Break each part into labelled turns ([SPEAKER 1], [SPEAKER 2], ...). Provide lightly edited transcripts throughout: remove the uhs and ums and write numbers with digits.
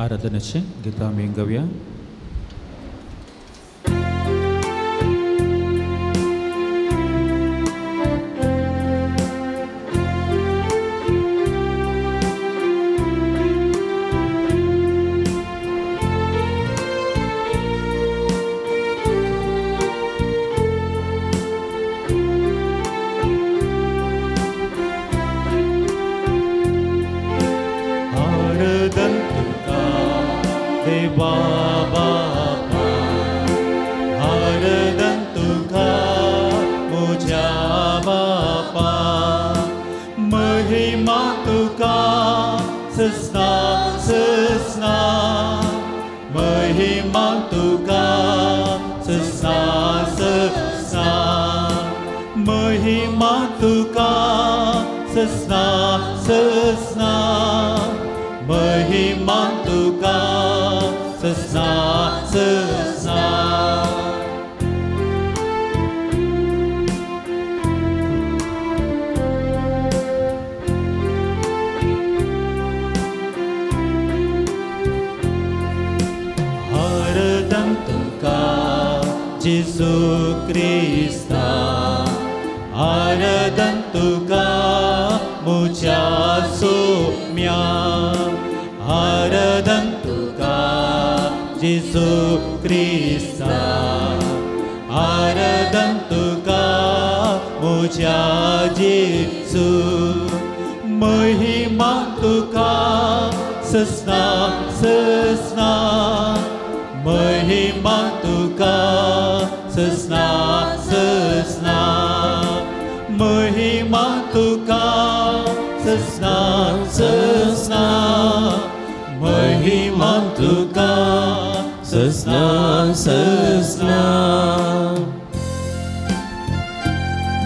[SPEAKER 1] आराधनेचे गीत आम्ही गाऊया.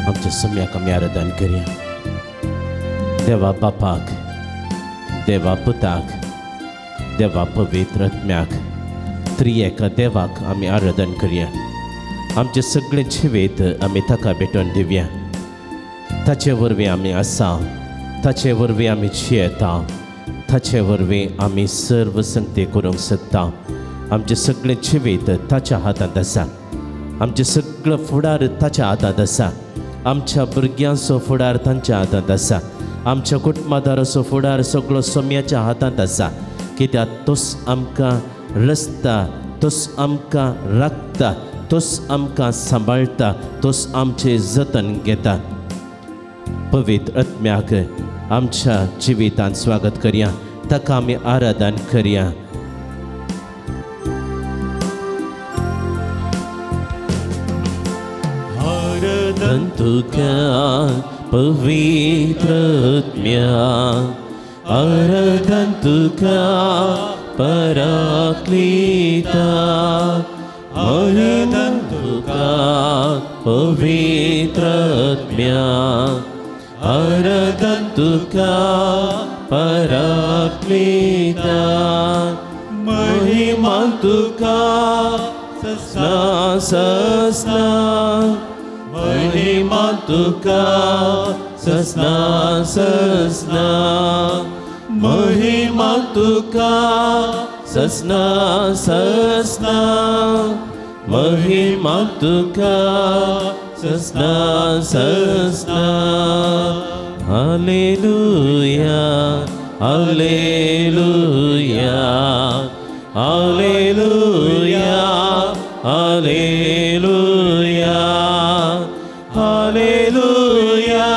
[SPEAKER 1] आमच्या सम्याक आमी आराधन करया. देवा बापाक, देवा पुताक, देवा पवित्र आत्म्याक, त्रिएका देवाक आमी आराधन करया. आमचे सगळे जिवीत आमी ताका भेटोवन दिवया. ताचे वरवीं आमी आसा, ताचे वरवीं आमी जियेता, ताचे वरवीं आमी सर्व संगती करूंक सोदता. आमचे सगळे जिवीत ताच्या हातांत आसा. आमचे सगळो फुडार ताच्या हातांत आसा. आमच्या भुरग्यांचो फुडार तांच्या हातांत आसा. आमच्या कुटुंबादाराचो फुडार सगळो सम्याच्या हातांत आसा. कित्याक तोच आमकां रचता, तोच आमकां राखता, तोच आमकां सांबाळटा, तोच आमचें जतन घेता. पवित्र आत्म्याक आमच्या जिवितांत स्वागत करया. ताका आमी आराधन करया. आराधन तुका पवित्र आत्म्या, आराधन तुका पराक्लिता, आराधन तुका पवित्र आत्म्या, आराधन तुका पराक्लिता. महिमा तुका ससना ससना, महिमा तुका ससना ससना, महिमा तुका ससना ससना, महिमा तुका ससना ससना. हालेलुया हालेलुया हालेलुया हालेलुया हालेलुया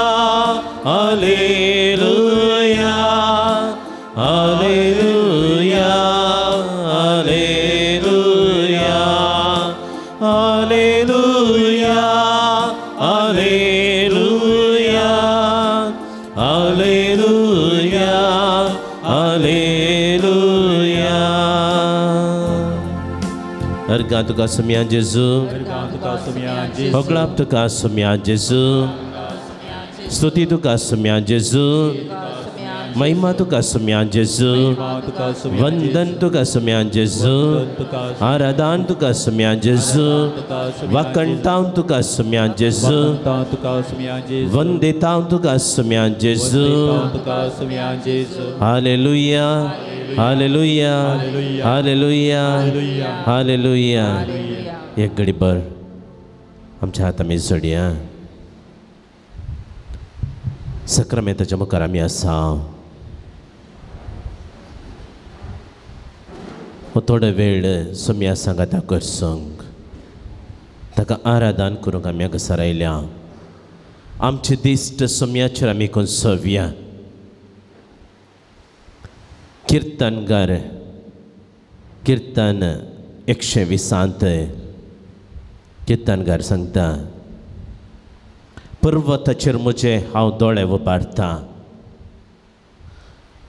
[SPEAKER 1] हालेलुया हालेलुया हालेलुया हालेलुया हालेलुया हालेलुया हालेलुया. अर्घा तुका सम्या जेजू, होगळाप तुका सम्या जेजू, स्तुती तुका सम्या जेजू, महिमा तुका सम्या जेजू, वंदन तुका सम्या जेजू, आराधन तुका सम्या जेजू, वाकणटाव तुका सम्या जेजू, वंदिताव तुका सम्या जेजू. हालेलुया हालेलुया हालेलुया हालेलुया. एक घडीभर आमच्या हातांनी जोडया. सक्रामेंताच्या मुखार आमी आसा. थोडो वेळ सोम्या सांगाता करसंक ताका आराधन करूंक आमी हांगासर आयल्या. आमचे दिश्ट सोम्याचेर आमी कोसोवया. कीर्तनगार कीर्तन 120 कीर्तनगार सांगता, पर्वताचेर म्हजे हांव दोळे उबारता,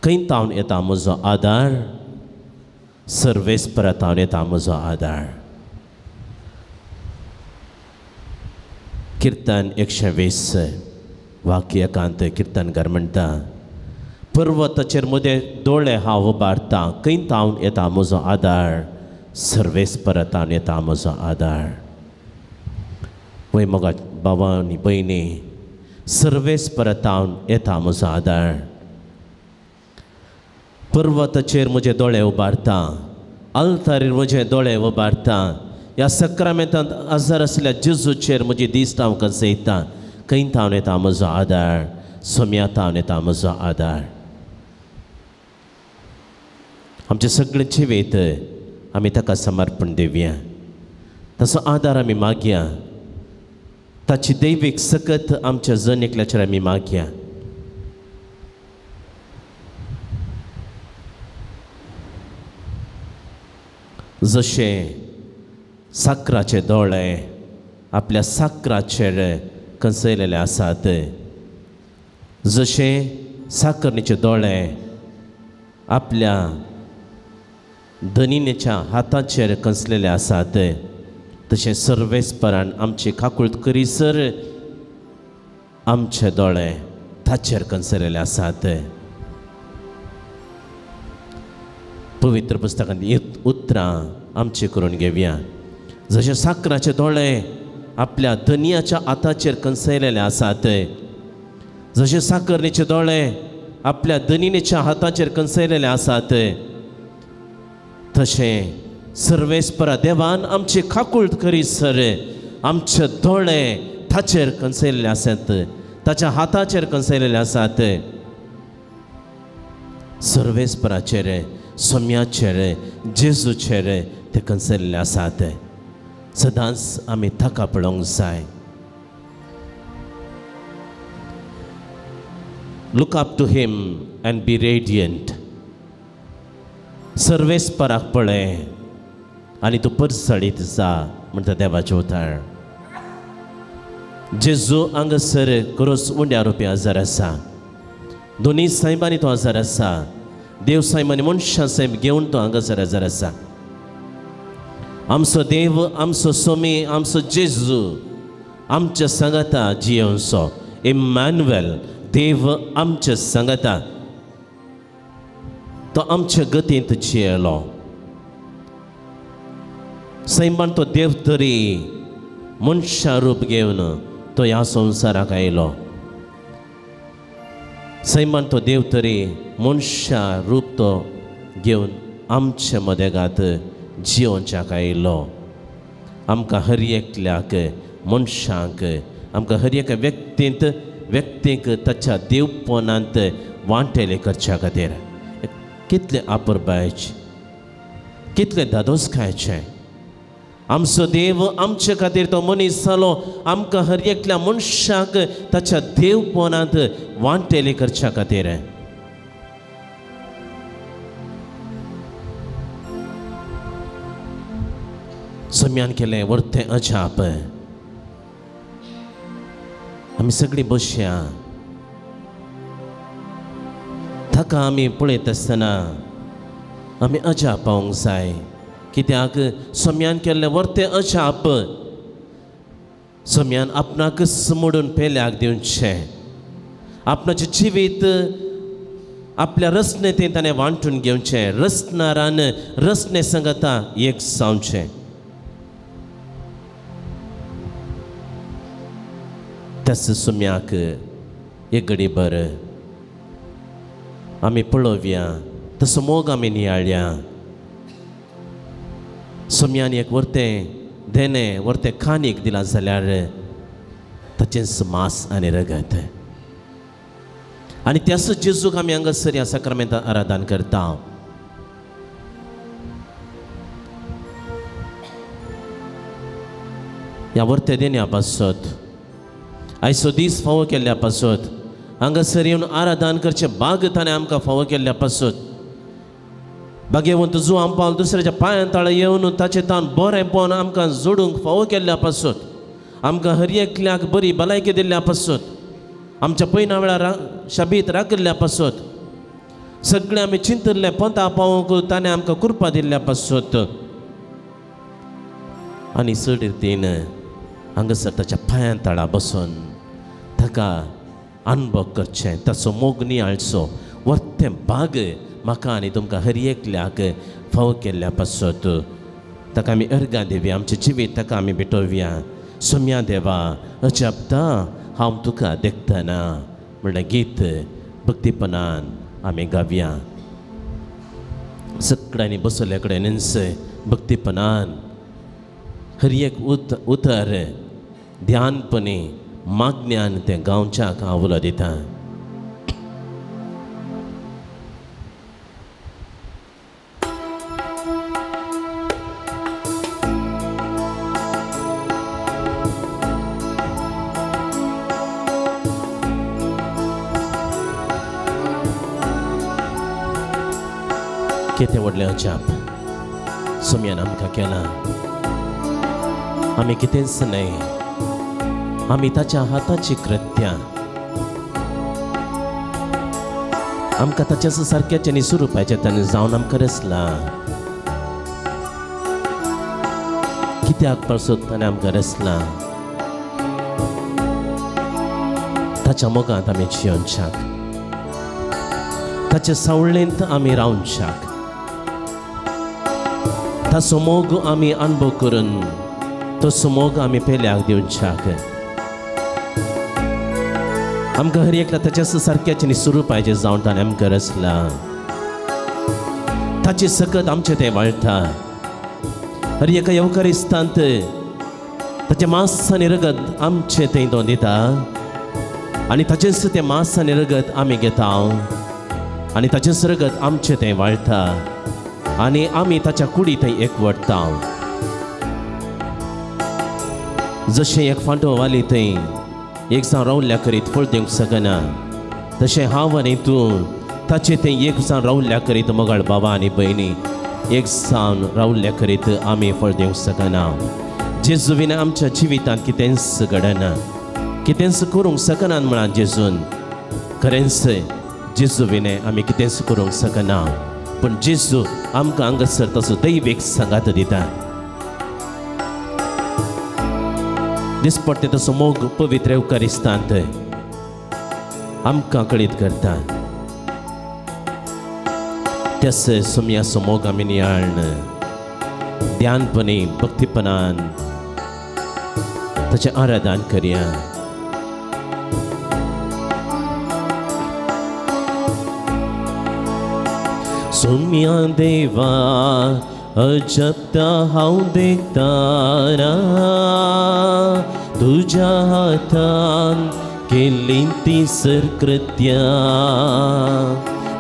[SPEAKER 1] खंयतावन येता म्हजो आदार, सर्वेस्परांतावन येता म्हजो आदार. कीर्तन 120 वाक्य एकांत कीर्तनगार म्हणटा, पर्वताचेर म्हजे दोळे हांव उबारता, खंयतावन येता म्हजो आदार, सर्वेस्परांतावन येता म्हजो आदार. वय मोगा बाबा आनी भयणी, सर्वेस्परांतावन येता म्हजो आदार. पर्वताचेर म्हजे दोळे उबारता, आल्तारीर म्हजे दोळे उबारता, ह्या सक्रामेंतांत आजार आसल्या जेजूचेर म्हजी दिश्ट हांव कसयता, खंयतावन येता म्हजो आदार, सोम्यातावन येता म्हजो आदार. आमचे सगळे जिवीत आमी ताका समर्पण दिवया. ताचो आदार आमी मागया. ताची दैवीक सकत आमच्या जनेकल्याचेर आमी मागया. जशे साकराचे दोळे आपल्या साकराचेर कंसयलेले आसात, जशे साकरणीचे दोळे आपल्या धनिनेच्या हाताचेर कंसलेले आसात, तशें सर्वेस्परान आमची काकुळट करीसर आमचे दोळे ताचेर कंसलेले आसात. पवित्र पुस्तकांतली उतरां आमची करून घेवया. जशे साकराचे दोळे आपल्या धनियाच्या हाताचेर कंसयलेले आसात, जशे साकरणीचे दोळे आपल्या धनिनेच्या हाताचेर कंसयलेले आसात, तशें सर्वेस्परा देवान आमची काकुळट करीसर आमचे दोळे ताचेर कंसयलेले आसात, ताच्या हाताचेर कंसयलेले आसात. सर्वेस्पराचेर, सोम्याचेर, जेजूचेर ते कंसयलेले आसात. सदांच आमी ताका पळोवंक जाय. Look up to him and be radiant. सर्वेस्पराक पळय आनी तूं परसळीत जा म्हणटा देवाचें उतर. जेजू हांगासर खरोच उंड्या रुपी आजार आसा. दोनी सायबांनी तो आजार आसा. देव सायब आनी मनशां सायब घेवन तो हांगासर आजार आसा. आमचो देव, आमचो सोमी, आमचो जेजू आमच्या सांगाता जियोंचो. इम्मॅन्युएल, देव आमच्या सांगाता. तो आमच्या गतींत जियेलो. सैमान तो देव तरी मनशा रूप घेवन तो ह्या संवसाराक आयलो. सैमान तो देव तरी मनशा रूप तो घेवन आमच्या मदेगांत जियोवच्याक आयलो. आमकां हर एकल्याक मनशांक, आमकां हर एका व्यक्तीक ताच्या देवपणांत वांटेले करच्या खातीर कितले आपुरबायेचे, कितले दादोसकायचे. आमचो देव आमचे खातीर तो मनीस जालो. आमकां हर एकल्या मनशाक ताच्या देवपणांत वांटेले करच्या खातीर. सोम्यान केलें व्हडलें अजाप. आमी सगळीं बसया. ताका आमी पळयत आसतना आमी अजाप पावूंक जाय. कित्याक सोम्यान केल्लें व्हडलें अजाप सोम्यान आपणाकच मोडून पेल्याक दिवचें. आपणाचें जिवीत आपल्या रचनेंत ताणें वांटून घेवचें. रचणारान रचने सांगता एक जावचें. त्याच सोम्याक एक घडीभर आमी पळोवया तसो मोग आमी नियाळ्या सोम्यान एक वर्तें देणे वर्तें खानीक दिलां जाल्यार ताचेंच मांस आनी रगत आनी त्याच जेजूक आमी हांगासर ह्या साक्रामेंतान आराधन करता. ह्या वर्तें देण्या पासत आयचो दीस फावो केल्ल्या पासत हांगासर येवन आराधन करचे भाग ताणें आमकां फावो केल्ल्या पासत भाग्यवंत जो आमकां दुसऱ्याच्या पांयां ताळा येवन ताचें तान बरेंपण आमकां जोडूंक फावो केल्ल्या पासत आमकां हर एकल्याक बरी भलायकी दिल्ल्या पासत आमच्या पयना वेळार शाबीत राखल्या पासत सगळें आमी चिंतल्ले पंथा पावोंक ताणें आमकां कृपा दिल्ल्या पासत आनी चड रितीन हांगासर ताच्या पांयां ताळा बसून ताका अनुभव करचें ताचो मोग नियाळचो वर्तें भाग म्हाका आनी तुमकां हर एकल्याक फावो केल्ल्या पासत ताका आमी अर्गां दिवया आमचें जिवीत ताका आमी भेटोवया. सोम्या देवा अजापता हांव तुका देखतना म्हणलें गीत भक्तीपणान आमी गावया. सगळ्यांनी बसले कडेनच भक्तीपणान हर एक उतर ध्यानपणी मागण्यान तें गांवच्याक हांव उलो दितां. कितें व्हडलें अजाप सोम्यान आमकां केलां. आमी कितेंच न्हय आमी ताच्या हाताची कृत्यां आमकां ताच्या सारक्याचें न्ही स्वरुपाचें ताणें जावन आमकां रचलां. कित्याक पासत ताणें आमकां रचलां ताच्या मोगांत आमी जियोनशाक ताचे सावळेंत आमी रावनशाक ताचो मोग आमी अनुभव करून तसो मोग आमी पेल्याक दिवनशाक आमकां हर एकल्या ताच्या सारक्याचें न्ही स्वरुपाचें जावन ताणें आमकां रचलां. ताचे सकत आमचें तें वाळटा हर एका येवकारिस्तांत ताचें मांस आनी रगत आमचें तें तो दिता आनी ताचेंच तें मांस आनी रगत आमी घेता आनी ताचेंच रगत आमचें तें वाळटा आनी आमी ताच्या कुडी थंय एकवटता. जशें एक फांटो वाली थंय एक जावन रावल्ल्या करीत फळ दिवंक शकना तशें हांव आनी तूं ताचे थंय एक जावन रावल्ल्या करीत मोगाळ बाबा आनी भयणी एक जावन रावल्ल्या करीत आमी फळ दिवंक शकना. जेजू विना आमच्या जिवितांत कितेंच घडना कितेंच करूंक शकना म्हणान जेजून खरेंच जेजू विने आमी कितेंच करूंक शकना पूण जेजू आमकां हांगासर तसो दैवीक संगात दिता. दिसपट्टे तसो मोग पवित्र येवकारिस्तांत आमकां कळीत करता. त्यास सोम्याचो मोग आमी नियाळन ध्यानपणी भक्तीपणान ताचें आराधन करया. सोम्या देवा अजबता हांव देखताना तुज्या हातान केल्लीं ती सरकृत्यां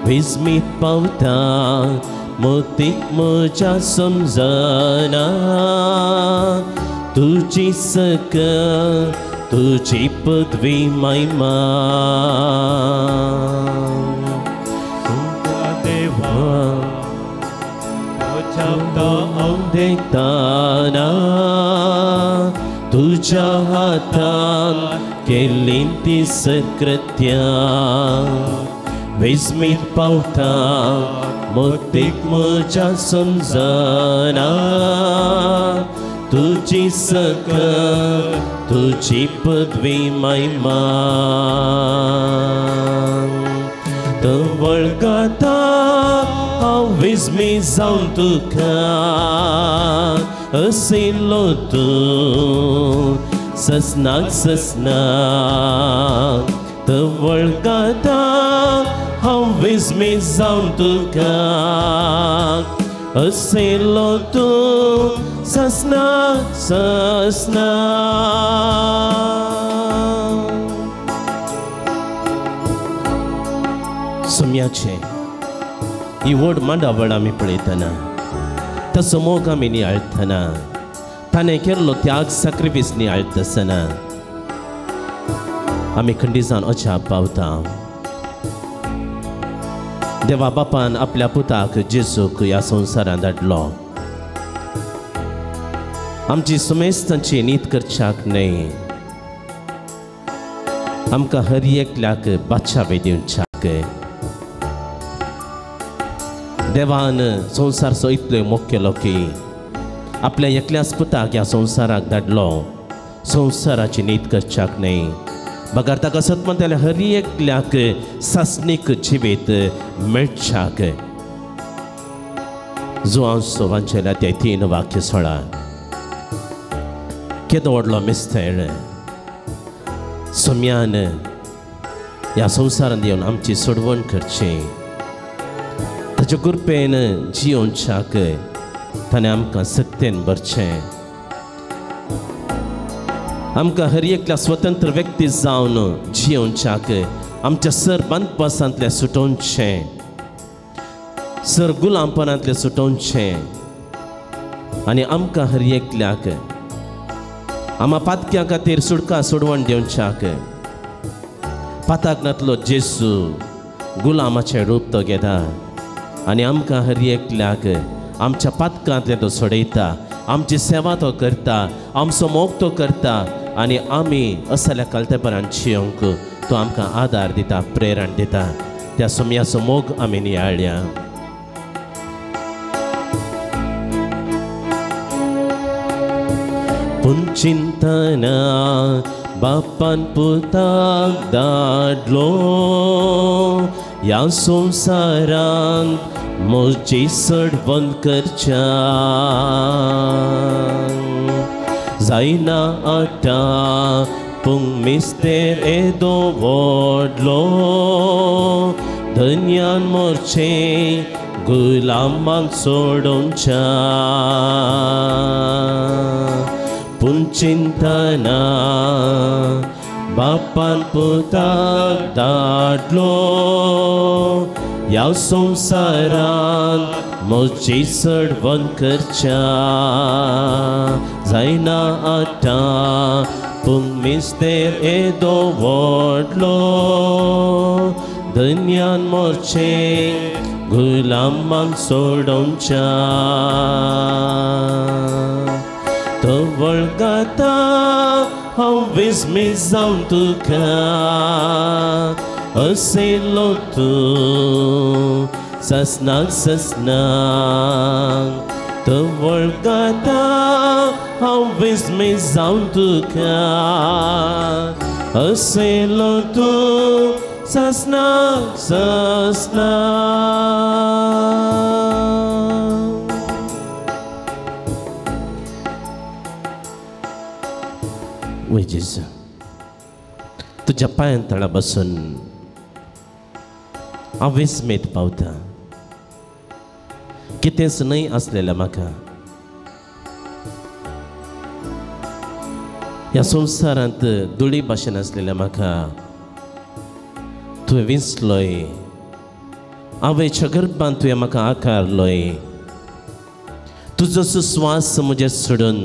[SPEAKER 1] विस्मीत पावता मोतीक म्हज्या समजना तुजी सकल तुजी पदवी महिमा. देखताना तुज्या हातान केल्लीं ती सकृत्यां विस्मीत पावता मोतीक म्हज्या समजना तुजी सकल तुजी पदवी महिमा. तो वळखता हांव विस्मीत जावन तुका आशिल्लो तूं ससनाक ससनाक तो वळखता हांव विस्मीत जावन तुका असेलो तूं ससना ससना सुम्याचे ही व्हड मांडावळ आमी पळयतना तसो मोग आमी नियाळतना ताणें केल्लो त्याग सॅक्रिफीस नियाळतना आमी खंडी जावन अजाप पावता देवा बापान आपल्या पुताक जेजूक ह्या संवसारांत धाडलो आमची सुमेस्तांची नीत करच्याक न्हय आमकां हर एकल्याक बादशावे दिवच्याक देवान संवसार इतलो मोग केलो की आपल्या एकल्याच पुताक ह्या संवसाराक धाडलो संवसाराची नीत करच्याक न्हय बगर ताका सत्मंतल्या हर एकल्याक सासनीक जिवीत मेळच्याक जो हांव सोवांचेल्या ते 3 वाक्य सोळा केदो व्हडलो मिस्तेळ सोम्यान ह्या संवसारांत येवन आमची सोडवण करची ताच्या कृपेन जियोवच्याक ताणें आमकां सक्तेन भरचें आमकां हर एकल्या स्वतंत्र व्यक्ती जावन जियोवच्याक आमच्या सर बंदपासांतले सुटोवचें सर गुलामपणांतले सुटोवचें आनी आमकां हर एकल्याक आम्हा पातक्यां खातीर सुडका सोडवण दिवच्याक पाताक नातलो जेजू गुलामाचें रूप तो घेता आनी आमकां हर एकल्याक आमच्या पातकांतले तो सोडयता आमची सेवा तो करता आमचो मोग तो करता आनी आमी असल्या कळतेपणान जियोंक तो आमकां आदार दिता प्रेरण दिता त्या सोम्याचो मोग आमी नियाळ्या पूण चिंतना बापान पुताक धाडलो ह्या संवसारांत म्हजी सडवण करच्या जायना आटा पूण मिस्तेर येदो व्हडलो धन्यान मोरचें गुलामांक सोडोवच्या पूण चिंतना बापान पुताक धाडलो ह्या संवसारांत म्हजी सडवण करच्या जायना आटा पूण मिस्तेर येदो व्हडलो धन्यान मोरचें गुलामांक सोडोवच्या तो वळगाता हांव विस्मीत जावन तुका असेलो तूं ससनाक ससनाक तो वळगाता हांव विस्मीत जावन तुका असेलो तूं ससनाक ससनाक जेजू तुज्या पांयां तळा बसून हांव विस्मेत पावता कितेंच न्हय आसलेलें म्हाका ह्या संवसारांत धुळी भाशेन आसलेलें म्हाका तुवें विंचलोय आवयच्या गर्भांत तुवें म्हाका आकारलोय तुजो सुस्वास म्हजें सोडून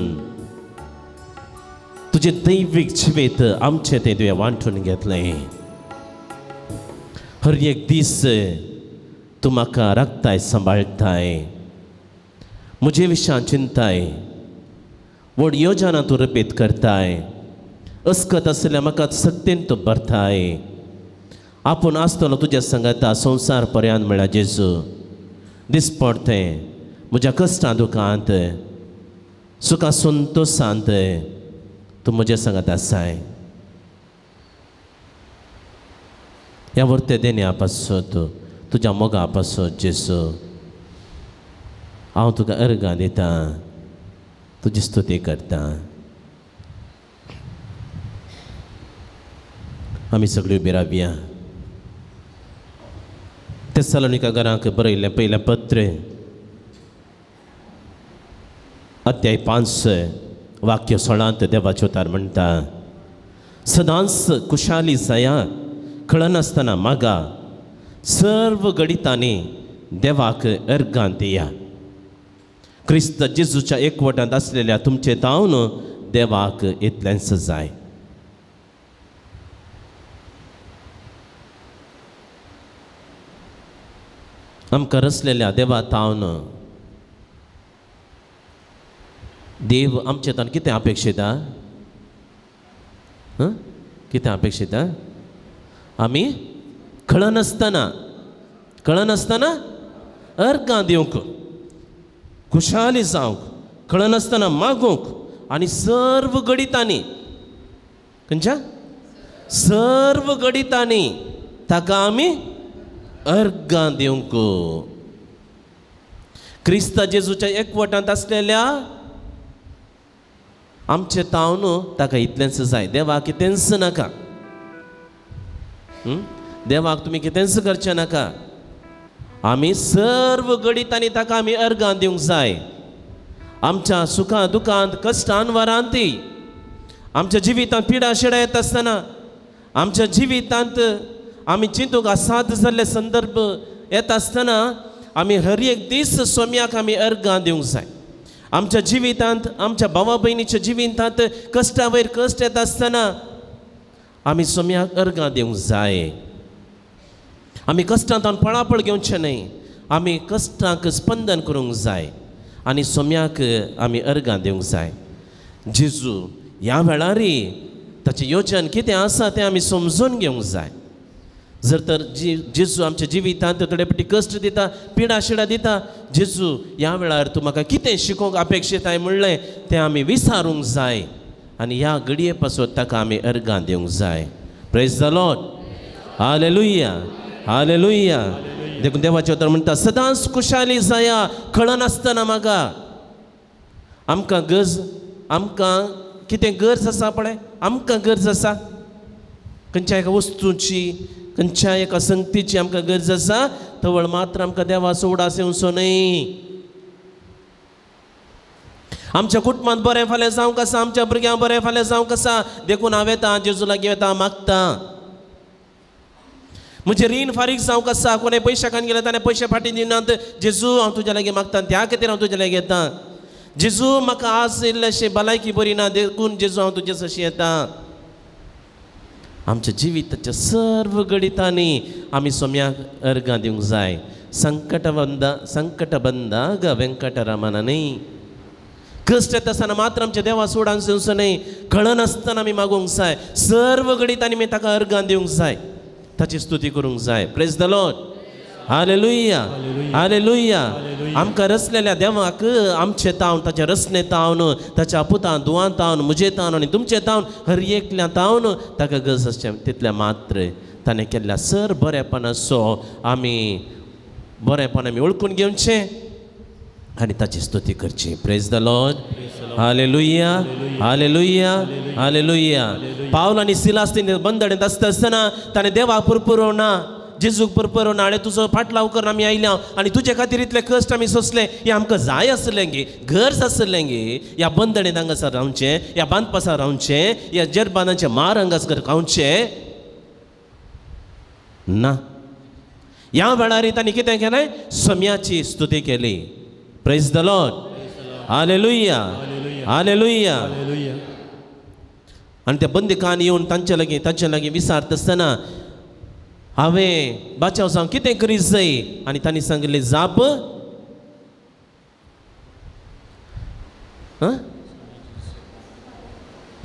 [SPEAKER 1] तुझे दैवीक जिवीत आमचे ते तुवें वांटून घेतलें हर एक दीस तूं म्हाका राखताय सांबाळताय म्हजे विशयान चिंताय व्हड योजना तूं रिपीट करताय अस्कत आसल्या म्हाका सक्तीन तूं भरताय आपूण आसतलो तुज्या संगता संवसार पर्यंत म्हळ्यार जेजू दिसपडतें म्हज्या कश्टां दुखांत सुखा संतोशांत तूं म्हजे सांगात आसाय ह्या वर्ते देण्या पासत तुज्या मोगा पासत जेजू हांव तुका अर्गां दिता तुजी स्तुती करता आमी सगळीं उबी रावया तेसलोनिकांक बरयल्लें पयलें पत्र अध्याय 5 वाक्य 16 देवाचे उतार म्हणटा, सदांच कुशाली जाया, कळनासतना मागा, सर्व गणितांनी देवाक अर्गां दिया. क्रिस्त जेजूच्या एकवटांत आसलेल्या तुमचे तावन देवाक इतलेंच जाय. आमकां रचलेल्या देवा तावन देव आमचे तान कितें अपेक्षिता? कितें अपेक्षिता? आमी कळनासतना अर्गां दिवंक, खुशाली जावंक, कळनासतना मागूंक आनी सर्व गणितांनी, खंयच्या सर्व गणितांनी ताका आमी अर्गां दिवंक. क्रिस्त जेजूच्या एकवटांत आसलेल्या आमचे तावन ताका इतलेंच जाय. देवाक कितेंच नाका. देवाक तुमी कितेंच करचें नाका. आमी सर्व गणितांनी ताका आमी अर्गां दिवंक जाय. आमच्या सुखां दुखांत, कश्टान वरांती, आमच्या जिवितांत पिडा शिडा येता आसतना, आमच्या जिवितांत आमी चिंतूंक असाद जाल्ले संदर्भ येता आसतना आमी हर एक दीस स्वाम्याक आमी अर्गां दिवंक जाय. आमच्या जिवितांत, आमच्या भावा भयणीच्या जिवितांत कश्टा वयर कश्ट येता आसतना आमी स्वाम्याक अर्गां दिवंक जाय. आमी कश्टांत पळापळ घेवचें न्हय. आमी कश्टांक स्पंदन करूंक जाय आनी स्वाम्याक आमी अर्गां दिवंक जाय. जेजू ह्या वेळारी ताचें योजन कितें आसा तें आमी समजून घेवंक जाय. जर तर जेजू आमच्या जिवितांत थोडे फावटी कश्ट दिता, पिडा शिडा दिता, जेजू ह्या वेळार तूं म्हाका कितें शिकोवंक अपेक्षीत आय म्हणलें तें आमी विचारूंक जाय आनी ह्या घडये पासून ताका आमी अर्गां दिवंक जाय. Praise the Lord. हालेलुया, हालेलुया. देखून देवाचे उतर म्हणटा, सदांच कुशाली जाया, कळनासतना मागा. आमकां कितें गरज आसा पळय, आमकां गरज आसा खंयच्या एका वस्तूची, खंयच्या एका संगतीची आमकां गरज आसा, तवळ मात्र आमकां देवाचो उडास येवचो न्हय. आमच्या कुटुंबांत बरें फाल्यां जावंक आसा, आमच्या भुरग्यांक बरें फाल्यां जावंक आसा, देखून हांव येता जेजू लागीं येता, मागता. म्हजें रीण फारीक जावंक आसा, कोणें पयशे खावन गेले ताणें पयशे फाटीं दिनात, जेजू हांव तुज्या लागीं मागता, त्या खातीर हांव तुज्या लागीं येता. जेजू म्हाका आज इल्लेशें भलायकी बरी ना, देखून जेजू हांव तुजे सशी येता. आमच्या जिविताच्या सर्व गणितांनी आमी स्वाम्याक अर्गां दिवंक जाय. संकटबंदा वेंकटरमण न्ही. कश्ट येता आसतना मात्र आमच्या देवा सोडान येवचो न्हय. कळनासतना आमी मागूंक जाय. सर्व गणितांनी आमी ताका अर्गां दिवंक जाय, ताची स्तुती करूंक जाय. Praise the Lord. हालेलुया, हालेलुया. आमकां रचलेल्या देवाक आमचे तावन, ताच्या रचने तावन, ताच्या पुतां दुआं तावन, म्हजे तावन आनी तुमचे तावन, हर एकल्या तावन ताका गरज आसचें तितलें मात्र ताणें केल्ल्या सर बरेपणाचो आमी बरेपण आमी ओळखून घेवचें आनी ताची स्तुती करची. Praise the Lord. हालेलुया, हालेलुया, हालेलुया. पावल आनी सिलास बंदणेंत आसता आसतना ताणें देवाक पुरपुरोवना, जेजूक पुरपुरोवना. हाणें तुजो फाटलाव करून आमी आयल्या आनी तुजे खातीर इतले कश्ट आमी सोंसले. हें आमकां जाय आसलें गे, गरज आसलें गे. ह्या बंदणेंत हांगासर रावचें, ह्या बांदपासार रावचें, ह्या जरबानाचे मार हांगासर खावचें ना. ह्या वेळार तांणी कितें केलें? स्वाम्याची स्तुती केली. Praise the Lord. हालेलुया, हालेलुया. आनी त्या बंदिकान येवन तांचे लागीं विचारता आसतना हांवें बाचाव जावन कितें करीत जाय? आनी तांणी सांगलें, जाप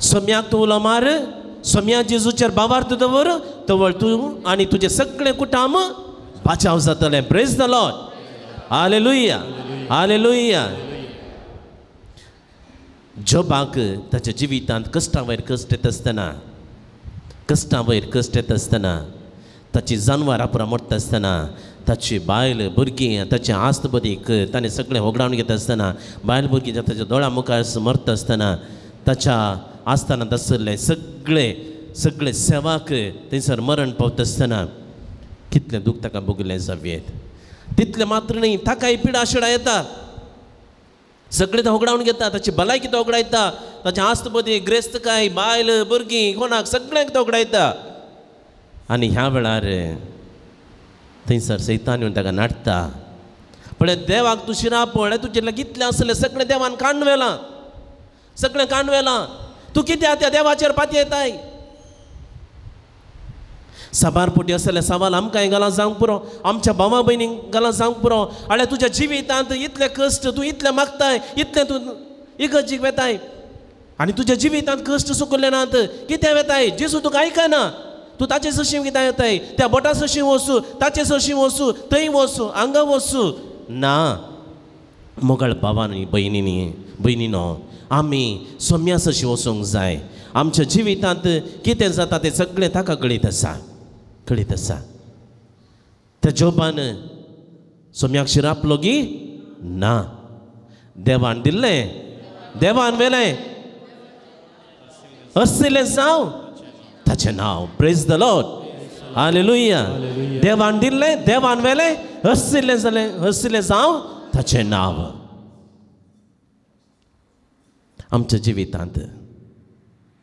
[SPEAKER 1] स्वाम्याक तूं उलो मार, स्वाम्या जेजूचेर भावार्थ दवर, तवळ तूं आनी तुजें सगळें कुटुंब बाचाव जातलें. Praise the Lord. हालेलुया, हालेलुया. जोबाक ताच्या जिवितांत कश्टा वयर कश्ट येता आसतना, ताची जनावरां पुरा मोडटा आसतना, ताची बायल भुरगीं, ताचें आस्त बदीक ताणें सगळें होगडावन घेता आसतना, बायल भुरगीं ताच्या दोळ्या मुखार मरता आसतना, ताच्या आस्थानांत आसले सगळे सेवाक थंयसर मरण पावता आसतना कितलें दूख ताका भोगलें जावेत. तितलें मात्र न्ही, ताकाय पिडा शिडा येता. सगळें तो होगडावन घेता, ताची भलायकी तो होगडायता, ताचें आस्तपदी ग्रेस्तकाय बायल भुरगीं कोणाक सगळ्यांक तो होगडायता. आनी ह्या वेळार थंयसर सैतान येवन ताका नाटता. पळय देवाक तूं शिरा पळय, तुजें कितलें आसलें सगळें देवान काडून व्हेलां, सगळें काडून व्हेलां. तूं कित्याक त्या देवाचेर पातयेताय येताय. साबार पोटी आसलें सवाल आमकांय घालां जावंक पुरो, आमच्या भावा भयणींक घालां जावंक पुरो. आल्या तुज्या जिवितांत इतले कश्ट तूं इतलें मागताय, इतलें तूं इगर्जीक वेताय आनी तुज्या जिवितांत कश्ट सुकल्ले नात. कित्याक वेताय? जेजू तुका आयकना. तूं ताचे सशीं कित्याक येताय? त्या बोटा सशीं वचूं, ताचे सशीं वचूं, थंय वचूं, हांगा वचूं ना. मोगाळ भावांनी भयणीनो, आमी सोम्या सशीं वचूंक जाय. आमच्या जिवितांत कितें जाता तें सगळें ताका कळीत आसा. त्या जोबान सोम्याक शिरापलो गी ना. देवान दिल्लें, देवान वेलें, आसलें जावं ताचें नांव. Praise the Lord, hallelujah. देवान दिल्लें, देवान वेलें, आसलें जावं ताचें नांव. आमच्या जिवितांत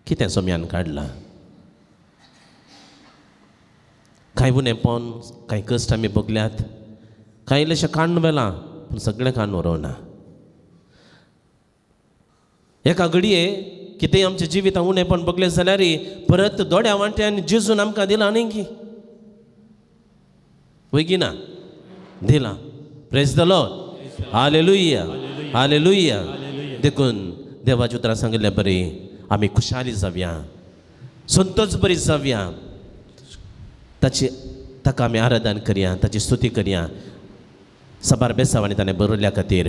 [SPEAKER 1] कितें सोम्यान काडलां? कांय उणेंपण, कांय कश्ट आमी भोगल्यात, कांय इल्लेशें काडून व्हेलां, पूण सगळें काडून व्हरोना. एका घडये कितेंय आमच्या जिवितांत उणेंपण भोगलें जाल्यार परत दोड्या वांट्यान जेजून आमकां दिलां न्ही की वयगिना दिलां. प्रेज द लॉर्ड, हालेलुया, हालेलुया. देखून देवाच्या उतरां सांगलें बरी, आमी खुशाली जावया, संतोच बरी जावया. ताका आमी आराधन करया, ताची स्तुती करया. साबार बेसावांनी ताणें बरयल्या खातीर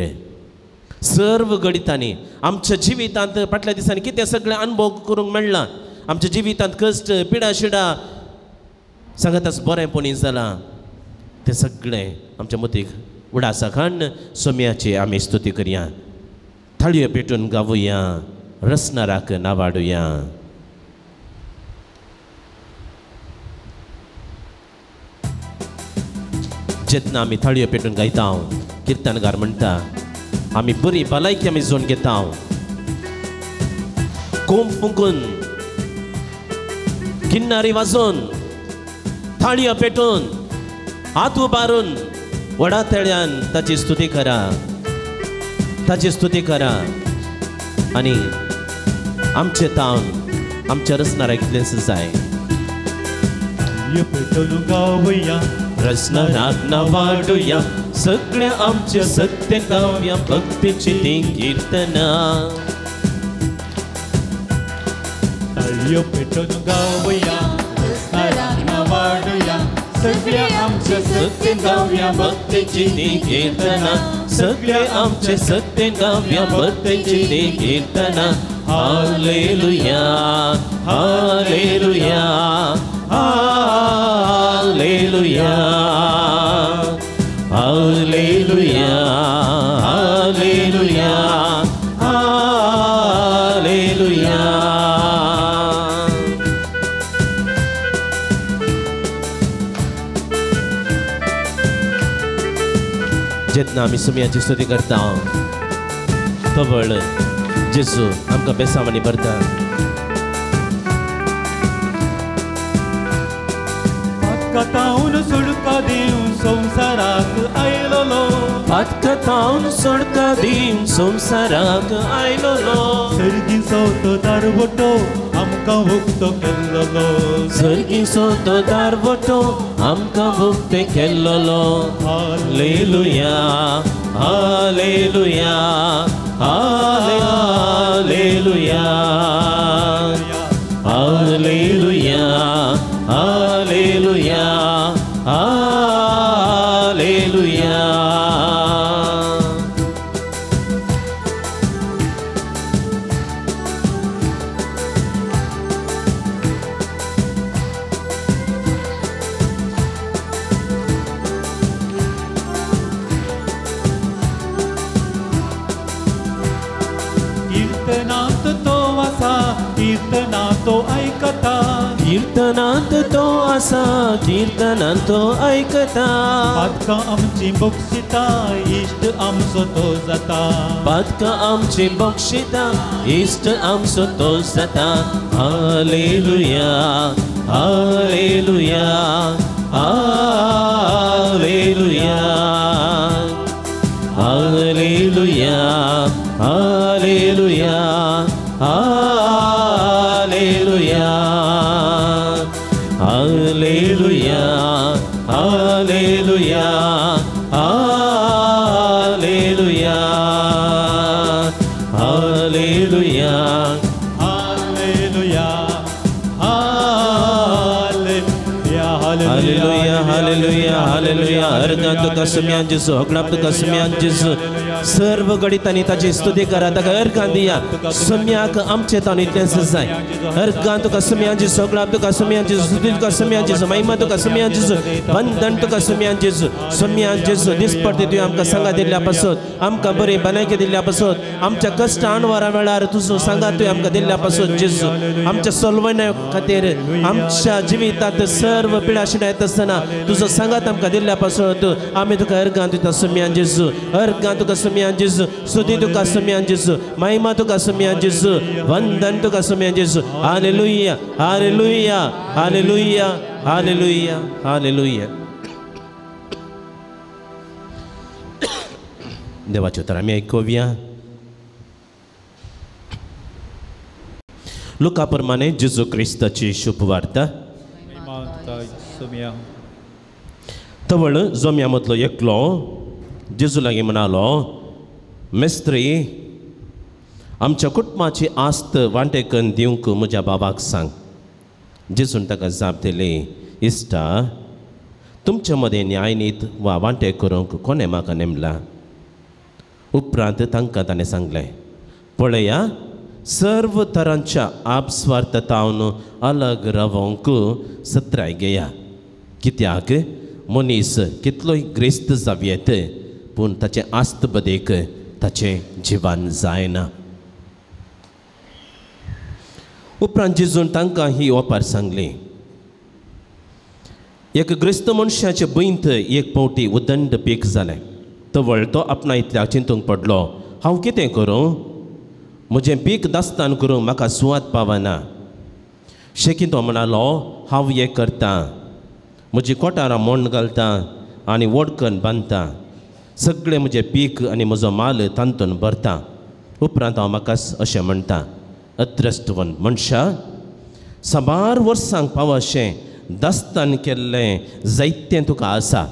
[SPEAKER 1] सर्व गणितांनी आमच्या जिवितांत फाटल्या दिसांनी कितें सगळें अनुभव करूंक मेळ्ळां. आमच्या जिवितांत कश्ट, पिडा शिडा सांगात आस बरेंपणी जालां, तें सगळें आमच्या मतीक उडासा खाण सोम्याची आमी स्तुती करया. थाळयो पेटून गावुया, रसनाराक नावाडुया. जेन्ना आमी थाळयो पेटून गायता, किर्तनगार म्हणटा, आमी बरी भलायकी आमी जोन घेता. कोंब फुंकून, किन्नारी वाजोवन, थाळयो पेटून, हात उबारून व्हडा तेळ्यान ताची स्तुती करा, ताची स्तुती करा. आनी आमचे तावन आमच्या रसनाराक कितलेंच जाय.
[SPEAKER 2] पेटून गावया,
[SPEAKER 1] रसनाराक नावाडुया, सगळ्या आमच्या सत्य गावया भक्तीची ती कीर्तना.
[SPEAKER 2] ताळयो पेटून गावया, रसनाराक नावाडुया, सगळ्या आमच्या
[SPEAKER 1] सत्य गावया भक्तीची ती कीर्तना. सगळे आमचे सत्य गावया भक्तीची ती कीर्तना. हालेलुया, हालेलुया, हालेलुया, हालेलुया, हालेलुया, हालेलुया. जेन्ना आमी सोम्याची स्तुती करता, तो वेळ जेजू आमकां बेसावणी भरता.
[SPEAKER 2] फाटकातावन सुडका दिवन संवसाराक आयलोलो,
[SPEAKER 1] फाटकातावन सुडका दिवन संवसाराक आयलोलो.
[SPEAKER 2] सर्गीचो तो दारवटो आमकां उक्तो केल्लोलो,
[SPEAKER 1] सर्गीचो तो दारवटो आमकां उक्ते केल्लोलो. हालेलुया, हालेलुया, हालेलुया, हालेलुया, हालेलुया, हालेलुया.
[SPEAKER 2] कीर्तनांत तो आसा कीर्तनांत तो ऐकता
[SPEAKER 1] कीर्तनांत तो आसा कीर्तनांत तो ऐकता
[SPEAKER 2] पातकां आमची बक्षिता इश्ट आमचो तो जाता
[SPEAKER 1] पातकां आमची बक्षिता इश्ट आमचो तो जाता हालेलुया हालेलुया हालेलुया हालेलुया हालेलुया हालेलुया हालेलुया हालेलुया हालेलुया हालेलुया
[SPEAKER 2] हालेलुया
[SPEAKER 1] हालेलुया हालेलुया हालेलुया अर्गां तुका सुम्यान जेजू हगणां तुका सुम्यान जेजू सर्व गणितांनी ताची स्तुती करा ताका अर्गां दिया सुम्याक आमचे ताणींतल्यान जाय अर्गां तुका सुम्यान जेजू हगणां तुका सुम्यान जेजू स्तुती तुका सुम्यान जेजू महिमा तुका सुम्यान जेजू वंदन तुका सुम्यान जेजू दिसपडटे तुवें आमकां सांगात दिल्ल्या पासून आमकां बरी भलायकी दिल्ल्या पासून आमच्या कश्ट आणवरा वेळार तुजो सांगात तुवें आमकां दिल्ल्या पासून जेजू आमच्या सोलवण्या खातीर आमच्या जिवितांत सर्व पिडा शिडा येता आसतना तुजो सांगात आमकां दिल्ल्या पासून आमी तुका अर्गां दिता सुम्यान जेजू अर्गां तुका सुम्यान जेजू स्तुती तुका सुम्यान जेजू महिमा तुका सुम्यान जेजू वंदन तुका सुम्यान जेजू हालेलुया हालेलुया हालेलुया हालेलुया हालेलुया देवाचे उतर आमी आयकुया लुका प्रमाणे जेजू क्रिस्ताची शुभ वार्ता तवळ जोम्या मदलो एकलो जेजू लागीं म्हणालो मेस्त्री आमच्या कुटुंबाची आस्त वांटेकन दिवंक म्हज्या बाबाक सांग जेजून ताका जाप दिली इश्टा तुमचे मदें न्यायनीत वा वांटे करूंक कोणें म्हाका नेमला उपरांत तांकां ताणें सांगलें पळया सर्व तरांच्या आपस्वार्थतावन अलग रावंक सत्राय घेया कित्याक मनीस कितलोय ग्रेस्त जावयेत पूण ताचे आस्त बदेक ताचें जिवन जायना उपरांत जेजून तांकां ही ओपार सांगली एक ग्रेस्त मनशाचे बंत एक पावटी उदंड पीक जालें तवळ तो आपणा इतल्या चिंतूंक पडलो हांव कितें करूं म्हजें पीक दास्तान करूंक म्हाका सुवात पावना शेकी तो म्हणालो हांव हें करतां म्हजी कोठारां मोंड घालतां आनी वडकन बांदतां सगळें म्हजें पीक आनी म्हजो माल तांतून भरतां उपरांत हांव म्हाकाच अशें म्हणटां अत्रस्तवन मनशा साबार वर्सांक पाव अशें दास्तान केल्लें जायतें तुका आसा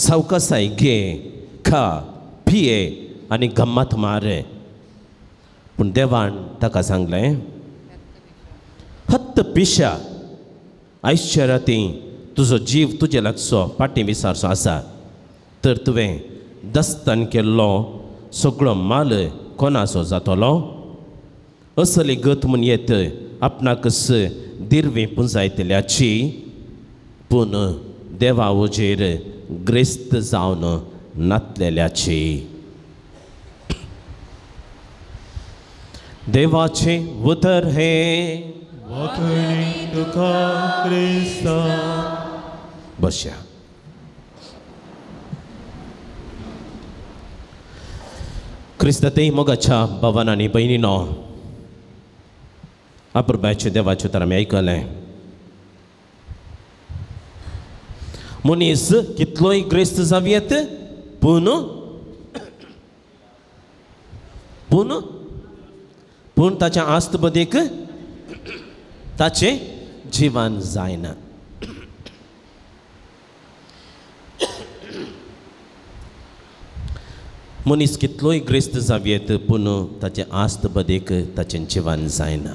[SPEAKER 1] सावकासाय घे खा पिये आनी गम्मत मार पूण देवान ताका सांगलें हत्त पिशा आयच्या राती तुजो जीव तुजे लागचो पाटी विसारचो आसा तर तुवें दस्तान केल्लो सगळो माल कोणाचो जातलो असली गत म्हूण येत आपणाकच दिरवी पुंजायतल्याची पूण देवा ओजेर ग्रेस्त जावन नातलेल्याची देवाचे उतर हे
[SPEAKER 2] वखणी तुका क्रिस्ता
[SPEAKER 1] बसया क्रिस्ताते मोगाच्या भवानांनी बहिणीनो अप्रभूचे देवाचे उतर आमी आयकलें मनीस कितलोय ग्रेस्त जावयेत पूण पूण पूण ताच्या आस्त बदेक ताचें जिवन जायना मनीस कितलोय ग्रेस्त जावयेत पूण ताचे आस्त बदेक ताचें जिवन जायना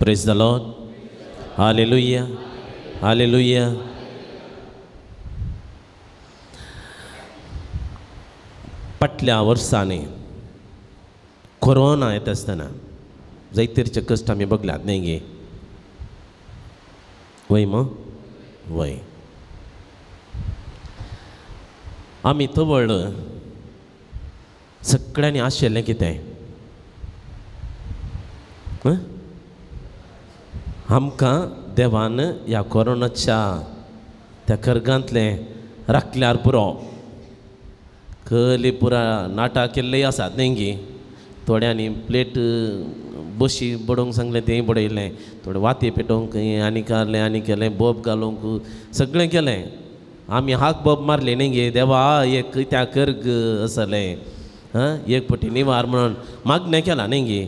[SPEAKER 1] प्रेज द लॉर्ड हालेलुया हालेलुया फाटल्या वर्सांनी कोरोना येता आसतना जायतरीचे कश्ट आमी बगल्यात न्ही गे वय मग वय आमी तवळ सगळ्यांनी आशिल्लें कितें आमकां देवान ह्या कोरोनाच्या त्या कर्गांतलें राखल्यार पुरो खली पुरा नाटा केल्लेय आसात न्ही थोड्यांनी प्लेट बशी बडोवंक सांगलें तेंय बडयलें थोडे वाती पेटोवंक आनी केलें आनी केलें बोब घालूंक सगळें केलें आमी हाक बोब मारले न्ही देवा एक त्या कर्ग आसलें एक पटी निवार म्हणून मागणें केलां न्ही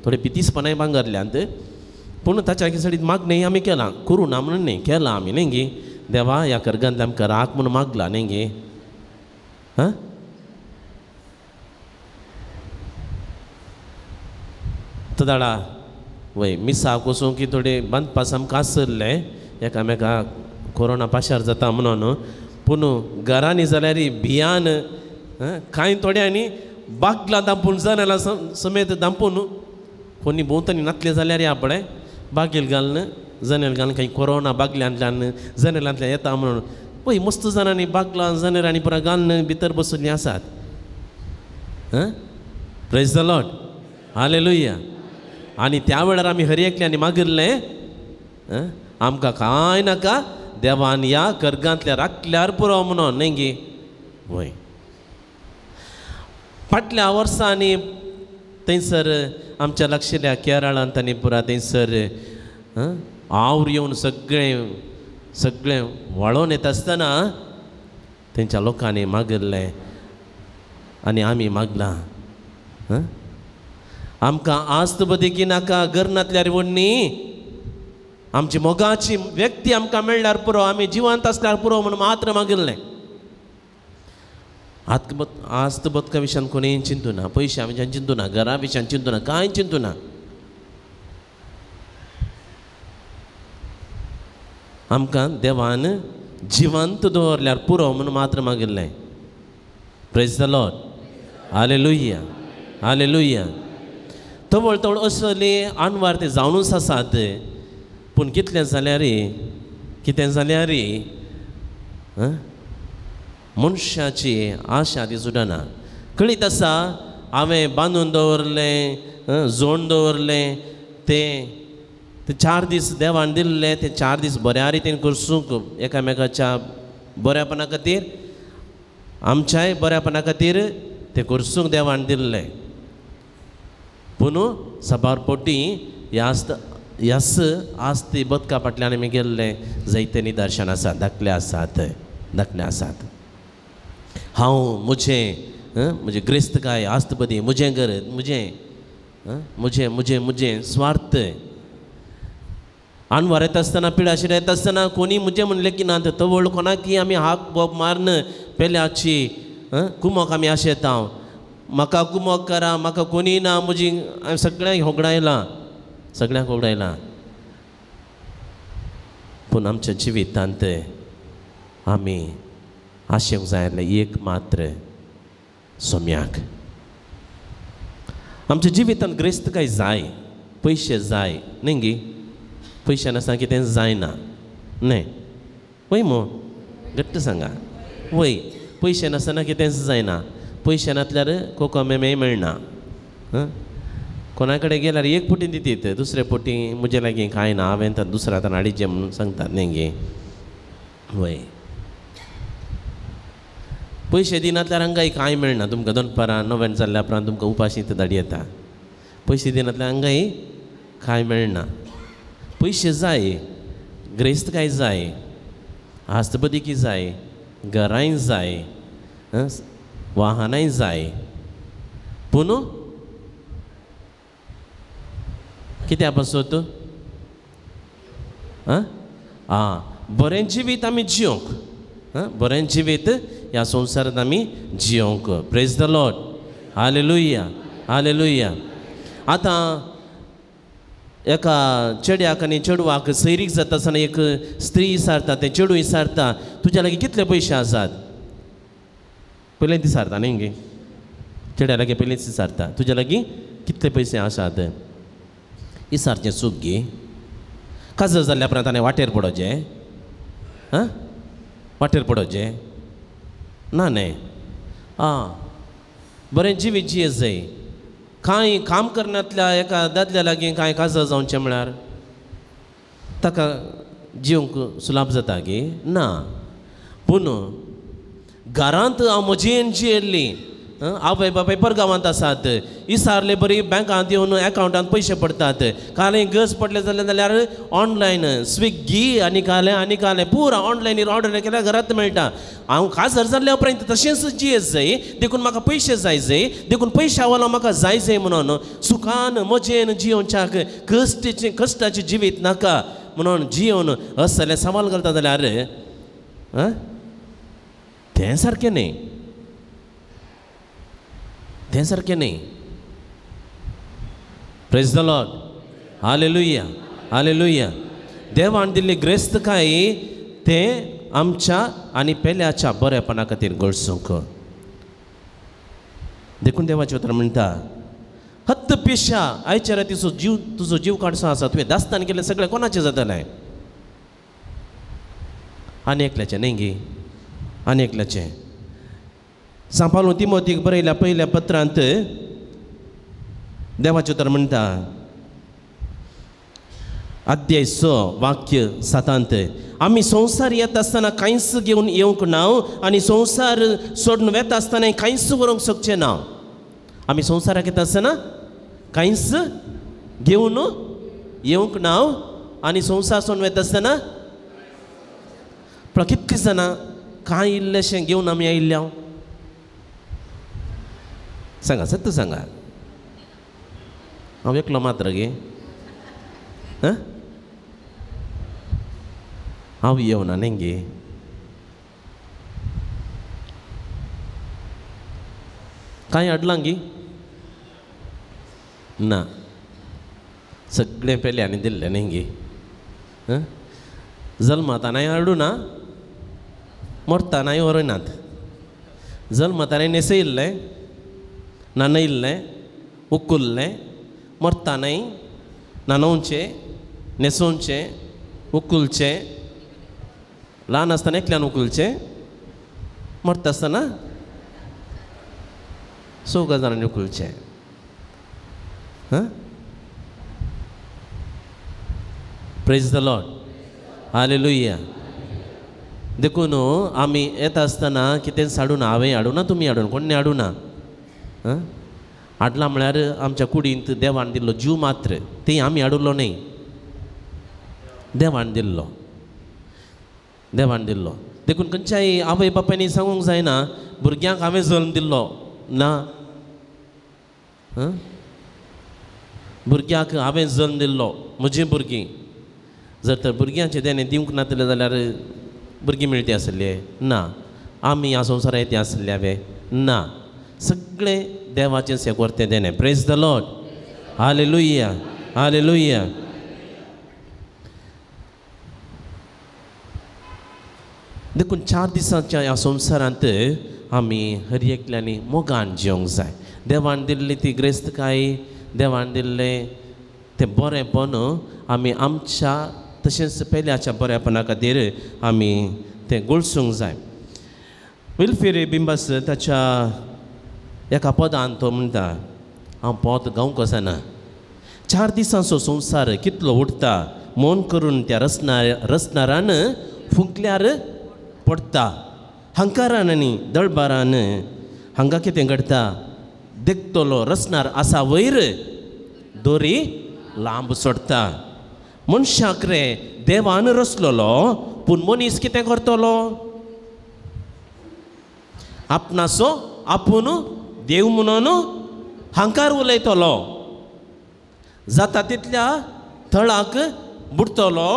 [SPEAKER 1] थोडे पितीसपणाय भांगरल्यांत पूण ताच्या सडीत मागणें आमी केलां करूं ना म्हणून न्ही केलां आमी न्ही देवा ह्या कर्गांतले आमकां राख म्हणून मागला न्ही दाडा वय मिसाक वचूंक की थोडे बांदपास आमकां आसले एकामेकाक कोरोना पाशार जाता म्हणून पूण घरांनी जाल्यार भियान कांय थोड्यांनी बागलां दांपून जनेलां समेत दांपून कोणी भोंवतणी नातले जाल्यार आपणे बागेल घालन जनेल घालन खंय कोरोना बागल्यांतल्यान जनेलांतल्यान येता म्हणून पळय मस्त जाणांनी बागलां जनेलांनी पुरा घालन भितर बसुल्लीं आसात प्रेज द लॉर्ड हालेलुया आनी त्या वेळार आमी हर एकल्यांनी मागिल्लें आमकां कांय नाका देवान ह्या कर्गांतल्या राखल्यार पुरो म्हणून न्ही वय फाटल्या वर्सांनी थंयसर आमच्या लागशिल्ल्या केरळांत आनी पुरा थंयसर आवड येवन सगळें वळोवन येता आसतना तेंच्या लोकांनी मागिल्लें आनी आमी मागलां आमकां आस्त बदकी नाका घर नातल्यार व्हडणी आमची मोगाची व्यक्ती आमकां मेळ्ळ्यार पुरो आमी जिवंत आसल्यार पुरो म्हणून मात्र मागिल्लें आस्त बदका विशयान कोणीय चिंतू ना पयशा विशयान चिंतू ना घरा विशयान चिंतू ना कांय चिंतू ना आमकां देवान जिवंत दवरल्यार पुरो म्हणून मात्र मागिल्लें प्रेज द लॉर्ड हालेलुया हालेलुया तवळ तवळ असले आनवार ते जावनूच आसात पूण कितलें जाल्यार कितें जाल्यार मनशाची आशा ती सुटना कळीत आसा हांवें बांदून दवरलें जोड दवरलें ते 4 दीस देवान दिल्ले ते 4 दीस बऱ्या रितीन करसूंक एकामेकाच्या बऱ्यापणा खातीर आमच्याय बऱ्यापणा खातीर ते करसूंक देवान दिल्ले पूण सबार पोटी ह्यास आस्ती बदका फाटल्यान आमी गेल्ले जायते निदर्शन आसात दाखले आसात हांव म्हजें ग्रेस्तकाय आस्तपदी म्हजें घर म्हजें स्वार्थ आनवार येता आसतना पिडाशिरा येता आसतना कोणी म्हजें म्हणलें की ना तवळ कोणाकी आमी हाक बोब मारन पेल्याची कुमोक आमी आशेता म्हाका कुमोक करा म्हाका कोणी ना म्हजी हांवें सगळ्यांक होगडायलां पूण आमच्या जिवितांत आमी आशेवंक जाय आसलें एक मात्र सोम्याक आमच्या जिवितांत ग्रेस्तकाय जाय पयशे जाय न्ही पयशे नासतना कितें जायना न्ही वय मो घट्ट सांगा वय पयशे नासतना कितेंच जायना पयशे नासल्यार कोको मेमेय मेळना कोणा कडेन गेल्यार एक पोटी दितीत दुसरे पोटी म्हजे लागीं कांय ना हांवें तर दुसऱ्या आतां हाडिचें म्हणून सांगतात न्ही वय पयशे दिनातल्यार हांगाय कांय मेळना तुमकां दनपारां 9 जाल्ल्या उपरांत तुमकां उपाशी धाडी येता पयशे दिनातल्यार हांगाय कांय मेळना पयशे जाय ग्रेस्तकाय जाय आस्तबदिकी जाय घरांय जाय वाहनाय जाय पूण कित्या पासत बरें जिवीत आमी जियोंक बरें जिवीत ह्या संवसारांत आमी जियोंक प्रेज द लॉर्ड हालेलुया हालेलुया आतां एका चेड्याक आनी चेडवाक सैरीक जाता आसतना एक स्त्री विचारता तें चेडूं विचारता तुज्या लागीं कितले पयशे आसात पयलें विचारता न्ही चेड्या लागीं पयलींच विचारता तुज्या लागीं कितले पयशे आसात विचारचें चूक गे काजर जाल्ल्या उपरांत ताणें वाटेर पडोवचें ना न्ही बरें जिवीत जिये जाय कांय काम करण्यातल्या एका दादल्या लागीं कांय काजार जावचें म्हळ्यार ताका जिवंक सुलाब जाता गे ना. पूण घरांत हांव म्हजेन जियेल्ली आवय बापाय परगांवांत आसात, इसारले बरी बँकांत येवन एकावंटांत पयशे पडटात. काले गरज पडले जाल्यार ऑनलायन स्विगी आनी काले पुरा ऑनलायन ऑर्डर केल्यार घरांत मेळटा. हांव काजार जाल्ल्या उपरांत तशेंच जियेत जाय, देखून म्हाका पयशे जाय जाय, देखून पयशावालो म्हाका जाय जाय म्हणून सुखान मजेन जियोवच्याक कश्टाचें जिवीत नाका म्हणून जियोवन असले सवाल घालता जाल्यार तें सारकें न्ही. तें सारकें न्ही. Praise the Lord. हालेलुया हालेलुया. देवान दिल्ली ग्रेस्तकाय तें आमच्या आनी पेल्याच्या बरेपणा खातीर घडसूंक. देखून देवाचें उतर म्हणटा हत्त पेशा आयच्या रातीचो तुजो जीव काडसो आसा तुवें दास्तान केलें सगळें कोणाचें जातलें? आनी एकल्याचें न्ही गे, आनी एकल्याचें. सांपालू तिमोथीक बरयल्या पयल्या पत्रांत देवाचें उतर म्हणटा अध्याय 6 वाक्य 7 आमी संवसार येता आसतना कांयच घेवन येवंक ना आनी संवसार सोडून वेता आसतना कांयच व्हरूंक शकचें ना. आमी संवसाराक येता आसतना कांयच घेवन येवंक ना आनी संवसार सोडून वेता आसतना कितकें जाणां कांय इल्लेशें घेवन आमी आयिल्ल्या. सांगा सत्य सांगा. हांव एकलो मात्र गे हांव येवना न्ही गे. कांय हाडलां गे ना, सगळें पेल्यांनी दिल्लें न्ही गे. जल्मातानाय हाडूं ना, मरतानाय व्हरनात. जल्मातानाय नेसयिल्लें, नानयिल्लें, उकुल्लें, मरतानाय नानोवचें, न्हेसोवचें, उकुलचें, ल्हान आसतना एकल्यान उकुलचें, मरता आसतना 6 जाणांनी उकुलचें. Praise the Lord. हालेलुया. देखून आमी येता आसतना कितें हाडून हांवें हाडूं ना, तुमी हाडून कोणी हाडूं ना. हाडला म्हळ्यार आमच्या कुडींत देवान दिल्लो जीव मात्र ती आमी हाडुल्लो न्ही, देवान दिल्लो. देवान दिल्लो. देखून खंयच्याय आवय बापायनी सांगूंक जायना भुरग्यांक हांवें जल्म दिल्लो ना. भुरग्याक हांवें जल्म दिल्लो म्हजीं भुरगीं. जर तर भुरग्यांचे देणे दिवंक नातले जाल्यार भुरगीं मेळटी आसले ना. आमी ह्या संवसारांत येते आसले हांवें ना. सगळें देवाचें सेगोरतें देणें. Praise the Lord. हालेलुया हालेलुया. देखून 4 दिसांच्या ह्या संवसारांत आमी हर एकल्यांनी मोगान जिवंक जाय. देवान दिल्ली ती ग्रेस्तकाय, देवान दिल्लें तें बरेंपण आमी आमच्या तशेंच पेल्याच्या बरेपणा खातीर आमी तें घडसूंक जाय. विल्फिरे बिंबास ताच्या एका पदान तो म्हणटा हांव पोत गावंक वचना. 4 दिसांचो संवसार कितलो उरता मौन करून त्या रचणारान फुंकल्यार पडटा. हंकारान आनी दळबारान हांगा कितें घडटा देखतलो रचणार आसा वयर दोरी लांब सोडटा. मनशाक रे देवान रचलेलो पूण मनीस कितें करतलो? आपणाचो आपूण देव म्हणून हंकार उलयतलो. जाता तितल्या थळाक बुडतलो,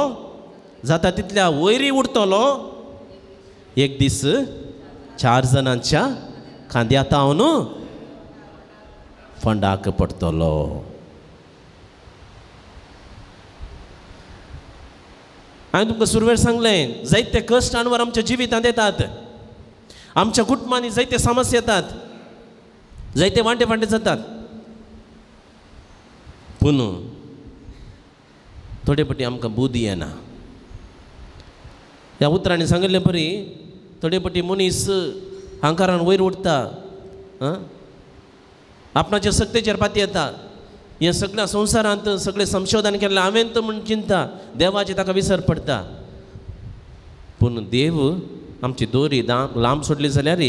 [SPEAKER 1] जाता तितल्या वयरी उडतलो. एक दीस 4 जाणांच्या खांद्या तावन फंडाक पडतलो. हांवें तुमकां सुरवेर सांगलें जायते कश्ट अणभव आमच्या जिवितांत येतात. आमच्या कुटुंबांनी जायते समस्या येतात, जायते वांटे वांटे जातात. पूण थोडे फाटी आमकां बुद्धी येना. ह्या उतरांनी सांगिल्लें बरी थोडे फाटी मनीस हंकारान वयर उडटा. आपणाच्या सक्तेचेर पाती येता हे सगळ्या संवसारांत सगळें संशोधन केल्लें हांवें तर म्हूण चिंता देवाची ताका विसर पडटा पूण देव आमची दोरी लांब सोडली जाल्यार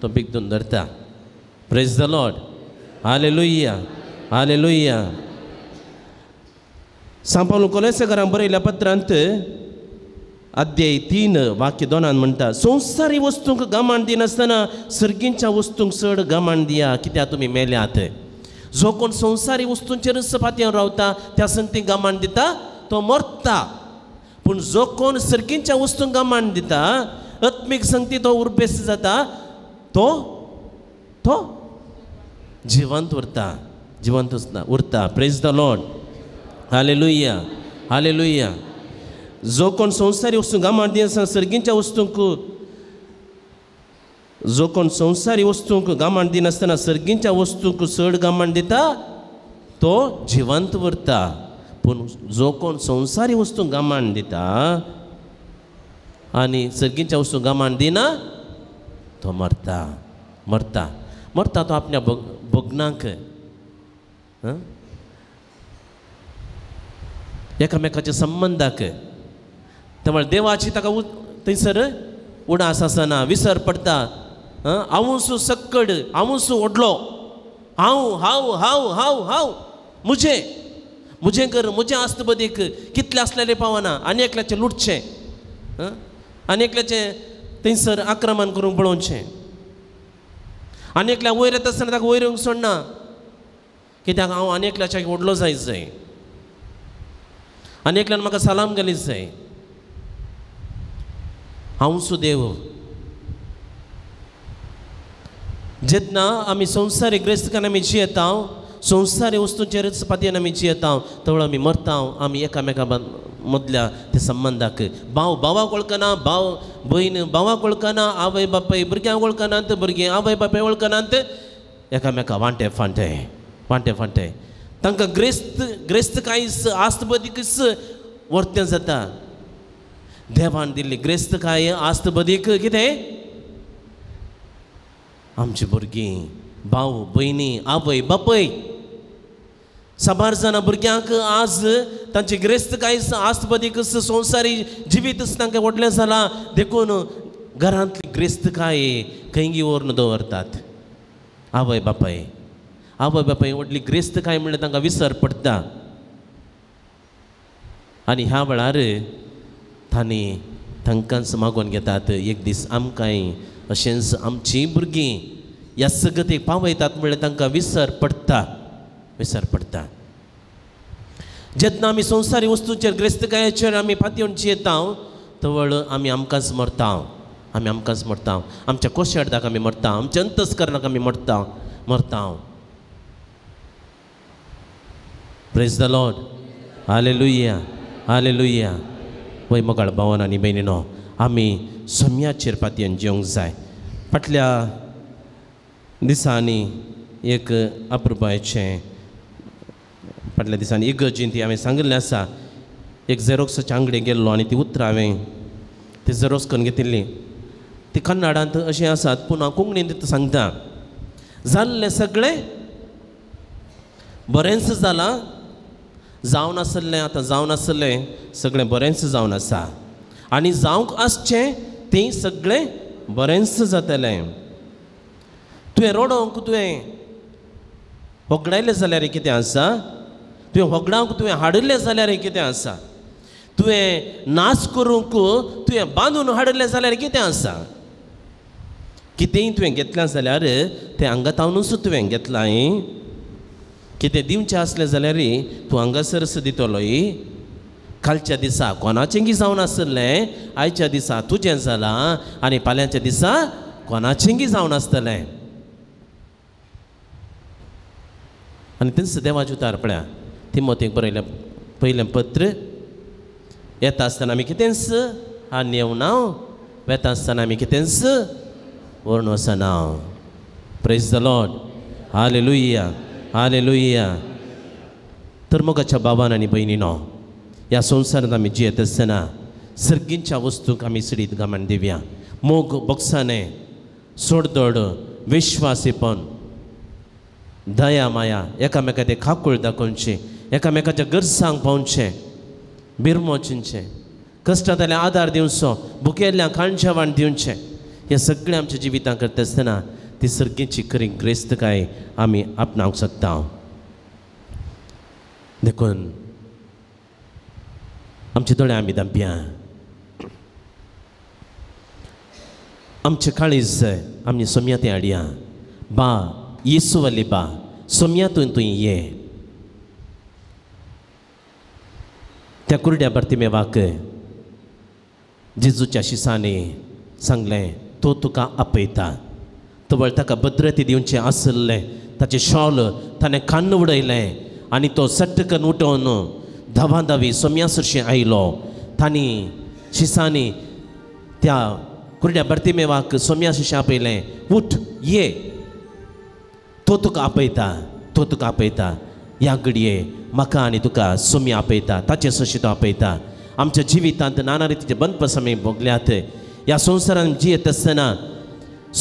[SPEAKER 1] तो बिगडून धरता प्रेज द लॉर्ड हालेलुया हालेलुया सांपावलो कोलेसेकारांक बरयल्या पत्रांत अध्याय 3 वाक्य 2 म्हणटा संवसारी वस्तूंक गमाण दिनासतना सर्गींच्या वस्तूंक चड गमाण दिया कित्याक तुमी मेल्यात जो कोण संवसारी वस्तूंचेर पातयेवन रावता त्या संगती गमाण दिता तो मरता पूण जो कोण सर्गींच्या वस्तूंक गमाण दिता आत्मीक संगती तो उर्बेस जाता तो तो जिवंत उरता जिवंत उरता प्रेज द लॉर्ड हालेलुया हालेलुया जो कोण संवसारी वस्तू गमाण दिना सर्गींच्या वस्तूंक जो कोण संवसारी वस्तूंक गमाण दिनासतना सर्गींच्या वस्तूंक चड गमाण दिता तो जिवंत उरता पूण जो कोण संवसारी वस्तूंक गमाण दिता आनी सर्गींच्या वस्तूंक गमाण दिना तो मरता मरता मरता तो आपल्या भोगनाक एकामेकाच्या संबंधाक त्यामुळे देवाची ताका थंयसर उडास आसना विसर पडटा हांवूच सक्कड हांवूच व्हडलो हांव हांव हांव हांव हांव मुझे कर मुझे आस्त बदीक कितले असलेले पावना आनी एकल्याचें लुटचें आनी एकल्याचें थंयसर आक्रमण करूंक पळोवचें आनी एकल्या वयर येता आसतना ताका वयर येवंक सोडना कित्याक हांव आनी एकल्याच्या व्हडलो जायत जाय आनी एकल्यान म्हाका सलाम घालीत जाय हांवूच देव जेन्ना आमी संवसारीक ग्रेस्तकान आमी जियेता संवसारी वस्तूंचेर पातयेन आमी जियेता तवळ आमी मरता आमी एकामेका मदल्या त्या संबंधाक भाव भावाक वळखना भाव भयण भावाक वळखना आवय बापाय भुरग्यांक वळखनात भुरगीं आवय बापाय वळखनात एकामेका वांटे फांटे वांटे फांटे तांकां ग्रेस्तकायस आस्तबदीकच वर्तें जाता देवान दिल्ली ग्रेस्तकाय आस्तबदीक कितें आमची भुरगीं भाव भयणी आवय बापय साबार जाणां भुरग्यांक आज तांची ग्रेस्तकाय आस्तबदीकच संवसारी जिवीतच तांकां व्हडलें जालां देखून घरांतली ग्रेस्तकाय खंयी व्हरून दवरतात आवय बापाय व्हडली ग्रेस्तकाय म्हणल्यार तांकां विसर पडटा आनी ह्या वेळार तांकांच मागोवन घेतात एक दीस आमकांय अशेंच आमची भुरगीं ह्या सगतेक पावयतात म्हणल्यार तांकां विसर पडटा जेन्ना आमी संवसारी वस्तूंचेर ग्रेस्तकायेचेर आमी पातयेवन जियेता तवळ आमी आमकांच मरता आमच्या कोशेडदाक आमी मरता आमच्या अंतस्करणाक आमी मरता प्रेज द लॉर्ड हालेलुया हालेलुया वय मोगाळ भावान आनी भयणीनो आमी सोम्याचेर पातयेन जिवंक जाय फाटल्या दिसांनी एक अप्रुपाचें फाटल्या दिसांनी इगर्जेंत हांवें सांगिल्लें आसा एक झेरॉक्साच्या आंगडेक गेल्लो आनी ती उतरां हांवें ती झेरॉक्स करून घेतिल्ली ती कन्नडांत अशें आसात पूण हांव कोंकणींत सांगता जाल्लें सगळें बरेंच जालां जावन आसलें आतां जावन आसलें सगळें बरेंच जावन आसा आनी जावंक आसचें तें सगळें बरेंच जातलें तुवें रडोवंक तुवें होगडायलें जाल्यार कितें आसा तुवें होगडावंक तुवें हाडिल्लें जाल्यार कितें आसा तुवें नाच करूंक तुवें बांदून हाडिल्लें जाल्यार कितें आसा कितेंय तुवें घेतलें जाल्यार तें हांगातावनूच तुवें घेतलां कितें दिवचें आसलें जाल्यार तूं हांगासरच दितलोय कालच्या दिसा कोणाचेंय जावन आसलें आयच्या दिसा तुजें जालां आनी फाल्यांच्या दिसा कोणाचेंय जावन आसतलें आनी तेंच देवाचे उतार पळया तिमोथेक बरयलें पयलें पत्र येता आसतना आमी कितेंच आनी येवना वेता आसतना आमी कितेंच व्हरून वचना प्रेज द लॉर्ड हालेलुया हालेलुया तर मोगाच्या बाबान आनी भयणीनो ह्या संवसारांत आमी जियेत आसतना सर्गींच्या वस्तूंक आमी सडीत गमान दिवया मोग बोगसाणें सोडदोड विश्वासीपण दया माया एकामेकाचे खाकूळ दाखोवचे एकामेकाच्या गरजांक पावचे बिरमोचचे कश्टांतले आदार दिवचो भुकेल्यांक खाण जेवण दिवचें हे सगळें आमच्या जिवितांत करता आसतना ती सर्गेची खरी क्रिस्तकाय आमी आपणावंक शकता देखून आमचे दोळे आमी धांप्या आमचे काळीज आमी सोम्याते हाडया बा येसू वाली बा सोम्यातून तुवें ये त्या कुरड्या बार्तिमेवाक जेजूच्या शिसांनी सांगलें तो तुका आपयता तवळ ताका भद्रती दिवचें आसलें ताचें शॉल ताणें कान्न उडयलें आनी तो सट्टकन उठोवन धांवाधांवी सोम्या सरशी आयलो तांणी शिसांनी त्या कुरड्या बार्तिमेवाक सोम्या शिशें आपयलें उठ ये तो तुका आपयता ह्या घडये म्हाका आनी तुका सोम्या आपयता ताचे सशी तो आपयता आमच्या जिवितांत नाना रितीचे बंदपस आमी भोगल्यात ह्या संवसारांत जियेत आसतना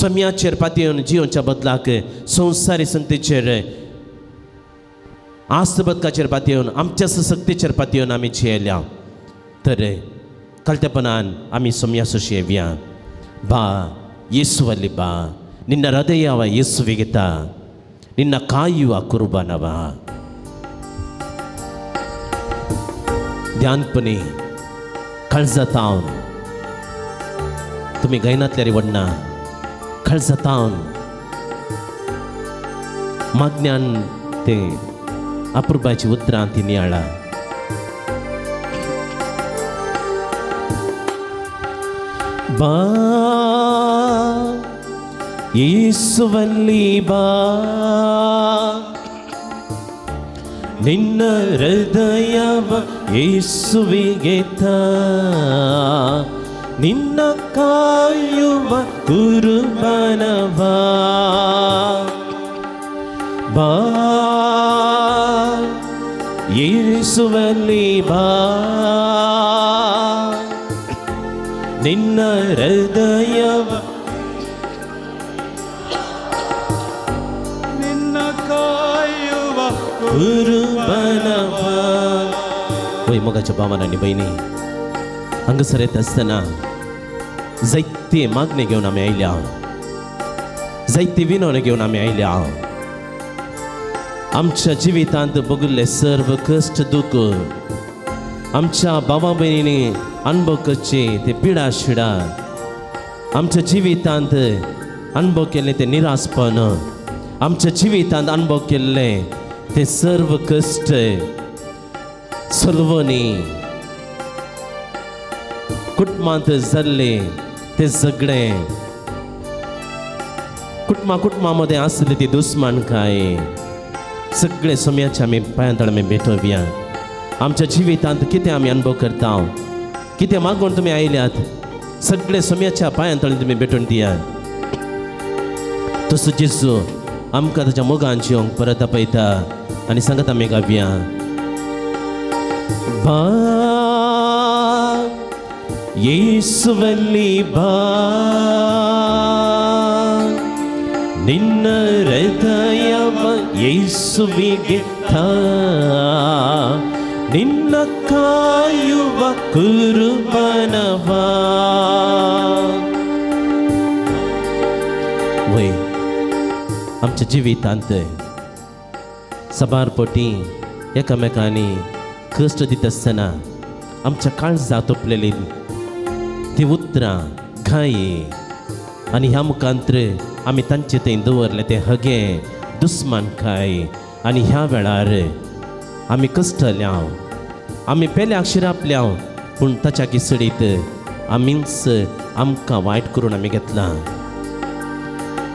[SPEAKER 1] सोम्याचेर पातयेवन जियोवच्या बदलाक संवसारी संगतीचेर आस्त बदकाचेर पातयेवन आमच्या सशक्तीचेर पातयेवन आमी जियेल्या तर कळतेपणान आमी सोम्या सशी येवया बा येसू वाली बा ನಿನ್ನ ಹೃದಯವ ಯೇಸುವಿಗಿತ ನಿನ್ನ ಕಾಯುವ ಕುರ್ಬಾನವ ध्यानपणे खळजतावन तुम्ही गायनातल्यारी वडना खळजतावन मागण्यान ते अपुर्बाची उतरां ती नियाळा बा ಯೇಸುವಲ್ಲಿ ಬಾ ನಿನ್ನ ಹೃದಯವ ಯೇಸುವಿಗೆ ತಾ ನಿನ್ನ ಕಾಯುವ ಕುರ್ಬಾನವ ಬಾ ಯೇಸುವಲ್ಲಿ ಬಾ ನಿನ್ನ ಹೃದಯವ वय मोगाच्या भावांनी बहिणी हांगासर येता आसतना जायते मागणे घेवन आमी आयल्या जायते विनवणे घेवन आमी आयल्या आमच्या जिवितांत भोगिल्ले सर्व कश्ट दुख आमच्या भावा भयणींनी अनुभव करचे ते पिडा शिडा आमच्या जिवितांत अनुभव केले ते निराशपण आमच्या जिवितांत अनुभव केल्ले ते सर्व कष्ट सुलवणी कुटुंबांत जाल्ले ते सगळे कुटुंबामध्ये आसले ती दुस्मानकाय सगळे सोम्याच्या आमी पांयां आमी भेटोवया आमच्या जिवितांत कितें आमी अनुभव करता कितें मागून तुमी आयल्यात सगळे सोम्याच्या पांयां तळी तुमी भेटून दियात तसो जेजू आमकां ताच्या मोगान जिवंक परत आपयता आनी सांगता आमी गावया बा ಯೇಸುವಲ್ಲಿ ಬಾ ನಿನ್ನ ಹೃದಯವ ಯೇಸುವಿಗೆ ತಾ ನಿನ್ನ ಕಾಯುವ ಕುರ್ಬಾನವ वय आमच्या जिवितांत सबारपोटी एकामेकांनी कश्ट दिता आसतना आमच्या काळजां तोपलेली ती उतरां घाये आनी ह्या मुखांत्र आमी तांचे थंय दवरले ते हगे दुस्मानकाय आनी ह्या वेळार आमी कश्टल्या आमी पेल्याक शिरापल्या पूण ताच्या किसडीत आमीच आमकां वायट करून आमी घेतलां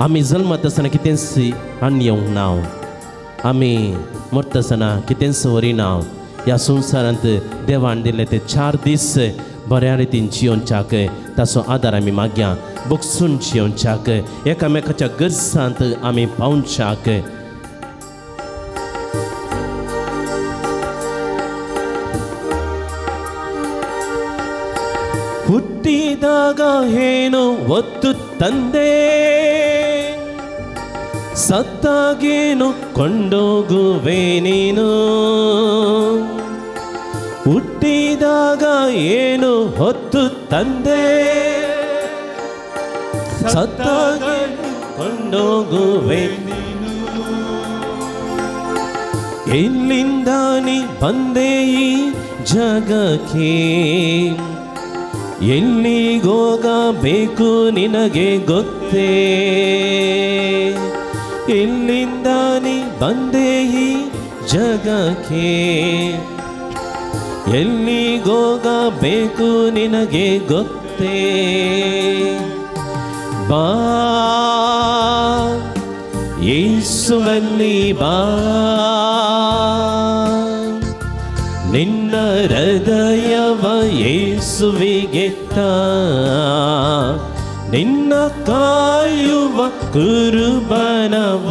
[SPEAKER 1] आमी जल्मत आसतना कितेंच आनी येवंक ना आमी मरता आसतना कितेंच वरिना ह्या संवसारांत देवान दिले ते 4 दीस बऱ्या रितीन जियोवच्याक ताचो आदार आमी मागया बोगसून जियोवच्याक एकामेकाच्या गरजांत आमी पावच्याक ಹುಟ್ಟಿದಾಗ ಏನು ಒತ್ತು ತಂದೆ ಸತ್ತಾಗೇನು ಕೊಂಡೋಗುವೆ ನೀನು, ಹುಟ್ಟಿದಾಗ ಏನು ಹೊತ್ತು ತಂದೆ, ಸತ್ತಾಗೇನು ಕೊಂಡೋಗುವೆ ನೀನು, ಎಲ್ಲಿಂದ ನೀ ಬಂದೆ ಈ ಜಗಕ್ಕೆ, ಎಲ್ಲಿಗೋಗಬೇಕು ನಿನಗೆ ಗೊತ್ತೇ, ಎಲ್ಲಿಂದ ನೀ ಬಂದೆ ಈ ಜಗಕ್ಕೆ, ಎಲ್ಲಿಗೋಗಬೇಕು ನಿನಗೆ ಗೊತ್ತೇ, ಬಾ ಯೇಸುವಲ್ಲಿ ಬಾ, ನಿನ್ನ ಹೃದಯವ ಯೇಸುವಿಗೆತ್ತ, ನಿನ್ನ ಕಾಯುವ ಕುರುಬನವ,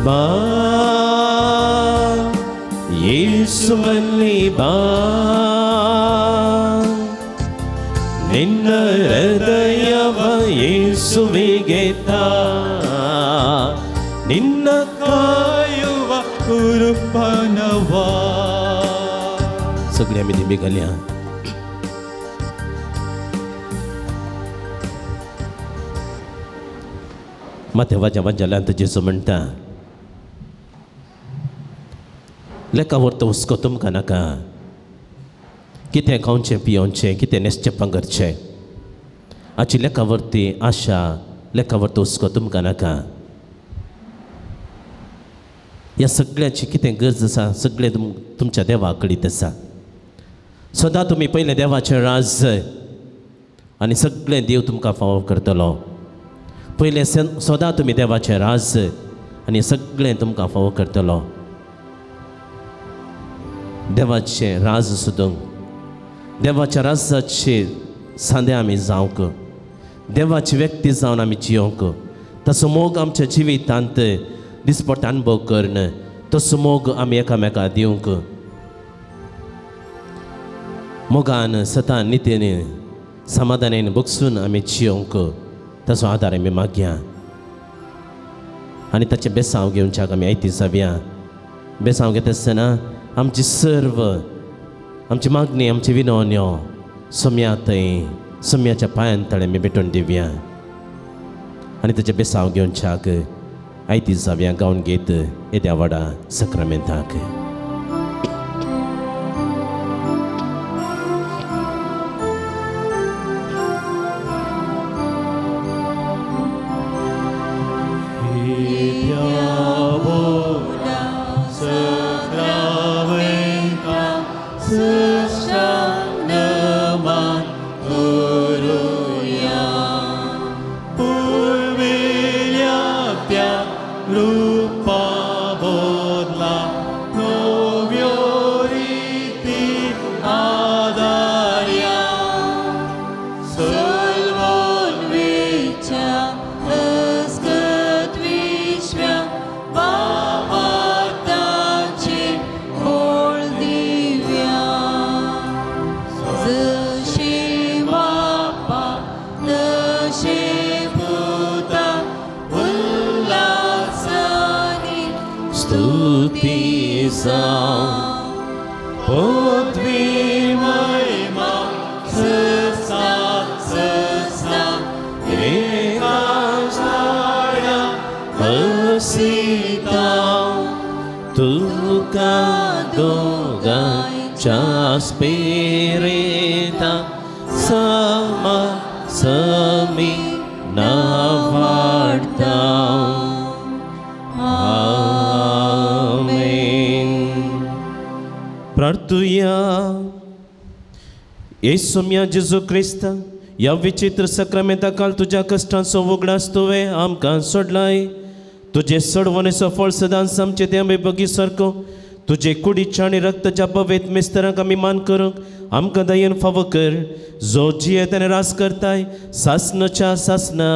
[SPEAKER 1] ಬಾ ಯೇಸುವಲ್ಲಿ ಬಾ, ನಿನ್ನ ಹೃದಯವ ಯೇಸುವಿಗೆತ್ತ, ನಿನ್ನ ಕಾಯುವ कुर्बानवा. सगळ्या आम्ही दिंबे घालया. माते वाजा वाजाल्यांत जेजू म्हणटा लेकावर तो हुस्को तुमकां नाका, कितें खावचें पियोवचें, कितें न्हेसचें पांगरचें, हाची लेकावरती आशा, लेकावर तो हुस्को तुमकां नाका. ह्या सगळ्याची कितें गरज आसा सगळें तुमच्या देवा कडेन आसा. सदां तुमी पयलें देवाचें राज आनी सगळें देव तुमकां फावो करतलो. पयलें सदां तुमी देवाचें राज आनी सगळें तुमकां फावो करतलो. देवाचें राज सोदूंक, देवाच्या राजाचे सांदे आमी जावंक, देवाची व्यक्ती जावन आमी जियोंक, तसो मोग आमच्या जिवितांत दिसपट अनुभव करण, तसो मोग आमी एकामेकां दिवंक, मोगान सतान नितीन समाधानान बगसून आमी जियोंक, तसो आदार आमी मागया. आनी ताचें बेसांव घेवच्याक आमी आयती जावया. बेसांव घेता आसतना आमची सर्व आमची मागणी, आमची विनवण्यो सोम्या थंय सोम्याच्या पांयां तळे आमी भेटून दिवया. आनी ताचें बेसांव घेवच्याक आयती जावया गावन घेत येद्या व्हडा सक्रामेंताक. Spirita sama sami navartam. Amen. प्रार्थूया. येसुम्या जेजू क्रिस्ता ह्या विचित्र सक्रामेंता काल तुज्या कश्टांचो उगडास तुवें आमकां सोडलाय. तुजे सोडवणेचो फळ सदांच आमचे ते आमी बगी सारको तुजे कुडीच्या आनी रक्ताच्या पवित्र मिस्तराक आमी मान करूंक आमकां दयेन फावो कर, जो जियेत आनी रास करताय सासनाच्या सासना.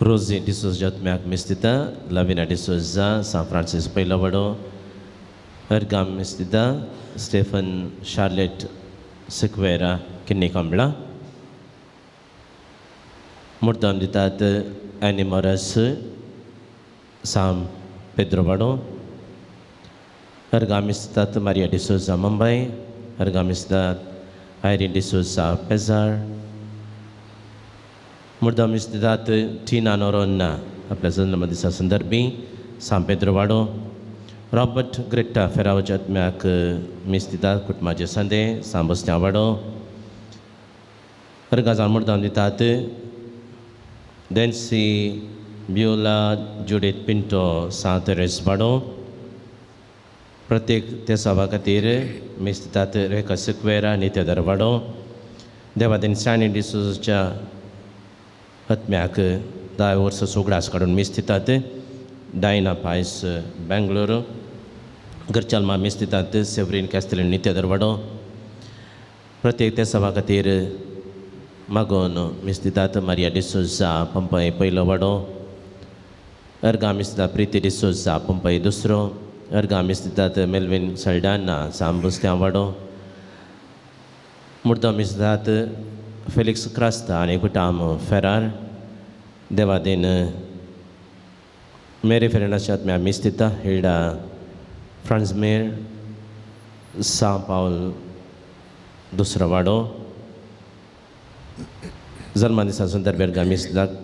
[SPEAKER 1] Rosie D'Souza Tmeak Mistita, Lavina D'Souza, San Francisco Pailavado, Ergam Mistita, Stephen Charlotte Sequeira, Kinni Kambla, Murdam Ditat, Annie Morris, Sam Pedro Vado, Ergam Mistita, Maria D'Souza Mumbai, Ergam Mistita, Irene D'Souza Pesar, Murdam Mistita, Tina Noronna, a pleasant Lamadisa Sandarbi, San Pedro Vado, Robert Greta Ferravajat Mac Mistita Kutmaja Sande, Sambos Navado, Ergazan Murdam Ditate, Densi Biola Judith Pinto Santeres Vado, Pratik Tesava Katire, Mistita Reka Sequeira, Nitya Darvado, Devadin Sani D'Souza Atmac, Divorce Sugras Kadun Mistitate, Dina Pais Bangalore, Gerchalma Mistitate, Severin Castellan Nitya Darvado, Pratik Tesava Katire, Magono Mistita Maria D'Souza, Pompai Pailavado, Erga Mistita Priti D'Souza, Pompai Dusro, Erga Mistita Melvin Saldana, Sambus Tiavado, Murda Mistita Felix Crasta, Anekutam Ferrar, Devadin Mary Ferenachat Mea Mistita, Hilda Franzmir, San Paul Dusravado, Zalmanisa Sundarberga Mistita,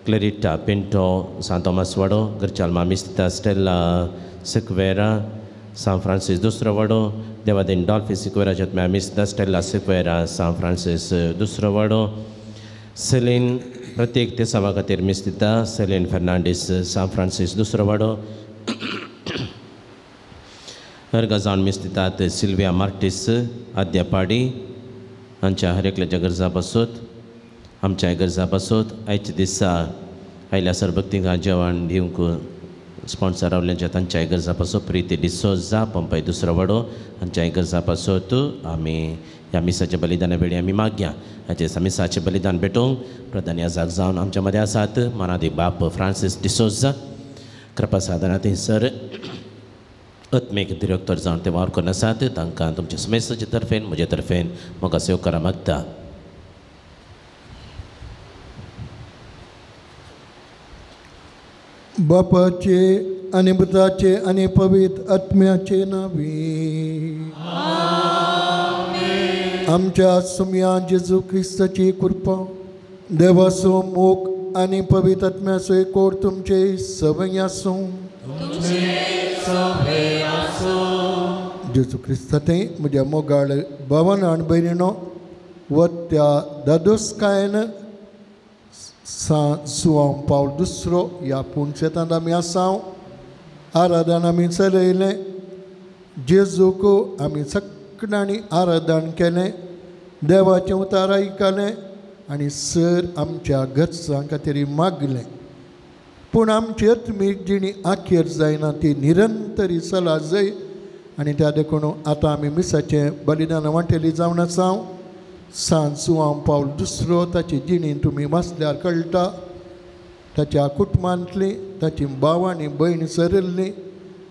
[SPEAKER 1] Clarita Pinto, San Thomas Vado, Gerchalma Mistita Stella Sequeira, San Francis Dusravado, Devadin Dolphy Sequeira Jatmea Mistita, Stella Sequeira, San Francis Dusravado, Celine Pratik Tesavakatir Mistita, Celine Fernandez, San Francis Dusravado, Ergazan Mistita, Silvia Martis, Adyapadi, Ancha Harekla Jagarza Basut, Amcha Garza Basut, Aich Dissa, Aila Sarbakti Gajawan, Diunku, sponsor of Lenjat Ancha Garza Basut, Priti D'Souza, Pompai Dusravado, Ancha Garza Basutu, Ami Yamisa Balidan Abedi Magya, Ajamisa Balidan Betong, Pradania Zagzan, Amcha Madiasat, Manadi Bap, Francis D'Souza, Krapasadanatin Sir. Atmek Director Zan Tewar Konasat, Tankan तुमचे message तर्फेन मुझे तर्फेन मग save करा मागता
[SPEAKER 3] बापाचे आणि पुत्राचे आणि पवित्र आत्म्याचे नावे आमच्या सुम्या जेजू ख्रिस्ताची कृपा देवासो मोग आणि पवित्र आत्म्याचो एकोड तुमचे सवय आसो जेजू ख्रिस्ताते म्हज्या मोगाळ भावान आनी भयणीनो व त्या दादोसकायन João Paulo II या पुणशेतान आमी आसाव आराधन आमी चलयलें जेजूक आमी सगळ्यांनी आराधन केलें देवाचें उतार आयकलें आनी सर आमच्या गरजां खातीर मागलें पूण आमची आत्मीक जिणी आखेर जायना ती निरंतरी चला जाय आनी त्या देखून आतां आमी मिसाचें बलिदान वांटेली जावन आसाव João Paulo II ताची जिणी तुमी वाचल्यार कळटा ताच्या कुटुंबांतली ताची भाव आनी भयण सरल्ली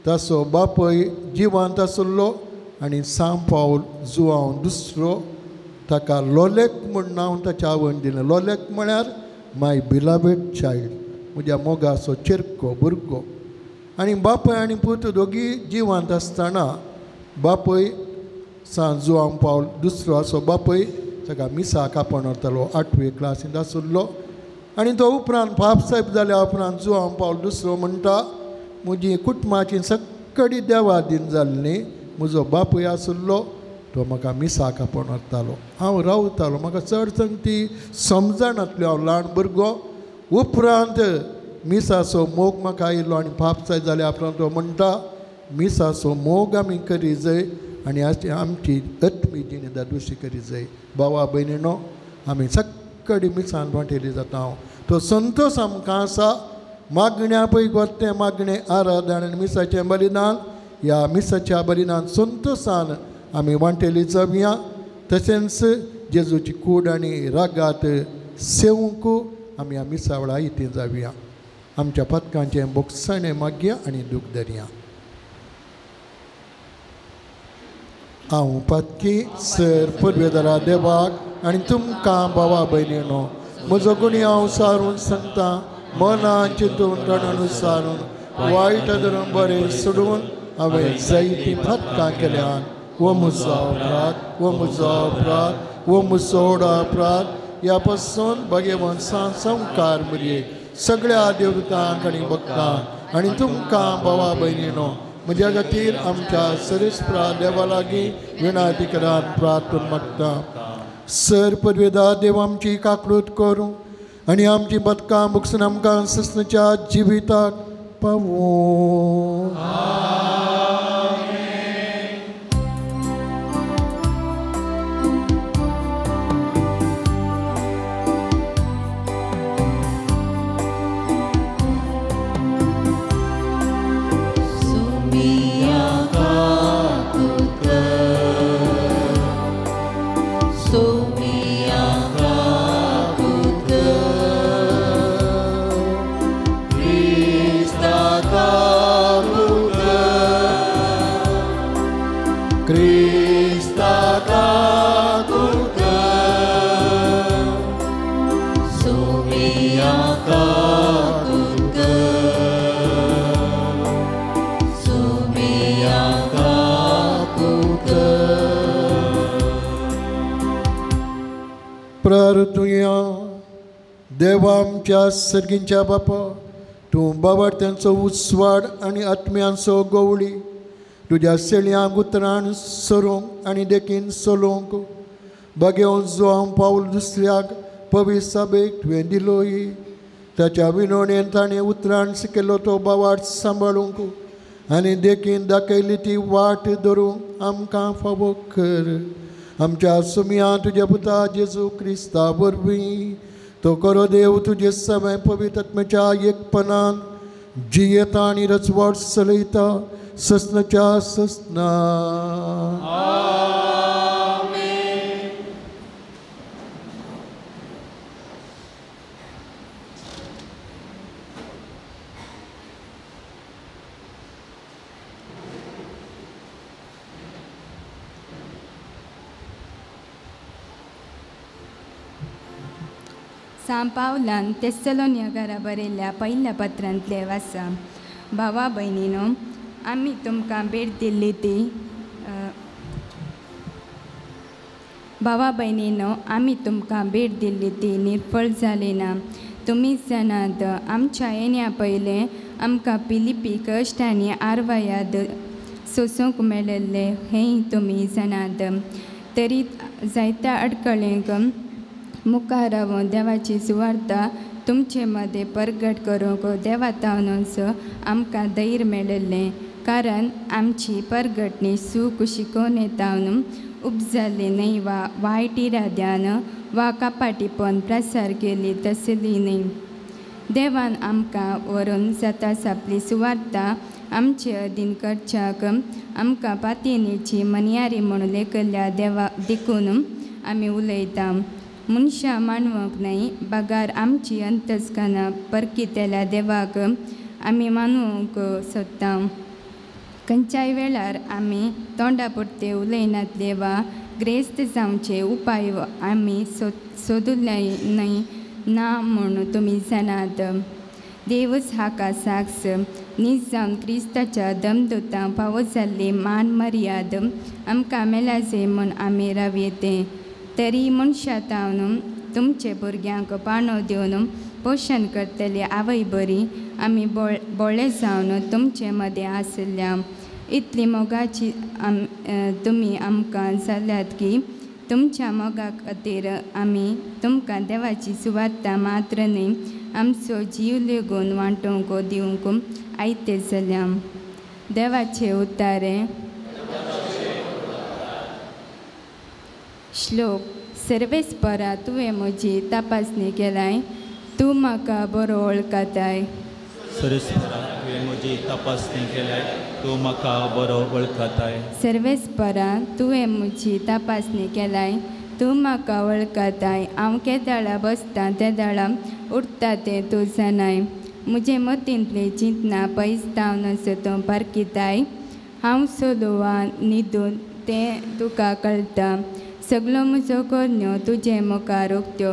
[SPEAKER 3] ताचो बापूय जिवंत आसलो आनी São Paulo João II ताका लोलेक म्हूण नांव ताच्या आवयन दिलें लोलेक म्हळ्यार माय बिलावेड चायल्ड म्हज्या मोगाचो चिरको भुरगो आनी बापूय आनी पूत दोगी जिवंत आसतना बापूय João Paulo II असो बापूय ताका मिसाक आपोवन व्हरतालो 8वी क्लासींत आसलो आनी तो उपरांत बापसाहेब जाल्या उपरांत João Paulo II म्हणटा म्हजी कुटुंबाची सगळी देवादीन जाल्ली म्हजो बापूय आसलो तो म्हाका मिसाक आपोवन व्हरतालो हांव रावतालो म्हाका चड संगती समजण नासली हांव ल्हान भुरगो उपरांत मिसाचो मोग म्हाका आयलो आनी बापसाहेब जाल्या उपरांत तो म्हणटा मिसाचो मोग आमी करी जाय आनी आमची आत्मी जिणी दादोशी करी जाय भावा भयणीनो आमी सगळी मिसान वांटेली जाता तो संतोश आमकां आसा मागण्या पळय गोत्तें मागणें आराधन आनी मिसाचें बलिदान ह्या मिसाच्या बलिदान संतोशान आमी वांटेली जावया तशेंच जेजूची कूड आनी रागात सेवंक आमी आमी सावळा इथे जावया. आमच्या पथकांचें बोगसाणें मागया आनी दूख धरया. हांव पत्की सर पदवेदारा देवाक आनी तुमकां भावा भयणीनो म्हजो गुणी हांव सारून सांगता. मनान चिंतून तणान सारून वायट धरून बरें सोडून हांवें जायतीं पथकां केल्यान वो म्हजो अपराध वो म्हजो अपराध वो म्हजो अपराध. ह्या पासून भगवंत संकार मेरेन सगळ्या देवतांक आनी भक्तांक आनी तुमकां भावा भयणीनो म्हज्या खातीर आमच्या सरेस्परा देवा लागीं विनंती करान प्रार्थना मागता. सर पदवेदार देव आमची काकूट करूं आनी आमची बदकां मुगसून आमकां ससनाच्या जिविताक पावूं. प्रार्थुया. देवा आमच्या सर्गींच्या बापा, तूं बाबार्थ्यांचो उस्वाड आनी आत्म्यांचो गवळी तुज्या सेळ्यांक उतरान सरूंक आनी देखीन सोलोवंक भगेवन जो हांव पावल दुसऱ्याक पवित्र सभेक तुवें दिलोय ताच्या विनोणेन ताणें उतरान शिकयलो तो बावार्थ सांबाळूंक आनी देखीन दाखयली ती वाट धरूंक आमकां फावो कर. आमच्या सुमया तुज्या पुता जेजू क्रिस्ता वरवीं तो करो देव तुजे सगळे पवित्र आत्म्याच्या एकपणान जियेता आनी रचवट चलयता ससनाच्या ससना.
[SPEAKER 4] सांत पावलान तेस्सलोनिकारा बरयल्ल्या पयल्या पत्रांतले वाचा. भावा भयणीनो, आमी तुमकां भेट दिल्ली ती भावा भयणीनो आमी तुमकां भेट दिल्ली ती निर्फळ जाली ना. तुमी जाणात आमच्या येण्या पयलें आमकां पिलिपी कश्ट आनी आरवायाद सोसूंक मेळिल्ले हेंय तुमी जाणात. तरी जायत्या अडखळेंक मुखार रावून देवाची सुवार्ता तुमचे मदें परगट करूंक देवातावनूच आमकां धैर्य मेळिल्लें. कारण आमची परगटणी सूख शिकोवणेतावन उपजाल्ली न्हय वा वायट इराद्यान वा कपाटीपण प्रसार केली तसली न्हय. देवान आमकां व्हरून जाता सापली सुवार्ता आमचे अधीन करच्याक आमकां पातयेची मनियारी म्हूण लेखल्या देवा देखून आमी उलयता. मनशां मानवंक न्हय, बागार आमची अंतस्कनां परकितेल्या देवाक आमी मानूंक सोदता. खंयच्याय वेळार आमी तोंडा पुरते उलयनातले वा ग्रेस्त जावचे उपाय आमी सोदुल्ले न्हय ना म्हूण तुमी जाणात. देवच हाका साक्ष. नीज जावन क्रिस्ताच्या दमदुतां फावो जाल्ली मान मर्याद आमकां मेलाजे म्हूण आमी रावयेते. तरी मनशातावन तुमचे भुरग्यांक पाणो दिवन पोशण करतली आवय बरी आमी बोळे जावन तुमचे मदें आसल्या. इतली मोगाची तुमी आमकां जाल्यात की तुमच्या मोगा खातीर आमी तुमकां देवाची सुवार्ता मात्र न्हय आमचो जीव लेगून वांटोवंक दिवंक आयते जाल्या. देवाचे उतारे. श्लोक. सर्वेस्परा तुवें म्हजी तपासणी केलाय, तूं म्हाका बरो वळखताय.
[SPEAKER 2] सर्वेस्परा तुवें म्हजी तपासणी केलाय, तूं म्हाका बरो वळखताय.
[SPEAKER 4] सर्वेस्परा तुवें म्हजी तपासणी केलाय, तूं म्हाका वळखताय, हांव केदाळा बसतां त्या दाळा उठता तें तूं जाणाय. म्हजे मतींतली चिंतना पयस जावन असो तूं पारखिताय. हांव सोलोवा न्हिदून तें तुका कळटा. सगलो म्हजो कोन्यो तुजे मुखार उक्त्यो.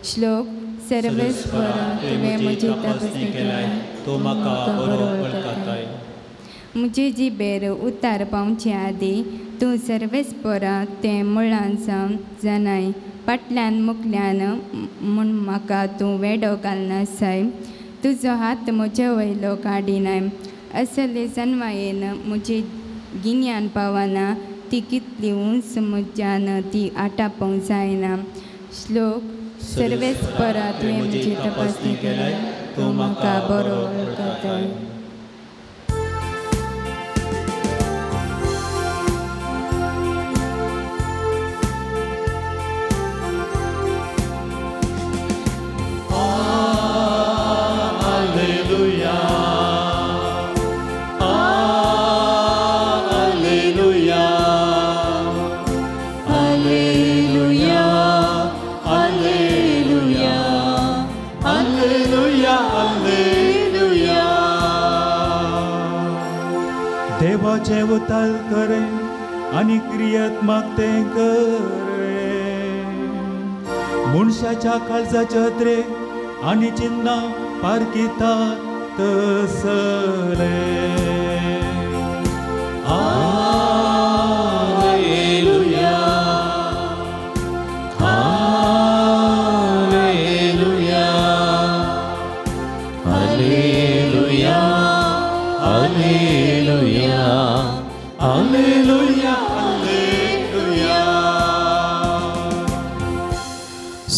[SPEAKER 4] श्लोक सर्वेस्वर तुवें म्हजी तपासणी केल्या,
[SPEAKER 2] तूं म्हाका बरो वळखताय.
[SPEAKER 4] म्हजे जिबेर उतार पावचे आदीं तूं सर्वेस्परा तें मुळान सावन जाणाय. फाटल्यान मुखल्यान म्हूण म्हाका तूं वेडो घालनासाय. तुजो हात म्हजे वयलो काडिनाय. असले जन्मायेन म्हजी गिन्यान पावना. ती कितली उंच म्हज्यान ती आटापंक जायना. श्लोक सर्वेस्परा तुवें म्हजी तपासणी केल्या, तूं म्हाका बरो वळखताय.
[SPEAKER 2] देवाचे उतार करे आनी क्रियात्मक तें करे. मनशाच्या काळजाच्या त्रे आनी चिन्ना पारखिता तसले.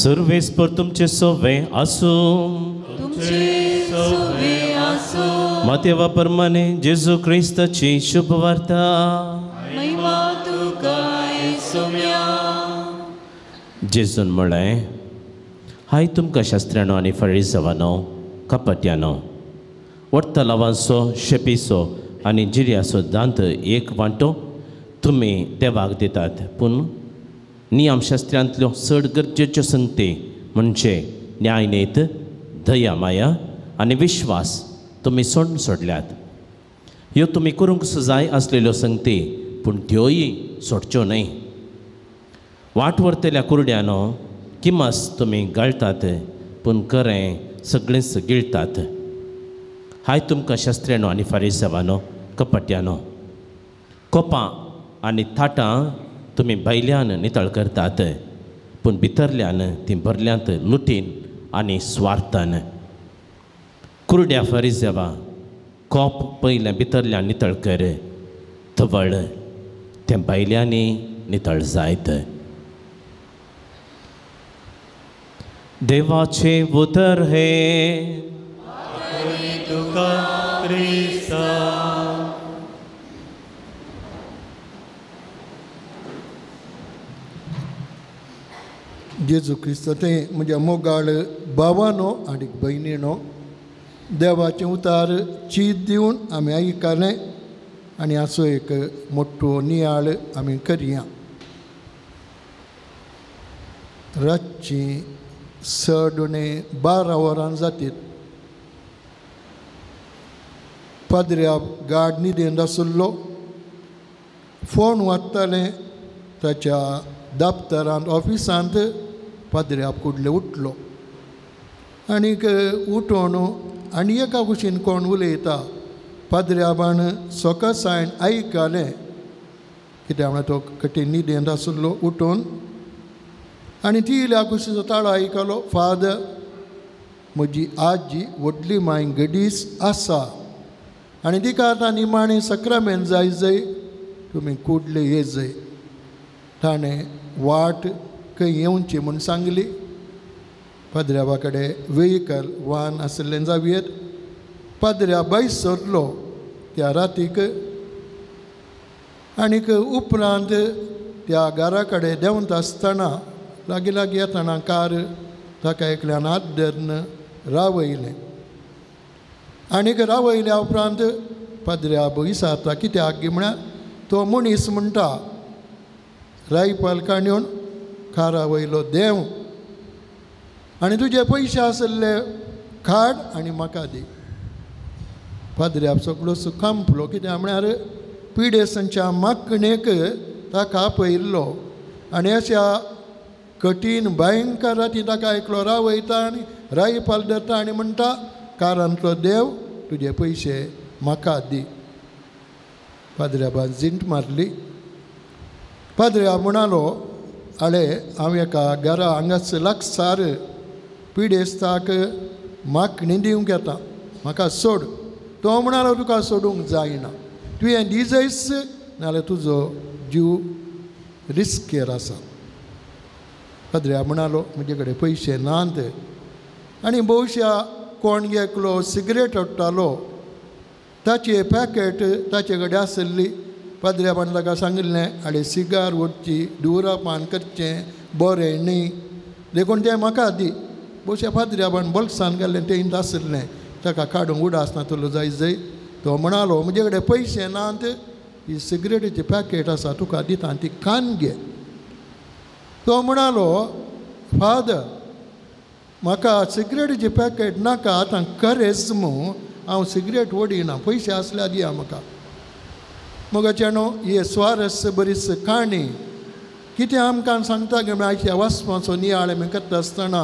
[SPEAKER 1] सर्वेस्पर तुमचे सोवे आसूं. मातेवा प्रमाणे जेजू क्रिस्ताची शुभ वार्ता. जेजून म्हळें, हाय तुमकां शास्त्रांनो आनी फरिसावांनो, कपट्यांनो, वट्टलावांचो, शेपीचो आनी जिऱ्याचो दांत एक वांटो तुमी देवाक दितात, पूण नियमशास्त्रांतल्यो चड गरजेच्यो संगती म्हणजे न्यायनेत, दया, माया आनी विश्वास तुमी सोडल्यात. ह्यो तुमी करूंक जाय आसलेल्यो संगती, पूण त्योय सोडच्यो न्हय. वाट व्हरतल्या कुरड्यानो किमास तुमी गाळटात, पूण खरें सगळेंच गिळटात. हाय तुमकां शास्त्रांनो आनी फारिसावांनो, कपट्यांनो, कोपां आनी ताटां तुमी भायल्यान नितळ करतात, पूण भितरल्यान ती भरल्यांत लुटीन आनी स्वार्थान. कुरड्या फारिसावा, कोप पयलें भितरल्यान नितळ कर, धवळ तें भायल्यांनी नितळ जायत. देवाचे उतर हे
[SPEAKER 2] तुका क्रिस्ता.
[SPEAKER 3] जेजू क्रिस्त ते म्हज्या मोगाळ भावानो आनी भयणीनो, देवाचें उतार चीत दिवन आमी आयकलें आनी असो एक मोठो नियाळ आमी करया. रातची 12:30 वरां जातीत. पाद्र्याक गाड न्हिदेंत आसुल्लो. फोन वाजतालें ताच्या दफ्तरांत, ऑफिसांत. पाद्र्याक कुडले उठलो आनीक उठोन आनी एका कुशीन कोण उलयता. पाद्र्याबान सोकासायन आयकलें, कित्याक म्हळ्यार तो कठीण न्हिदेंत आसुल्लो. उठून आनी ती इल्या कुशीचो ताळो आयकलो. फादर, म्हजी आजी व्हडली माय गडीस आसा आनी तिका आतां निमाणें सक्रामेंत जाय, तुमी कुडले येजय. ताणें वाट खंय येवची म्हूण सांगली. पाद्र्याबा कडेन वेहिकल वाहन आसलें जावयेर पाद्र्या भायर सरलो त्या रातीक. आनीक उपरांत त्या घरा कडेन देंवता आसतना लागीं लागीं येतना कार ताका एकल्यान हात धरून रावयलें. आनीक रावयल्या उपरांत पाद्र्या विचारता, कित्याक गे म्हळ्यार तो मनीस म्हणटा, रायफल काडून खारा वयलो देव आनी तुजे पयशे आसले काड आनी म्हाका दी. पाद्र्याक सगळो सुखांपलो कित्याक म्हळ्यार पिडेसांच्या मागणेक ताका आपयल्लो आनी अशा कठीण भयंकर राती ताका एकलो राव वयता आनी रायपाल धरता आनी म्हणटा कारांतलो देव तुजे पयशे म्हाका दी. पाद्र्याबान जिंट मारली. पाद्र्या म्हणालो आळे हांव एका घरा हांगाच लागसार पिडेस्ताक मागणी दिवंक येता म्हाका सोड. तो म्हणालो तुका सोडूंक जायना तुवें दिजयस नाल्यार तुजो जीव रिस्केर आसा. पाद्र्या म्हणालो म्हजे कडेन पयशे नात आनी भोवशा कोण एकलो सिगरेट ओडटालो ताची पॅकेट ताचे कडेन आसली. पाद्र्याबान ताका सांगिल्लें आडे सिगार ओडची धुवरापान करचें बरें न्ही देखून तें म्हाका दी. भोवशा पाद्र्याबान बोल्सान घाल्लें तें आसलें ताका काडूंक उडासनातलो जाय जंय. तो म्हणालो म्हजे कडेन पयशे नात ही सिगरेटीची पॅकेट आसा तुका दिता ती कान घे. तो म्हणालो फादर म्हाका सिगरेटीची पॅकेट नाका आतां करेस मू हांव सिगरेट ओडिना पयशे आसल्यार दिया म्हाका. मग चेडो ही स्वारस बरीच काणी कितें आमकां सांगता गे आयच्या वाचपाचो नियाळ आमी करता आसतना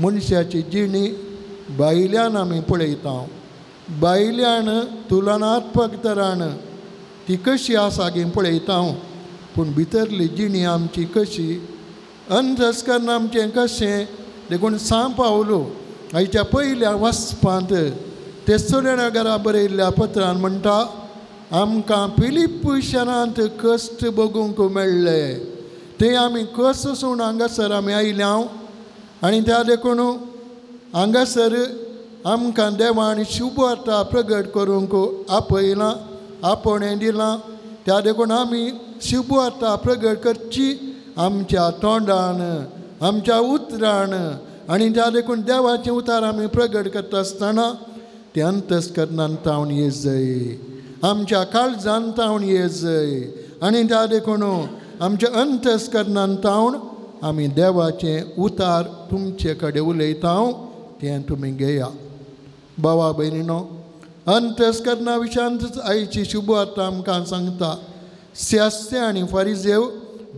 [SPEAKER 3] मनशाची जिणी भायल्यान आमी पळयता. भायल्यान तुलनात्मक तरान ती कशी आसा गे पळयता पूण भितरली जिणी आमची कशी अंधस्करण आमचें कशें देखून सांग पावलो आयच्या पयल्या वाचपांत तेसोल्या घरा बरयल्ल्या पत्रान म्हणटा आमकां फिलिप शारांत कश्ट बगूंक मेळ्ळे ते आमी कससून हांगासर आमी आयल्या आनी त्या देखून हांगासर आमकां देवान शुभ वार्ता प्रगट करूंक आपयलां आपणें दिलां. त्या देखून आमी शुभ वार्ता प्रगट करची आमच्या तोंडान आमच्या उतरान आनी त्या देखून देवाचें उतार आमी प्रगट करता आसतना तें अंतस्करणांत तावन येजय आमच्या काळजांत तावन येजय आनी त्या देखून आमच्या अंतस्करणांत तावन आमी देवाचें उतार तुमचे कडेन उलयता तें तुमी घेया. भावा भयणीनो अंतस्करणा विशयांत आयची शुभ वार्ता आमकां सांगता. शास्त्री आनी फारिजेव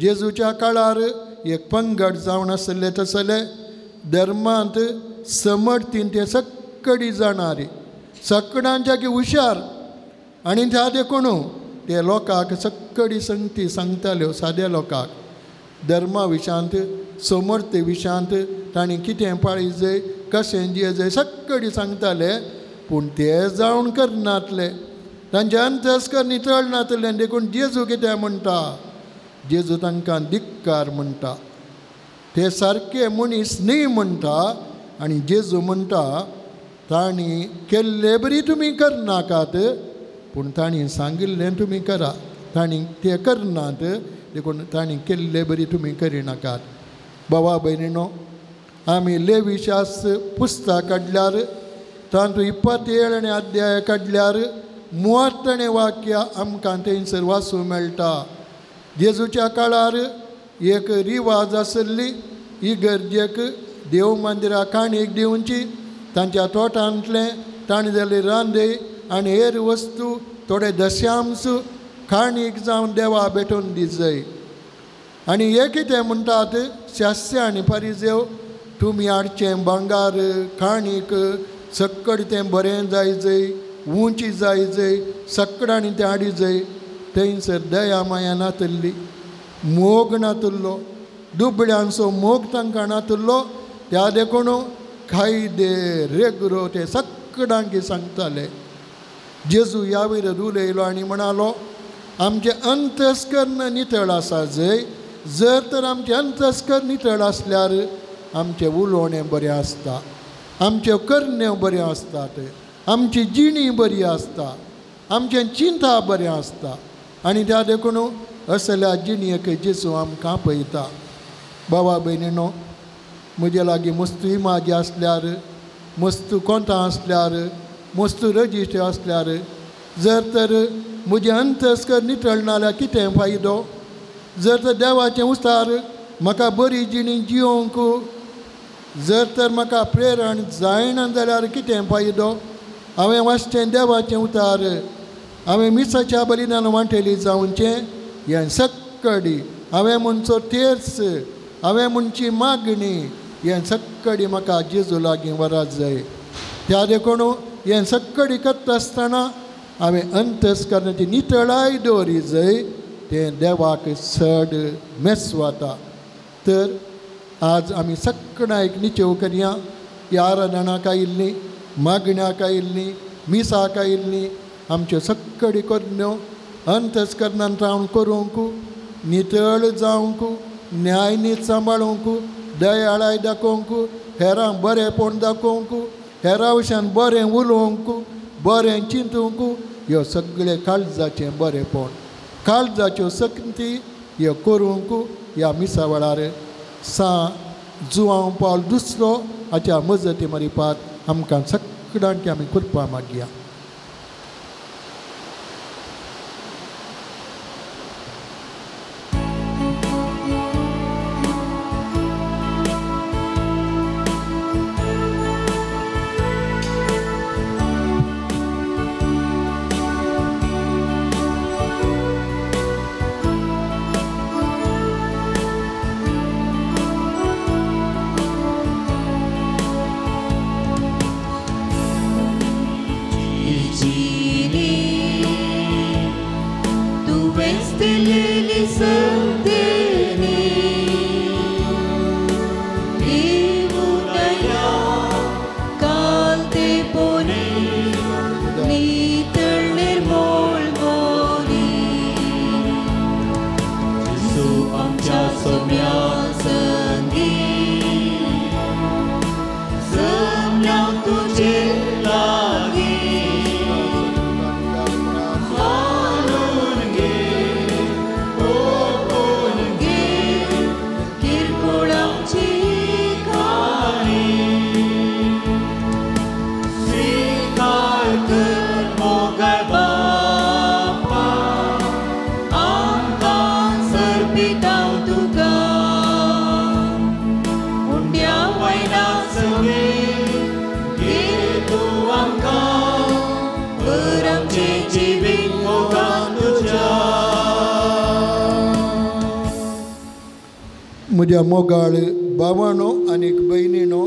[SPEAKER 3] जेजूच्या काळार एक पंगड जावन आसले तसले धर्मांत समर्थीन ते सक्कडी जाणारी सक्कडांच्या की हुशार आनी त्या देखून ते लोकांक सक्कडी संगती सांगताल्यो साद्या लोकांक धर्मा विशयांत समर्थ विशयांत तांणी कितें पाळिजय कशें जियेजय सक्कडी सांगताले पूण ते जावन करनातले तांचे अंतस्करण नितळनातलें देखून जेजू कितें म्हणटा जेजू तांकां धिक्कार म्हणटा ते सारके मनीस न्ही म्हणटा आनी जेजू म्हणटा तांणी केल्ले बरी तुमी करनाकात पूण तांणी सांगिल्लें तुमी करा. तांणी ते करनात देखून तांणी केल्ले बरी तुमी करिनाकात. भावा भयणीनो आमी लेवी शास्त्र पुस्तक काडल्यार तातूंत 27 अध्याय काडल्यार 32 वाक्यां आमकां थंयसर वाचूंक मेळटा. जेजूच्या काळार एक रिवाज आसली इगर्जेक देव मंदिराक काणयेक दिवची तांच्या तोटांतलें ताणें जाल्ले रांदे आनी हेर वस्तू थोडे दशांश काणयेक जावन देवा भेटोवन दिजय. आनी हे कितें म्हणटात शास्त्री आनी फारिजेव तुमी हाडचें भांगार काणीक सक्कड तें बरें जाय जय उंची जाय जय सक्कडांनी तें हाडी जय. थंयसर दया माया नातल्ली मोग नातुल्लो दुबळ्यांचो मोग तांकां नातुल्लो. त्या देखून कायदे रेगरो ते सक्कडांक सांगताले. जेजू ह्या वयर उलयलो आनी म्हणालो आमचें अंतस्करण नितळ आसा जंय जर तर आमचें अंतस्करण नितळ आसल्यार आमचें उलोवणें बरें आसता आमच्यो करण्यो बऱ्यो आसतात आमची जिणी बरी आसता आमचें चिंता बरें आसता आनी त्या देखून असल्या जिणयेक जेजू आमकां पळयता. भावा भयणीनो म्हजे लागीं मस्तू इमाजी आसल्यार मस्तू कोंतां आसल्यार मस्तू रजिस्टर आसल्यार जर तर म्हजें अंतस्करण नितळ नाल्यार कितें फायदो. जर तर देवाचें उतार म्हाका बरी जिणी जियोंक जर तर म्हाका प्रेरण जायना जाल्यार कितें फायदो. हांवें वाचचें देवाचें उतार, हांवें मिसाच्या बलिदान वांटेली जावचें हें सक्कडी, हांवें म्हणचो तेर्स, हांवें म्हणची मागणी, हें सक्कडी म्हाका जेजू लागीं वरात जाय. त्या देखून हें सक्कडी करता आसतना हांवें अंतस्करणाची नितळाय दवरी जाय. तें देवाक चड मेस्वाता. तर आज आमी सक्कडायक निचेव करया. ह्या आराधनाक आयिल्लीं, मागण्याक आयिल्लीं, मिसाक आयिल्लीं आमच्यो सक्कडी करण्यो अंतस्करणांत रावन करूंक, नितळ जावंक, न्याय नीत सांबाळूंक, दयाळाय दाखोवंक, हेरांक बरेंपण दाखोवंक, हेरां विशयान बरें उलोवंक, बरें चिंतूंक, ह्यो सगळे काळजाचें बरेंपण, काळजाच्यो सक्ती ह्यो करूंक ह्या मिसा वेळार जुवांव पावल दुसरो हाच्या मजती मरिपात आमकां सक्कडांची आमी कृपा मागया. म्हज्या मोगाळ भावांनो आनी भयणीनो,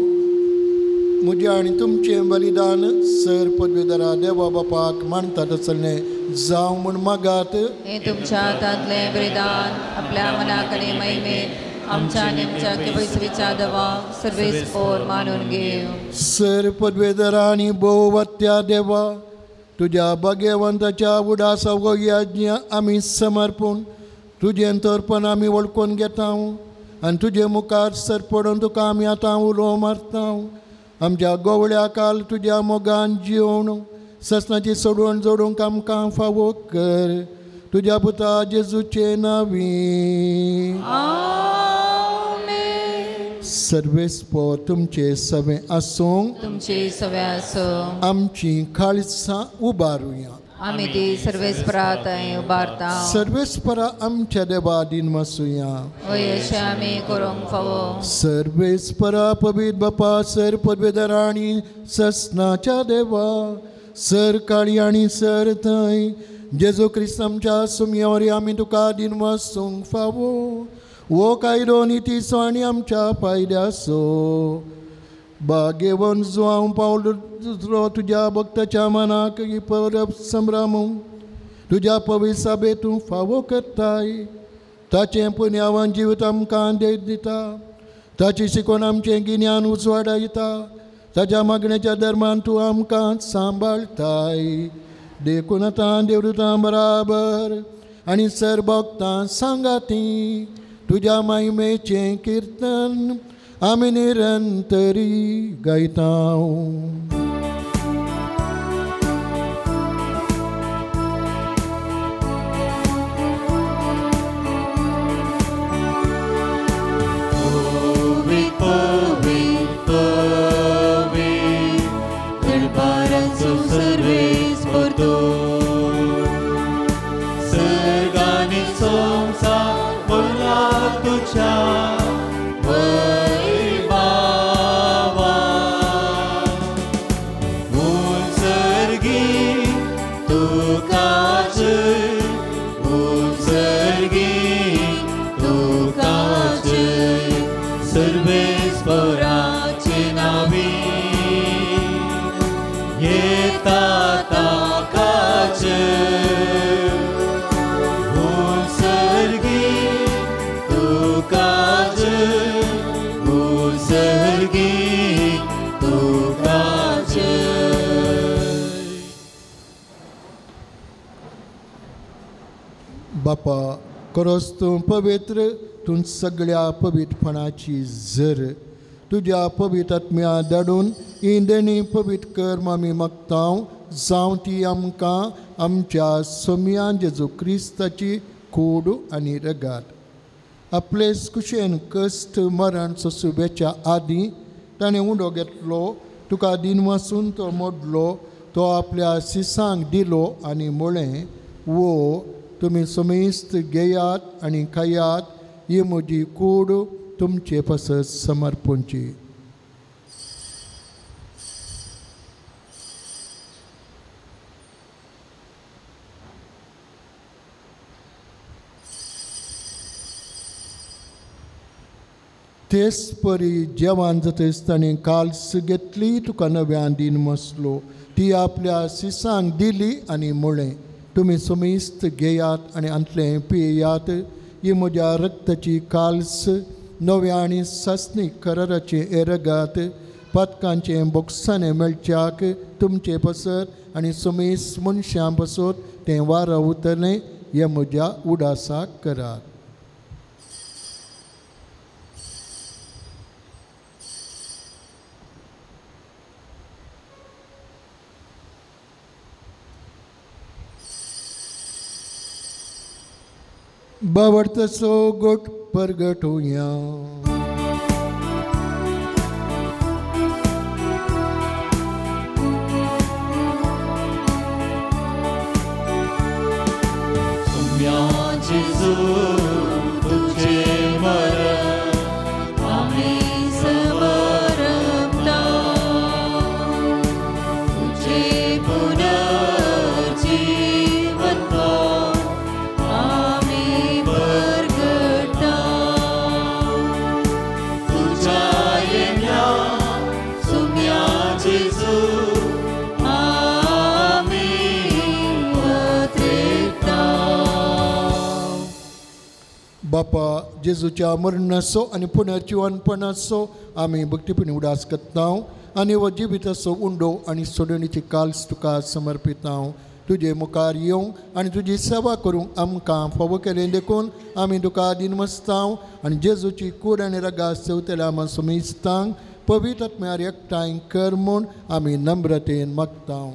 [SPEAKER 3] म्हजें आनी तुमचें बलिदान सर पदवीधरा देवा बापाक मानतात चलणें जावं म्हूण मागात.
[SPEAKER 5] हे तुमच्या हातांतलें बलिदान आपल्या मनाक आनी महिमेक आमच्या आनी आमच्या केवयसवीच्या देवा सर्वेस्पोर मानून घेव.
[SPEAKER 3] सर पदवीधरा आनी भोवत्या देवा, तुज्या भाग्यवंताच्या उडासा वो याज्ञ आमी समर्पून तुजें तोरपण आमी वळखून घेता आनी तुजे मुखार सर पडून तुका आमी आतां उलो मारता. आमच्या गोवळ्या काल तुज्या मोगान जिवन ससनाची सोडून जोडूंक आमकां फावो कर. तुज्या पुता जेजूचे नांवी सर्वेस्पोर तुमचे सवे आसूं,
[SPEAKER 5] तुमचे सवे आसूं.
[SPEAKER 3] आमची काळजां उबारुया.
[SPEAKER 5] आमी ती सर्वेस्परा थंय उबारता.
[SPEAKER 3] सर्वेस्परा आमच्या देवा दिन मसुया.
[SPEAKER 5] अशें आमी करूंक फावो.
[SPEAKER 3] सर्वेस्परा पवित्र बापा, सर पदवीधरा आनी ससनाच्या देवा, सर काळी आनी सर थंय जेजू क्रिस्त आमच्या सुमयावरी आमी तुका दिन मसूंक फावो. वो कायदो नितीसो आनी आमच्या फायद्याचो. भाग्यवन जुवांव पावल दुसरो तुज्या भक्ताच्या मनाक परब संभ्रमूंक तुज्या पवित्र सभे तूं फावो करताय. ताचें पुण्यावान जिवीत आमकां देत दिता. ताची शिकोवन आमचें गिन्यान उजवाडायता. ताच्या मागणेच्या धर्मान तूं आमकां सांबाळताय. देखून आतां देवदूतां बराबर आनी सर भक्तां सांगाती तुज्या महिमेचें किर्तन आमी निरंतरी गायता.
[SPEAKER 2] सर्गानी संसार बोला तुझ्या
[SPEAKER 3] बापा खरोच तूं पवित्र, तूं सगळ्या पवित्रपणाची झर. तुज्या पवित्र आत्म्या धाडून ही देणी पवित्र कर म्हूण आमी मागतांव. जावं ती आमकां आमच्या सोम्या जेजू क्रिस्ताची कूड आनी रगात. आपले कुशेन कश्ट मरण सोंसुबेच्या आदीं ताणें उंडो घेतलो, तुका दिनवासून तो मोडलो, तो आपल्या सिसांक दिलो आनी म्हळें, वो तुमी समेस्त घेयात आनी खायात, ही म्हजी कूड तुमचे पसत समर्पणची. तेच परी जेवण जातच ताणें काल्स घेतली, तुका नव्यान दिन मसलो, ती आपल्या सिसांक दिली आनी म्हळें, तुमी समेस्त घेयात आनी अंतलें पियेयात, ही म्हज्या रक्ताची काल्स, नव्या आनी सासणीक कराराचे एरगात, पातकांचें बोक्सांनी मेळच्याक तुमचे पसत आनी समेस्त मनशां पसत तें वारवतलें, हें म्हज्या उडासाक करात. बावडतसो गोट परगटुया.
[SPEAKER 2] जेजू तुझे मरण आम्ही समरमता, तुझे पुनर्जीवन आम्ही परगटा, तुझ्या येण्या सुम्या जेजू
[SPEAKER 3] बापा जेजूच्या मरणाचो आनी पुनर्जीवनपणाचो आमी भक्तीपणी उडास करतांव आनी हो जिविताचो उंडो आनी सोडणीची काल्स तुका समर्पितांव. तुजे मुखार येवंक आनी तुजी सेवा करूंक आमकां फावो केलें देखून आमी तुका दिनमस्तांव आनी जेजूची कूड आनी रगां सेवतल्या आमी समेस्तांक पवित्र आत्म्यार एकठांय कर म्हूण आमी नम्रतेन मागतांव.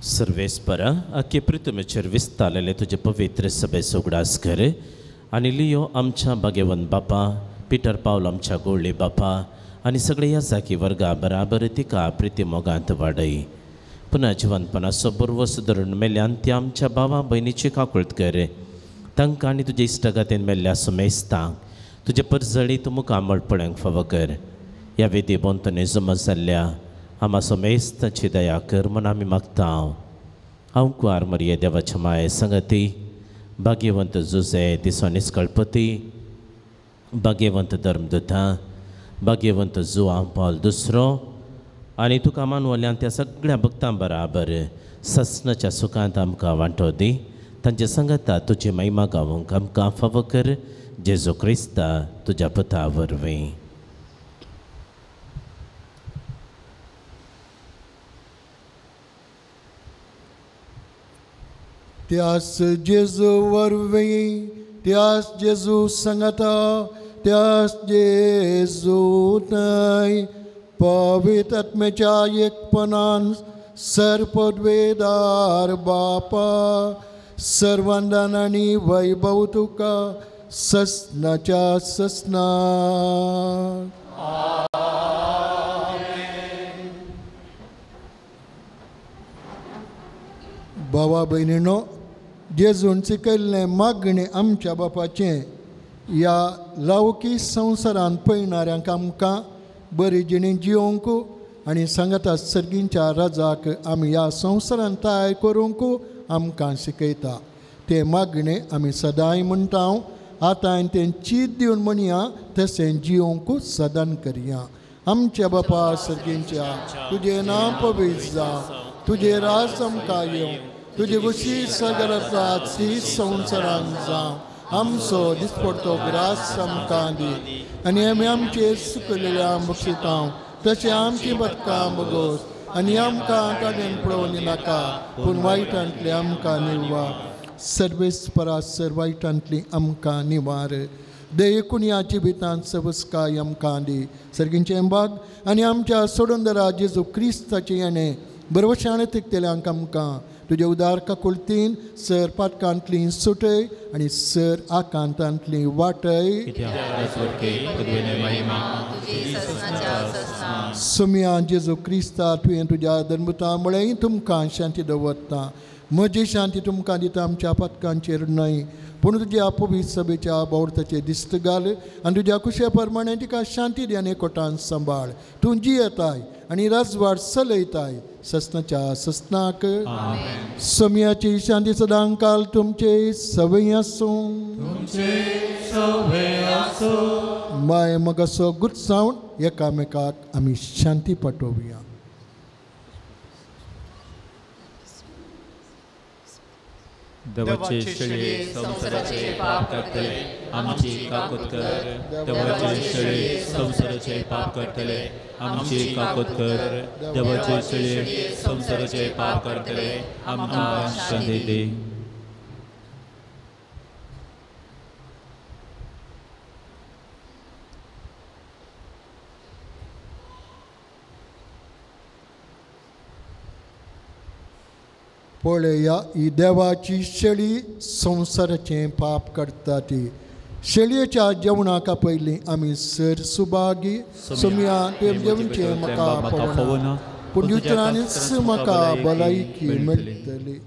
[SPEAKER 1] सर्वेस्परा आख्खे पृथ्वीचेर विस्तारलेले तुजे पवित्र सभे उगडास कर आनी लियो आमच्या भाग्यवंत बापा, पिटर पावल आमच्या गोळ्ळे बापा आनी सगळे ह्या जाकी वर्गा बराबर तिका प्रिती मोगांत वाडय. पुन्हा जिवंतपणाचो बरवो सुदारून मेल्यान त्या आमच्या भावा भयणीची काकुळट कर. तांकां आनी तुजे इश्टगातेन मेल्ल्या सुमेस्तांक तुजे परजळी तूं मुखार मळपण्याक फावो कर. ह्या वेदी बोंतने जमा जाल्ल्या आमा समेस्ताची दया कर म्हूण आमी मागतांव. हांव कुंवार मरिये देवाच्या माये संगती, भाग्यवंत जुजे दिसो निस्कळपती, भाग्यवंत धर्मदुता, भाग्यवंत जुआंव पॉल दुसरो आनी तुका मानवल्ल्यान त्या सगळ्या भक्तां बराबर ससनाच्या सुखांत आमकां वांटो दी. तांचे संगता तुजी महिमा गावूंक आमकां फावो कर. जेजू क्रिस्ता तुज्या पुता वरवीं.
[SPEAKER 3] त्यास जेजू वरवीं, त्यास जेजू संगता, त्यास जेजू थंय पवित्र आत्म्याच्या एकपणान सरपदवेदार बापा सर्वांदान आनी वैभव तुका ससनाच्या ससना. भावा भयणीनो, जेजून शिकयल्लें मागणें आमच्या बापाचें ह्या लावकी संवसारांत पळयणाऱ्यांक आमकां बरी जिणी जिवंक आनी सांगता सर्गींच्या राजाक आमी ह्या संवसारांत ताय करूंक आमकां शिकयता. तें मागणें आमी सदांय म्हणटाव. आतां तें चीत दिवन म्हणया तशें जिवंक सदां करया. आमच्या बापा सर्गींच्या, तुजें नांव पवित्र जावं, तुजें राज आमकां येवं, तुजे वशी सगळ्यांत ती संवसारांत जावं. आमचो दिसपडटो ग्रास आमकां दी आनी आमी आमचेर सुकलेल्या बक्षितांव, तशें आमची बदकां बगोस आनी आमकां ताणें पळोवनी नाका पूण वायटांतले आमकां निवार सर्वेस्परा वायटांतली आमकां निवार देयकुण्याची भितान सवस्काय आमकां दी सर्गींचे भाग आनी आमच्या सोडूंदरा जेजू क्रिस्ताचे येणे बरवशाणे तिकतेल्यांक आमकां तुजे उदार काकुळतीन सर पाटकांतली सुटय आनी सर आकांतांतली वाटय सुम्या जेजू क्रिस्ता तुवें तुज्या धर्मता मुळे तुमकां शांती दवरता म्हजी शांती तुमकां दिता आमच्या पातकांचेर न्हय पूण तुज्या पवित्र सभेच्या बोवडताचे दिश्ट घाल आनी तुज्या कुशे प्रमाणे तिका शांती दी आनी एकवटान सांबाळ तूं जियेताय आनी राजवाड चलयताय सस्नाच्या सस्नाक सोम्याची शांती सदां काल तुमचे सवय आसूं माय मगसो गुटसावन एकामेकाक आमी शांती पाठोवया
[SPEAKER 2] देवाचे शेळये संसाराचे पाप करतले आमची काकूत कर देवाचे शेळये संसाराचे पाप करतले आमची काकूत कर देवाचे शेळये संसाराचे पाप करतले आमकां शांती दे
[SPEAKER 3] पळया ही देवाची शेळी संसाराचें पाप करता ती शेळयेच्या जेवणाका पयलीं आमी सर सुभागी सोम्या जेवणचें म्हाका पवना पूण उतरांनीच म्हाका भलायकी मेळटली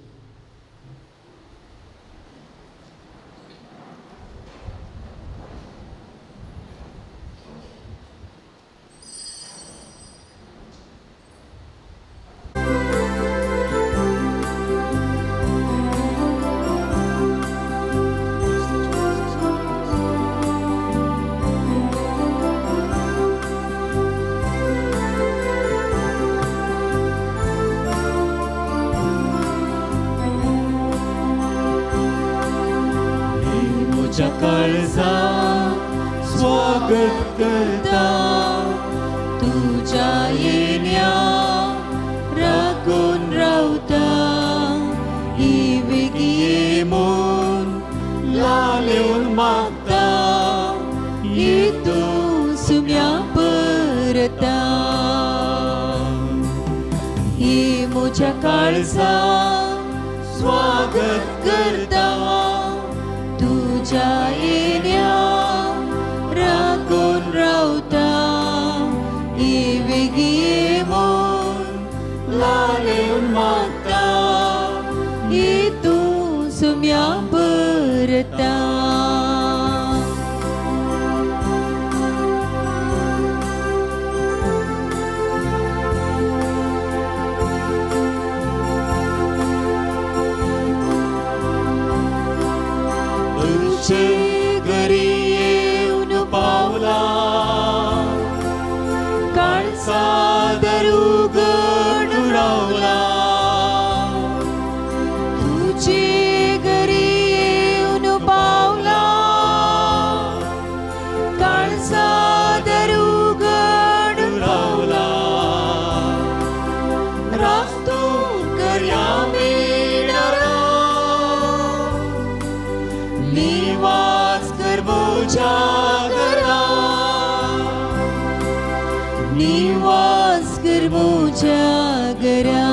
[SPEAKER 2] स्वागत करता तुझ्या येण्या राखून रावता ही वेगी मोन लालेवन मागता येतो सुम्या परता ही म्हज्या काळजा स्वागत करता तुझ्या येण्या राखून रावता ही वेगी मोन लालेवन मागता ही तूं सुम्या परता घरी येऊन पावला काळसा दरू गणू रावला तुझे घरी येऊन पावला काळसा दरू गणू रावला रास्तो कर्या मेळारा निवास कर मोच्या घरा निवास कर मोच्या घरा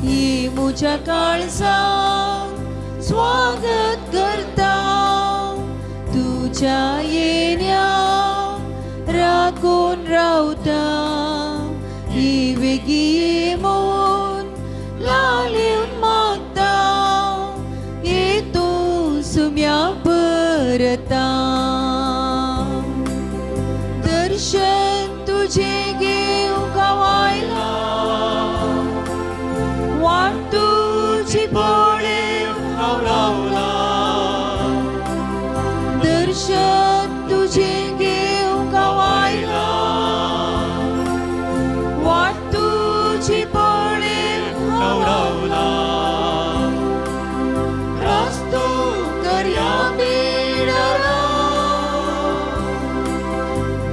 [SPEAKER 2] ही मोच्या काळजा स्वागत करता तुझ्या येण्या राखून रावता ही वेगी मोन लालेवन मागता येतो सुम्या परता दर्शन तुझे घेऊन गावायला वाट तुझी पळेवन हांव रावला दर्शन तुझे घेऊन गावायला वाट तुझी पळेवन हांव रावला रास्तो कर्या मेळारा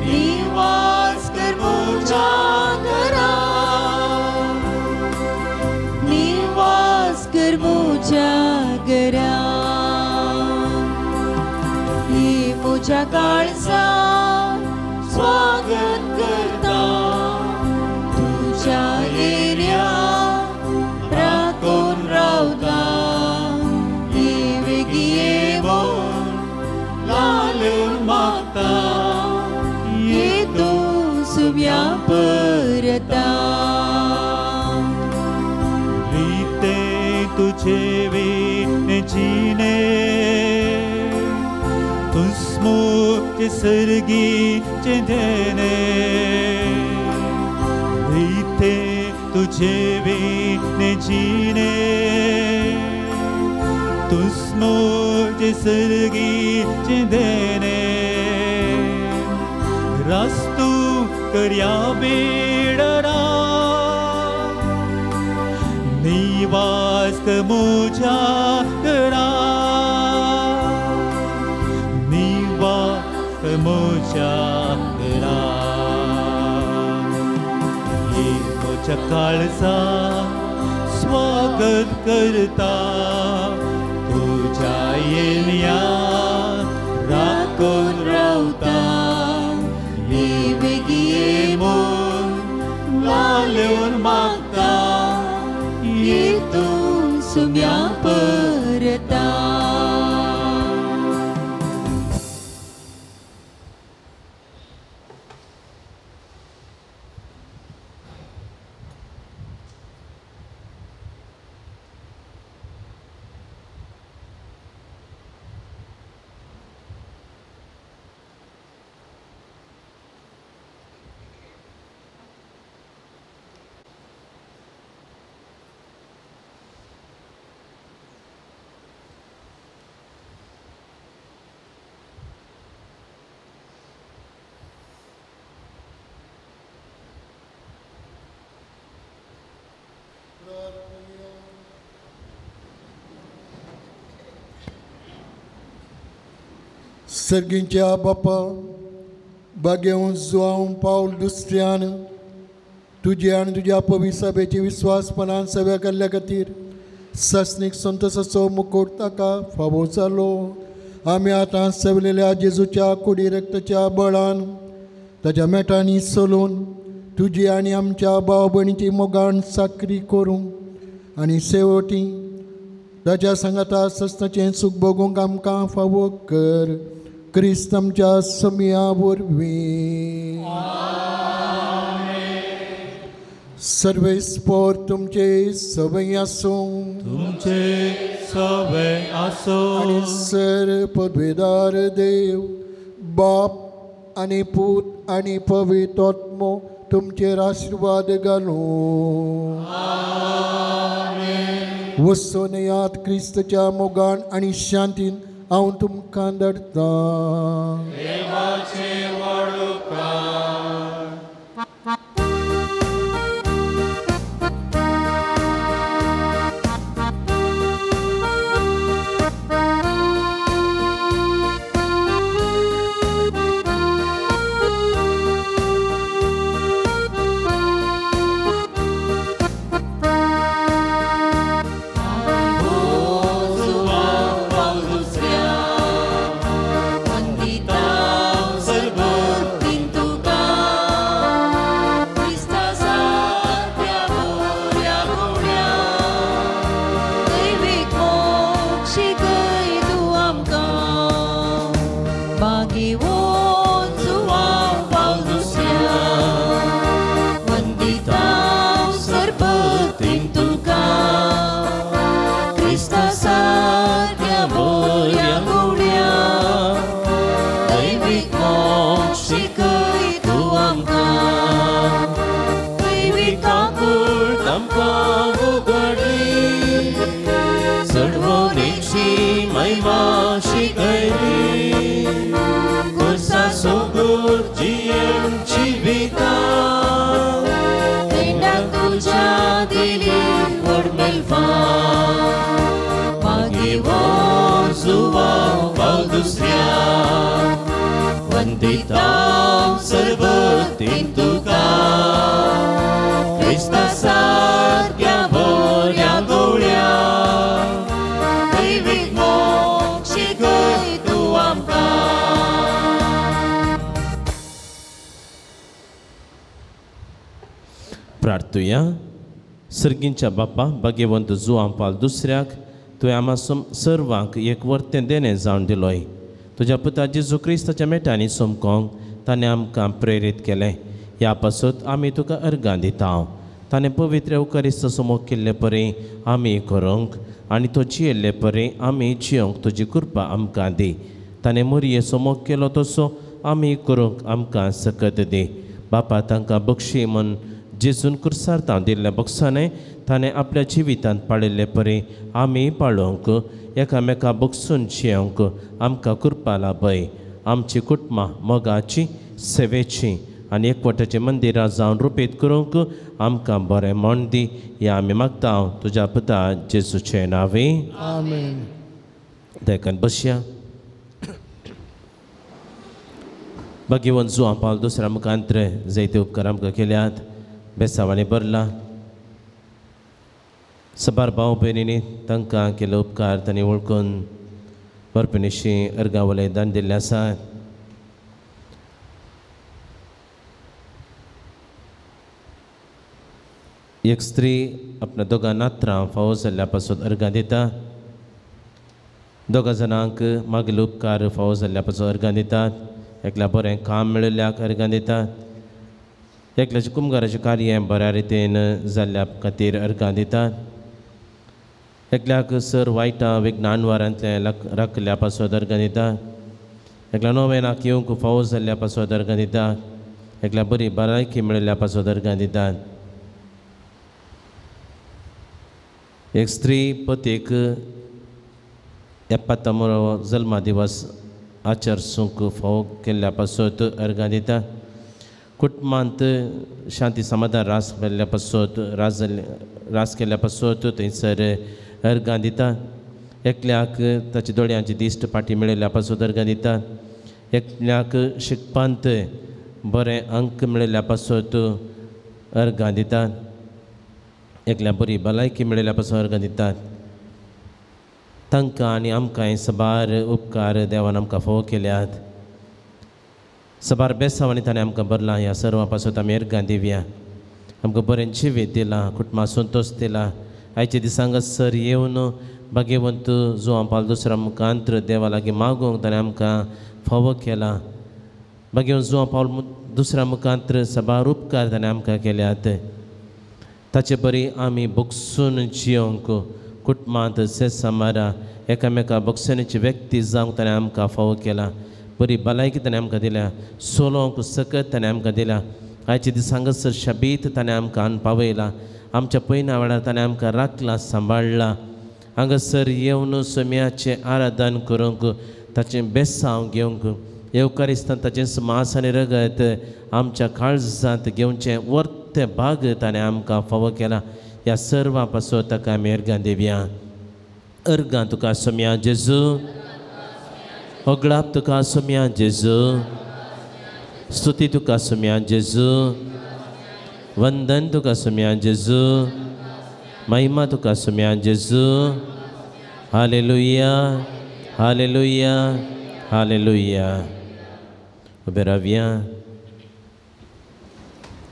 [SPEAKER 2] निवास कर मोच्या
[SPEAKER 5] सुम्या परता
[SPEAKER 2] रीते तुझे विनचीने तुस्मो के सर्गी चिंधने रीते तुझे विनचीने तुस्मो के सर्गी चिंधने रस्तु कर्या बेडरा निवास कमोजा करा निवास कमोजा करा ये मोजा काळजा स्वागत करता तुझ्या येण्या राखून रावता ये वेगिये मोन लालेवन मागता ये तू
[SPEAKER 5] सुम्या परता
[SPEAKER 3] सर्गींच्या बापा भाग्यवन जुआंव पावल दुसऱ्यान तुझे आनी तुज्या पवित्र सभेची विस्वासपणान सेवा केल्ल्या खातीर सस्नीक संतोशाचो मुकुट ताका फावो जालो. आमी आतां सेवलेल्या जेजूच्या कुडी रक्ताच्या बळान ताच्या मेटांनी चलून तुजी आनी आमच्या भाव भयणीची मोगान साकरी करूं आनी शेवटी ताच्या सांगाता सस्ताचें सूख भोगूंक आमकां फावो कर. क्रिस्त आमच्या समिया वरवीं. सर्वेस्पोर तुमचे सवय आसूं
[SPEAKER 2] तुमचे सवय आसो
[SPEAKER 3] आनी सर पदवेदार देव बाप आनी पूत आनी पवित्र आत्मो तुमचेर आशिर्वाद घालूं. वचून यात क्रिस्ताच्या मोगान आनी शांतीन हांव तुमकां धाडटां.
[SPEAKER 1] Wandita serbetin tuka Krista sargia volia golia David moksi goi tuamka प्रार्थूया. सर्गींच्या बाप्पा भाग्यवंत जुआंव पावल दुसऱ्याक तुवें आमा सर्वांक एक वर्तें देणें जावन दिलोय. तुज्या पुता जेजू क्रिस्ताच्या मेटांनी सोमकोंक ताणें आमकां प्रेरीत केलें. ह्या पासून आमी तुका अर्गां दिता ताणें पवित्र एवकारिस्त समोग केल्ले परी आमी करूंक आनी तो जियेल्ले परी आमी जियोंक तुजी कृपा आमकां दी ताणें मोरये समोग केलो तसो आमी करूंक आमकां सकत दी बापा तांकां बक्षी म्हूण जेजून कुर्सार तांव दिल्ल्या बक्षांनी ताणें आपल्या जिवितांत पाळिल्ले परी आमी पाळोवंक एकामेका बक्षून जियोंक आमकां कृपा लाभय आमची कुटुंबां मोगाची सेवेची आनी एकवटाचें मंदिरां जावन रुपीत करूंक आमकां बरें मोण दी हें आमी मागता तुज्या पुता जेजूचे नांवे
[SPEAKER 3] आमेन.
[SPEAKER 1] देखून बसया भगवंत जुआं पावल दुसऱ्या मुखांत्र जायते उपकार आमकां केल्यात बेसावांनी भरला सबार भाव भयणींनी तांकां केलो उपकार तांणी वळखून बरपणेशी अर्गावले दान दिल्ले आसात एक स्त्री आपल्या दोगां नात्रां फावो जाल्ल्या पासून अर्गां दिता दोगां जाणांक मागील उपकार फावो जाल्ल्या पासून अर्गां दितात एकल्या बरें काम मेळिल्ल्याक अर्गां दितात एकल्याचें कुंभाराचें कार्य बऱ्या रितीन जाल्ल्या खातीर अर्गां दितात एकल्याक सर वायटां विज्ञानवारांतले राखल्या पासून अर्गां दितात एकल्या नोवेनाक येवंक फावो जाल्ल्या पासून अर्गां दितात एकल्या बरी भलायकी मेळिल्ल्या पासून अर्गां दितात एक स्त्री पतीक 70 जल्मा दिवस आचरसूंक फावो केल्ल्या पासून अर्गां दिता कुटुंबांत शांती समाधान रास केल्ल्या पासून रास केल्ल्या पासून थंयसर अर्गां दिता एकल्याक ताच्या दोळ्यांची दिश्ट पाटी मेळिल्ल्या पासून अर्गां दिता एकल्याक शिकपांत बरें अंक मेळिल्ल्या पासून अर्गां दितात एकल्या बरी भलायकी मेळिल्ल्या पासून अर्गां दितात तांकां आनी आमकां सबार उपकार देवान आमकां फावो केल्यात सबार बेसावांनी ताणें आमकां भरलां ह्या सर्वां पासून आमी अर्गां दिवया आमकां बरें जिवीत दिलां कुटुंबां संतोश दिला आयच्या दिसांक सर येवन भगवंत जुआं पावल दुसऱ्या मुखांत्र देवा लागीं मागूंक ताणें आमकां फावो केला भगवंत जुआं पावल दुसऱ्या मुखांत्र सबार उपकार ताणें आमकां केल्यात ताचे बरी आमी बगसून जियोंक कुटुंबांत समारा एकामेका बगसणेची व्यक्ती जावंक ताणें आमकां फावो केला बरी भलायकी ताणें आमकां दिल्या सोलोवंक सकत ताणें आमकां दिल्या आयच्या दिसांक सर शबीत ताणें आमकां पावयला आमच्या पयल्या वेळार ताणें आमकां राखला सांबाळला हांगासर येवन सोम्याचें आराधन करूंक ताचें बेसांव घेवंक एवकारिस्तान ताचें मांस आनी रगत आमच्या काळजांत घेवचें वर्ते भाग ताणें आमकां फावो केला ह्या सर्वां पासून ताका आमी अर्गां दिवया अर्गां तुका सोम्या जेजू होगळाप तुका सोम्या जेजू स्तुती तुका सोम्या जेजू वंदन तुका सोम्या जेजू महिमा तुका सोम्या जेजू हालेलुया हालेलुया हालेलुया उबे रावया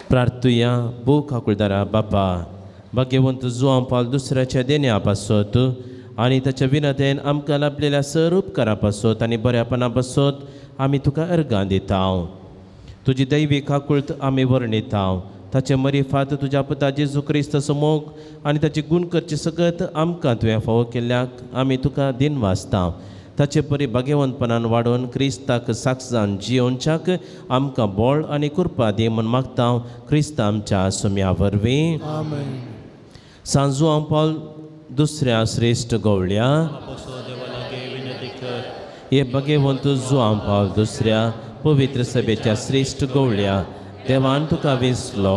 [SPEAKER 1] प्रार्थुया बूक हाकुळदारा बापा भगवंत जुआं पावल दुसऱ्याच्या देण्या पासून आनी ताच्या विनतेन आमकां लाभलेल्या सर उपकारा पासून आनी बऱ्यापणा पासून आमी तुका अर्गां दिता तुजी दैवीक हाकुळत आमी वर्णिता ताचे मरिफात तुज्या पुता जेजू क्रिस्त समोग आनी ताची गूण करचे सकत आमकां तुवें फावो केल्ल्याक आमी तुका दिन वाचता ताचे परी भगवंतपणान वाडोवन क्रिस्ताक साक्षान जियोनच्याक आमकां बळ आनी कृपा दी म्हूण मागता क्रिस्त आमच्या सोम्या वरवीं
[SPEAKER 3] आमेन.
[SPEAKER 1] सांजू पावल दुसऱ्या श्रेष्ठ गवळ्या हे भगवंत जुआं पावल दुसऱ्या पवित्र सभेच्या श्रेष्ठ गवळ्या देवान तुका वेंचलो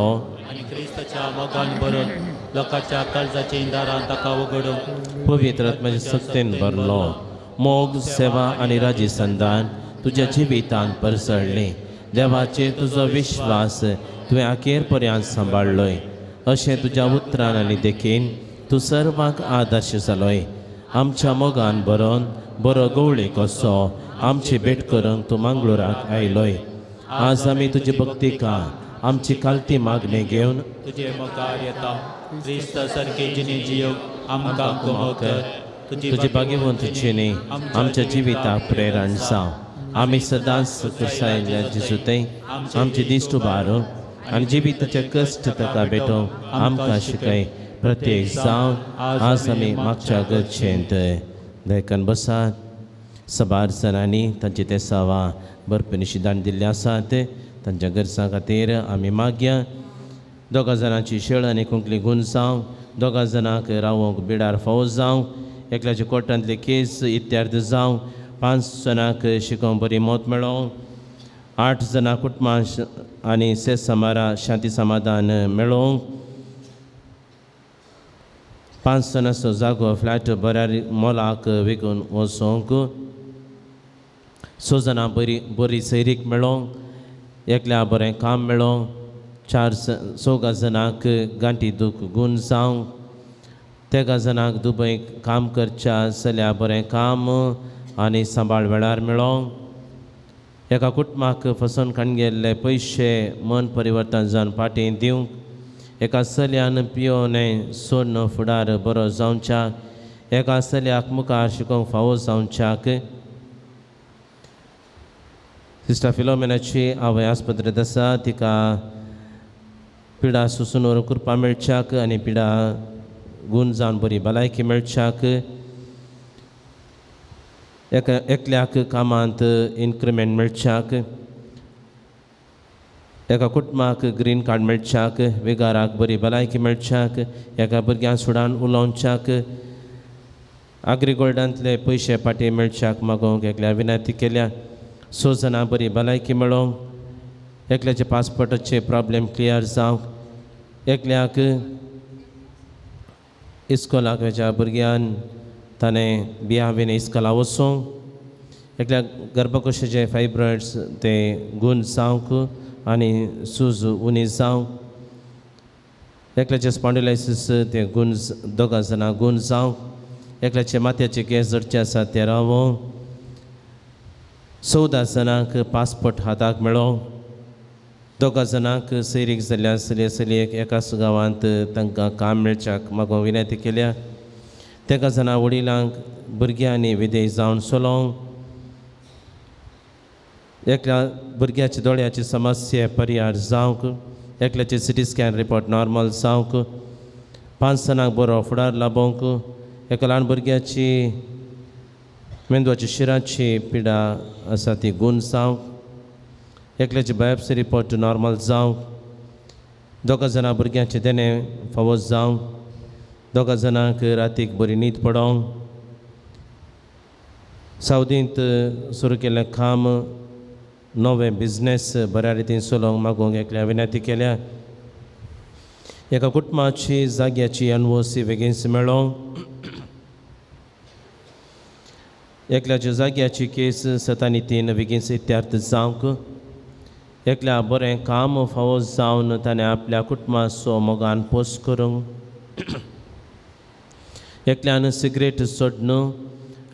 [SPEAKER 2] आनी क्रिस्ताच्या मोगान भरून लोकांच्या काळजाच्या इंदारान ताका उगडूंक
[SPEAKER 1] पवित्र आत्म्याचे सक्तीन भरलो मोग सेवा आनी राजी संदान तुज्या जिवितांत परसळ्ळें देवाचेर तुजो विश्वास तुवें अखेर पर्यंत सांबाळलोय अशें तुज्या उतरान आनी देखीन तूं सर्वांक आदर्श जालोय आमच्या मोगान बरोवन बरो गवळी कसो आमची भेट करूंक तूं मंगळुराक आयलोय आज आमी तुजी भक्तिका आमची कालती मागणी घेवन
[SPEAKER 2] तुजे मोगार येता क्रिस्त सारके जिणे जियोग आमकां कुमो कर
[SPEAKER 1] तुजी भगवंत जिणे आमच्या जिविताक प्रेरण जावं आमी सदांच कुसायल्या जेजूतय आमची दिश्ट उबारून आनी जिबिताचे कश्ट ताका भेटो आमकां शिकय प्रत्येक जावन आज आमी मागच्या गरजेंत देखून बसात सबार जाणांनी तांचे ते सावा बरपी निशिदान दिल्ले आसात तांच्या गरजां खातीर आमी मागया दोगा जाणांची शेळ आनी कुंकली गूण जावं दोगा जाणांक रावोंक बिडार फावो जावं एकल्याचे कोर्टांतले केस इत्यार्थ जावं 5 जाणांक शिकोवंक बरी मत मेळोवं 8 जाणां कुटुंबां आनी 6 समारा शांती समाधान मेळोवंक 5 जाणांचो जागो फ्लॅट बऱ्या मोलाक विकून वचोंक 6 जाणां बरी सैरीक मेळोवंक एकल्या बरें काम मेळोवंक 4 जाणांक गांठी दूख गूण जावं 3 जाणांक दुबय काम करच्या जाल्यार बरें काम आनी सांबाळ वेळार मेळोवंक एका कुटुंबाक फसोवन गेल्ले पयशे मन परिवर्तन जावन पाटी दिवंक एका चलयान पियोन सोडून फुडार बरो जावच्याक एका चलयाक मुखार शिकोवंक फावो जावच्याक सिस्टर फिलोमेनाची आवय आस्पत्रेंत आसा तिका पिडा सुसून वर कृपा मेळच्याक आनी पिडा गूण जावन बरी भलायकी मेळच्याक एकल्याक कामांत इन्क्रिमेंट मेळच्याक एका कुटुंबाक ग्रीन कार्ड मेळच्याक विगाराक बरी भलायकी मेळच्याक एका भुरग्यां सुडान उलोवच्याक आग्रिगोल्डांतले पयशे पाटी मेळच्याक मागोवंक एकल्या विनंती केल्या 6 जाणां बरी भलायकी मेळोवंक एकल्याचे पासपोर्टाचे प्रॉब्लेम क्लियर जावंक एकल्याक इस्कॉलाक वेच्या भुरग्यान ताणें बियावेन इस्कॉला वचोंक एकल्याक गर्भकोशाचे फायब्रॉइड्स ते गूण जावंक आनी सूज उणी जावंक एकल्याचे स्पॉन्डिलायसीस ते गूण 2 जाणां गूण जावंक एकल्याचे माथ्याचे केस जडचे आसा ते रावोंक 14 जाणांक पासपोर्ट हाताक मेळोवंक 2 जाणांक सैरीक जाल्ल्या चलयेक एकाच गांवांत तांकां काम मेळच्याक मागोवंक विनंती केल्या 3 जाणां वडिलांक भुरग्यांनी विधेय जावन चलोवंक एकल्या भुरग्याच्या दोळ्याची समस्या परिहार जावंक एकल्याचे सिटी स्कॅन रिपोर्ट नॉर्मल जावंक 5 जाणांक बरो फुडार लाभोवंक एका ल्हान भुरग्याची मेंदवाची शिराची पिडा आसा ती गूण जावंक एकल्याची बायोप्सी रिपोर्ट नॉर्मल जावंक 2 जाणां भुरग्यांचे देणे फावो जावंक 2 जाणांक रातीक बरी न्हीद पडोवंक सावदींत सुरू केल्लें काम नवें बिझनेस बऱ्या रितीन चलोवंक मागोवंक एकल्या विनंती केल्या एका कुटुंबाची जाग्याची NOC बेगीनच मेळोवंक एकल्याच्या जाग्याची केस 7/3 बेगीनच इत्यार्थ जावंक एकल्या बरें काम फावो जावन ताणें आपल्या कुटुंबाचो मोगान पोस करूंक एकल्यान सिगरेट सोडून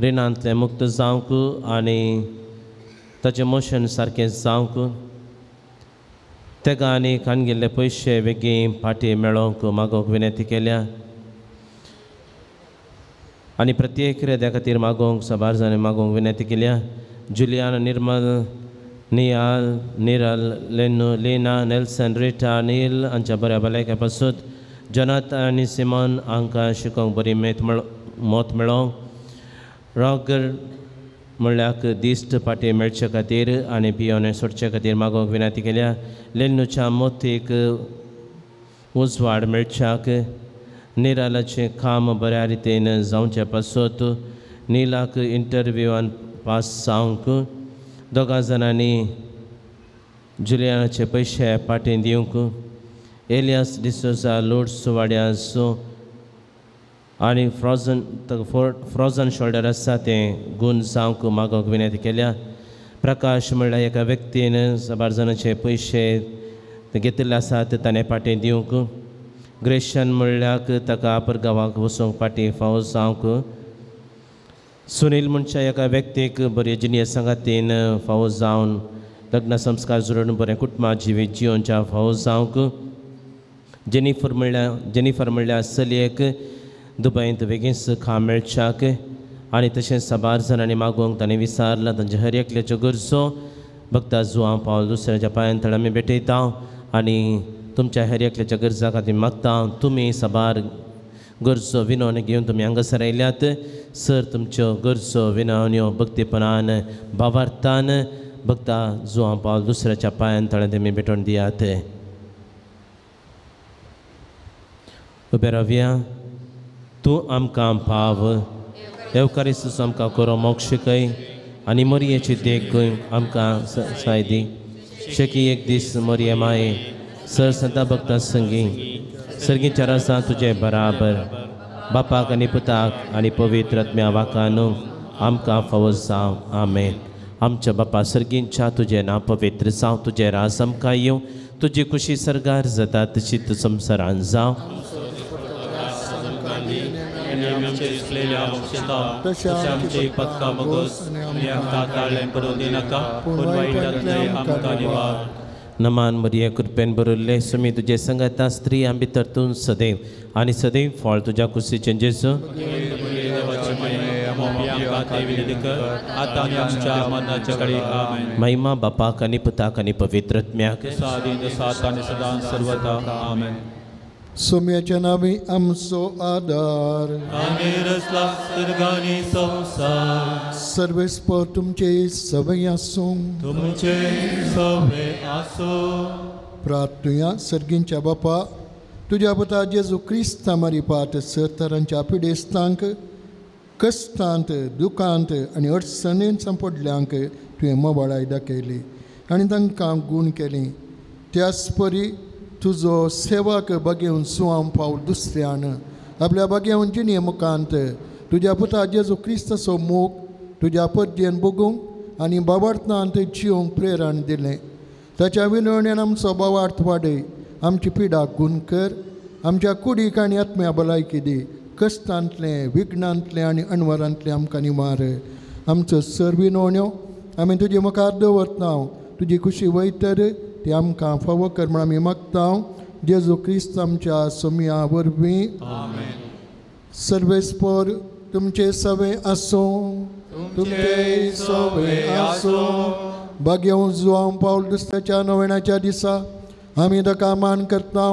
[SPEAKER 1] रिणांतलें मुक्त जावंक आनी ताचें मोशन सारकें जावंक तेका आनी खाणगिल्ले पयशे बेगीन पाटी मेळोवंक मागोवंक विनंती केल्या आनी प्रत्येक रेद्या खातीर मागोवंक सबार जाणें मागोवंक विनंती केल्या जुलियान निर्मल नियाल निरल लेनो लेना नेल्सन रिटा नील हांच्या बऱ्या भलायके पासून जोनाथन आनी सिमोन हांकां शिकोवंक बरी मत मेळोवंक रॉगर म्हणल्याक दिश्ट पाटी मेळचे खातीर आनी पियोने सोडचे खातीर मागोवंक विनंती केल्या लेनूच्या मोतीक उजवाड मेळच्याक निरालाचें काम बऱ्या रितीन जावचे पासत नीलाक इंटरव्यूवान पास जावंक 2 जाणांनी जुलियानाचे पयशे पाटी दिवंक एलियास डिसोजा लोड्स वाड्याचो आनी फ्रोझन शोल्डर आसा तें गूण जावंक मागोवंक विनंती केल्या प्रकाश म्हणल्यार एका व्यक्तीन सबार जाणांचे पयशे घेतिल्ले आसात ताणें पाटी दिवंक ग्रेशन म्हणल्याक ताका आपर गांवांक वचूंक पाटी फावो जावंक सुनील म्हणच्या एका व्यक्तीक बरे जिनियर संगातीन फावो जावन लग्न संस्कार जोडून बरें कुटुंबा जिवीत जियोवच्या फावो जावंक जेनिफर म्हणल्यार चलयेक दुबयंत बेगीनच काम मेळच्याक आनी तशेंच सबार जाणांनी मागोवंक ताणें विचारला तांचे हर एकल्याच्यो गरजो भक्ता जुआं पावल दुसऱ्याच्या पांयान थळ आमी भेटयता आनी तुमच्या हेर एकल्याच्या गरजा खातीर मागता तुमी साबार गरजो विनवणी घेवन तुमी हांगासर आयल्यात सर तुमच्यो गरजो विनवण्यो भक्तीपणान भावार्थान भक्ता जुआंव पावल दुसऱ्याच्या पांयान तळें तेमी भेटोवन दियात उबे रावया तूं आमकां पाव एवकारिस्त आमकां करो मोक्षकय आनी मोरयेची देख आमकां साय दी शेकी एक दीस मोरये माये सर संता भक्तां संगी सर्गीच्या रसा तुजे बराबर बापाक आनी पुताक आनी पवित्र आत्म्या वाकानो आमकां फावो जावं आमेन आमच्या बापा सर्गींच्या तुजें नांव पवित्र जावं तुजें राज आमकां येवं तुजी खुशी सरगार जाता तशी तूं संवसारांत जावं
[SPEAKER 2] आमचे पक्का मगोस आनी आमकां ताळ्ळें करूं दिनाका पूण वायटांतले आमकां निवार
[SPEAKER 1] नमान मरिये कृपेन बरोल्ले सुमी तुजे संगता स्त्री आमी भितर तूं सदैव आनी सदैव फळ तुज्या कुशीचें जेजू महिमा बापाक आनी पुताक आनी पवित्र आत्म्याक
[SPEAKER 3] सोम्याच्या नावी आमचो आदार सर्वेस्पर तुमचे सवय आसूं
[SPEAKER 2] तुमचे सवय आसो
[SPEAKER 3] प्रार्थना सर्गींच्या बापा तुज्या पुता जेजू क्रिस्त मारी पाट सरतरांच्या पिडेस्तांक कश्टांत दुखांत आनी अडचणींत सांपडल्यांक तुवें मोबाळाय दाखयली आनी तांकां गूण केली त्याच परी तुजो सेवक बगेवन सुवाम पावल दुसऱ्यान आपल्या बगेवन जिणे मुखांत तुज्या पुता जेजू क्रिस्ताचो मोग तुज्या परजेन बगूंक आनी बाबार्थांत जिवंक प्रेरण दिलें ताच्या विनवणेन आमचो बाबार्थ वाडय आमची पिडा गूण कर आमच्या कुडीक आनी आत्म्या भलायकी दी कश्टांतले विघ्नांतले आनी अणवरांतले आमकां निवार आमचो सर विनवण्यो आमी तुजे मुखार दवरता तुजी खुशी वयतर ती आमकां फावो कर म्हण आमी मागता जेजू क्रिस्त आमच्या सोम्या वरवीं सर्वेस्पर तुमचे सवय आसूं तुमचे सवय आसूं बागेव जुआंव पावल दुसऱ्याच्या नोवेणाच्या दिसा आमी ताका मान करता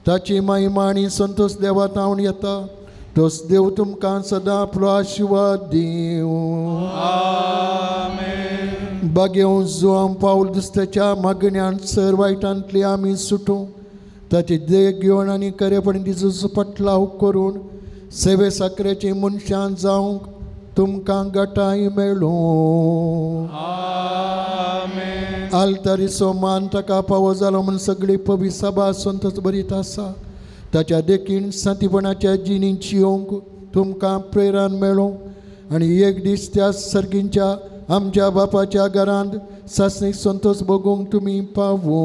[SPEAKER 3] ताची महिमा आनी संतोश देवात हांव येता तोच देव तुमकां सदां आपलो आशिर्वाद दिवं बागेव जुआंव पावल दुसऱ्याच्या मागण्यान सर वायटांतली आमी सुटूं ताची देख घेवन आनी खरेपणी दिसूस पटलाव करून सेवे साकरेची मनशां जावंक तुमकां गटाय मेळूं आल्तारीचो मान ताका फावो जालो म्हूण सगळी पवी सभा संतोश बरीत आसा ताच्या देखीन सातीपणाच्या जिणी जियोंक तुमकां प्रेरण मेळूं आनी एक दीस त्या सर्गींच्या आमच्या बापाच्या घरांत सासणीक संतोष बगूंक तुमी पावो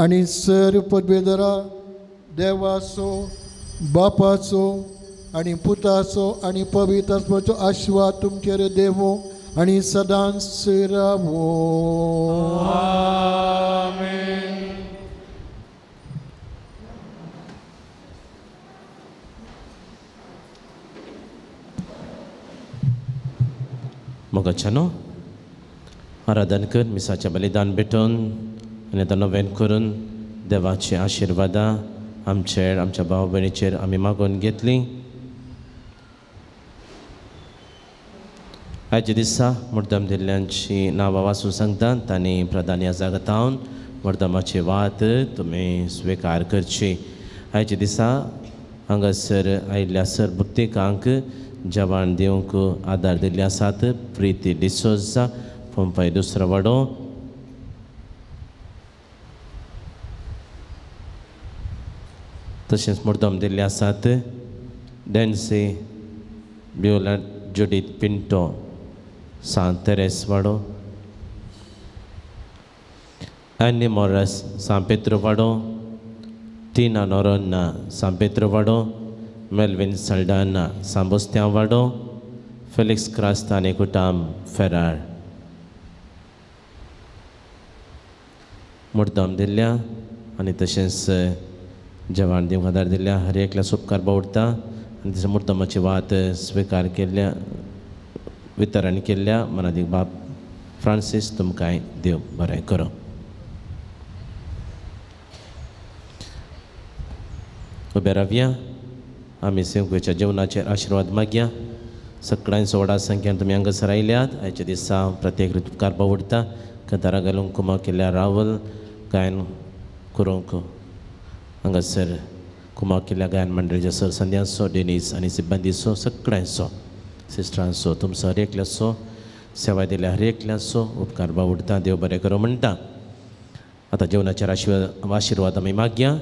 [SPEAKER 3] आनी सर पदवेदरा देवाचो बापाचो आनी पुताचो आनी पवित्र आत्म्याचो आशिर्वाद तुमचेर देवो आनी सदांच रावो
[SPEAKER 1] मोगाच्यानो आराधन कर मिसाचें बलिदान भेटोवन आनी आतां नवें करून देवाची आशिर्वादां आमचेर आमच्या भाव भयणीचेर आमी मागून घेतली आयच्या दिसा मुर्दम दिल्ल्यांची नांवां वाचून सांगतात तांणी प्रधान ह्या जागतावन मुर्दमाची वात तुमी स्विकार करची आयच्या दिसा हांगासर आयिल्ल्या सर भक्तिकांक जवान दिवंक आदार दिल्ले आसात प्रिती डिसोजा फोंपाय दुसरो वाडो तशेंच मुर्दम दिल्ले आसात डेन्सी ब्युला जुडीत पिंटो सान तेरेस वाडो एनी मोरस सान पेद्रो वाडो टीना नोरोन्ना सान पेद्रो वाडो मेल्विन सल्डाना सांबोस्त्या वाडो फेलिक्स क्रास्तानी कुटाम फेरार मुर्दम दिल्ल्या आनी तशेंच जवान दिवंक आदार दिल्ल्या हर एकल्या उपकार बावडटा आनी तशें मुर्दमाची वात स्विकार केल्ल्या वितरण केल्ल्या मनादीक बाप फ्रांसीस तुमकां देव बरें करूं. उबे रावया. आमी सेवकाच्या जेवणाचेर आशिर्वाद मागया. सगळ्यांचो व्हडा संख्येन तुमी हांगासर आयल्यात. आयच्या दिसा प्रत्येक रीत उपकार पावडटा. कतारां घालूंक कुमा केल्या रावल गायन करूंक हांगासर कुमा केल्या गायन मंडळीच्या सरसंध्यांचो डेनीस आनी सिब्बंदीचो सगळ्यांचो सिस्टरांचो तुमचो हर एकल्याचो सेवा दिल्या हर एकल्याचो उपकार बावडटा. देव बरें करूं म्हणटा. आतां जेवणाचेर आशिर्वाद आमी मागया.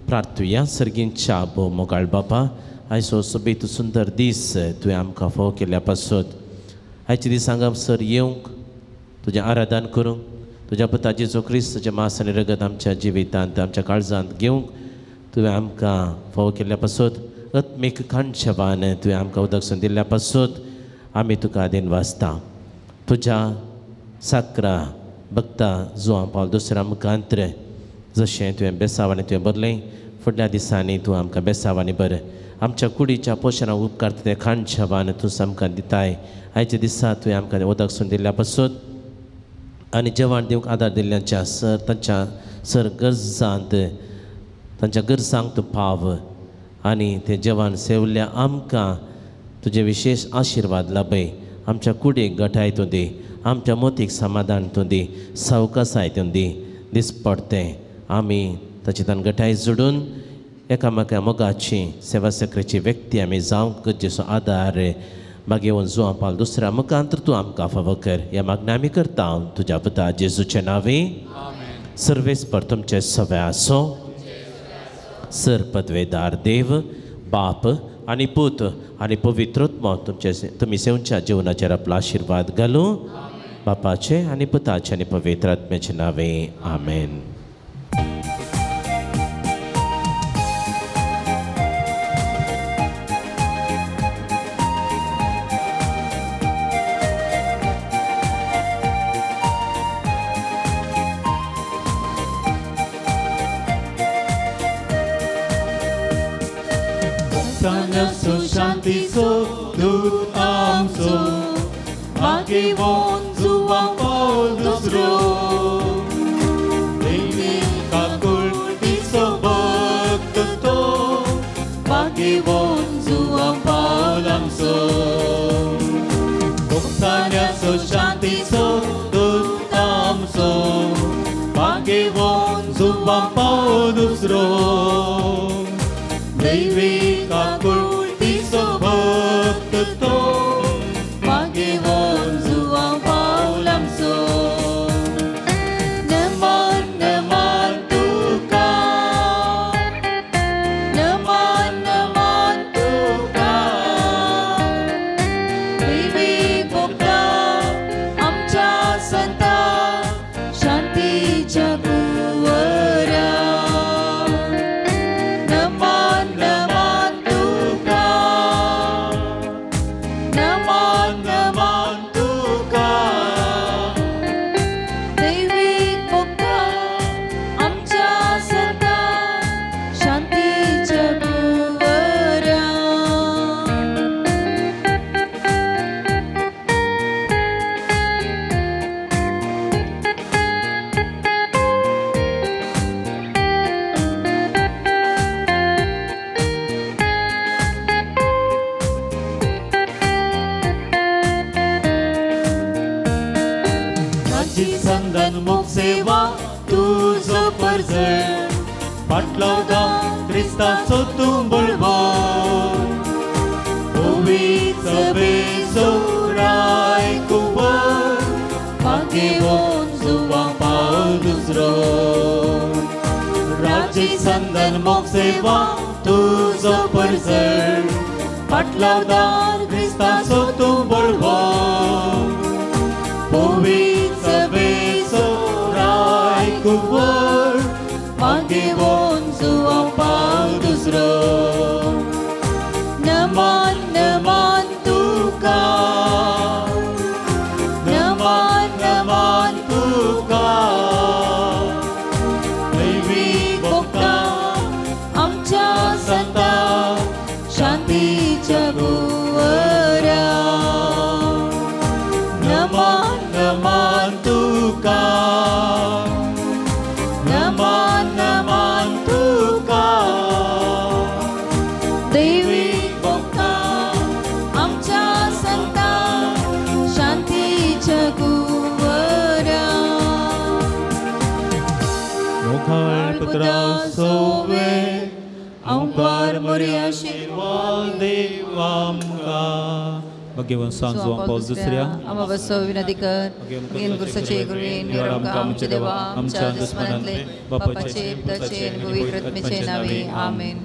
[SPEAKER 1] प्रार्थुया. सर्गींच्या भोव मोगाळ बापा, आयचो सोबीत सुंदर दीस तुवें आमकां फावो केल्ल्या पासून आयच्या दिसा हांगासर येवंक तुजें आराधन करूंक तुज्या पुता जेजू क्रिस्ताचें मांस आनी रगत आमच्या जिवितांत आमच्या काळजांत घेवंक तुवें आमकां फावो केल्ल्या पासून आत्मीक खाणचेवान तुवें आमकां उदकसून दिल्ल्या पासून आमी तुका आदीन वाचता. तुज्या साकरा भक्ता जुआं पावल दुसऱ्या मुखांत्र जशें तुवें बेसावांनी तुवें बरलें फुडल्या दिसांनी तूं आमकां बेसावांनी बर आमच्या कुडीच्या पोशणाक उपकार तें खाणचेवान तूं आमकां दिताय. आयच्या दिसा तुवें आमकां उदकसून दिल्ल्या पासून आनी जेवण दिवंक आदार दिल्ल्याच्या तांच्या सर गरजांत तांच्या गरजांक तूं पाव आनी तें जेवण सेवल्ल्या आमकां तुजे विशेश आशिर्वाद लाभय. आमच्या कुडीक घटाय तूं दी. आमच्या मोतीक समाधान तूं दी. सावकासाय तूं दी. दिसपडतें आमी ताची तान घटाय जोडून एकामेका मोगाची सेवा सेक्रेची व्यक्ती आमी जावंक गरजेचो आदार मागीर येवन जुआं पावल दुसऱ्या मुखांतर तूं आमकां फावो कर. ह्या मागणी आमी करता तुज्या पुता जेजूचे नांवे. सर्वेस्पर तुमचे सवे आसो. सर पदवेदार देव बाप आनी पूत आनी पवित्रोत्मा तुमी सेवच्या जेवणाचेर आपलो आशिर्वाद घालूं. बापाचे आनी पुताचे आनी पवित्र आत्म्याचे नांवे. आमेन.
[SPEAKER 2] Sanyaso shantiso dut amso Magivon zuwang poldusro Dili kakul tiso bakto Magivon zuwang polamso Sanyaso shantiso dut amso Magivon zuwang poldusro Dewi kakul tiso bakto Magivon zuwang paulamso Naman tuka Naman tuka Dewi bokta amcha santa Shanti jaguara Patlauda Cristaso tumbulbor Uwit sa beso rai kubor Magivon zuwang paulusro Raji sandan moksewa tuzo perser Patlauda Cristaso tumbulbor Uwit sa beso rai kubor Magivon zuwang paudusro Naman tuka Naman tuka Dewi bokta amcha santa Shanti jaguara Naman पुत्रा सोवे ओंकार मरी आशीर्वाद देव आमकां. मगे सांजो पावल दुसऱ्या
[SPEAKER 5] आम्हा बसो विनंती कर इन गुरसाचे गुरुवेन निवडका आमचे देवा आमच्या दुश्मनांतले बापाचे पुत्राचे आणि पवित्र आत्म्याचे नावे आमेन.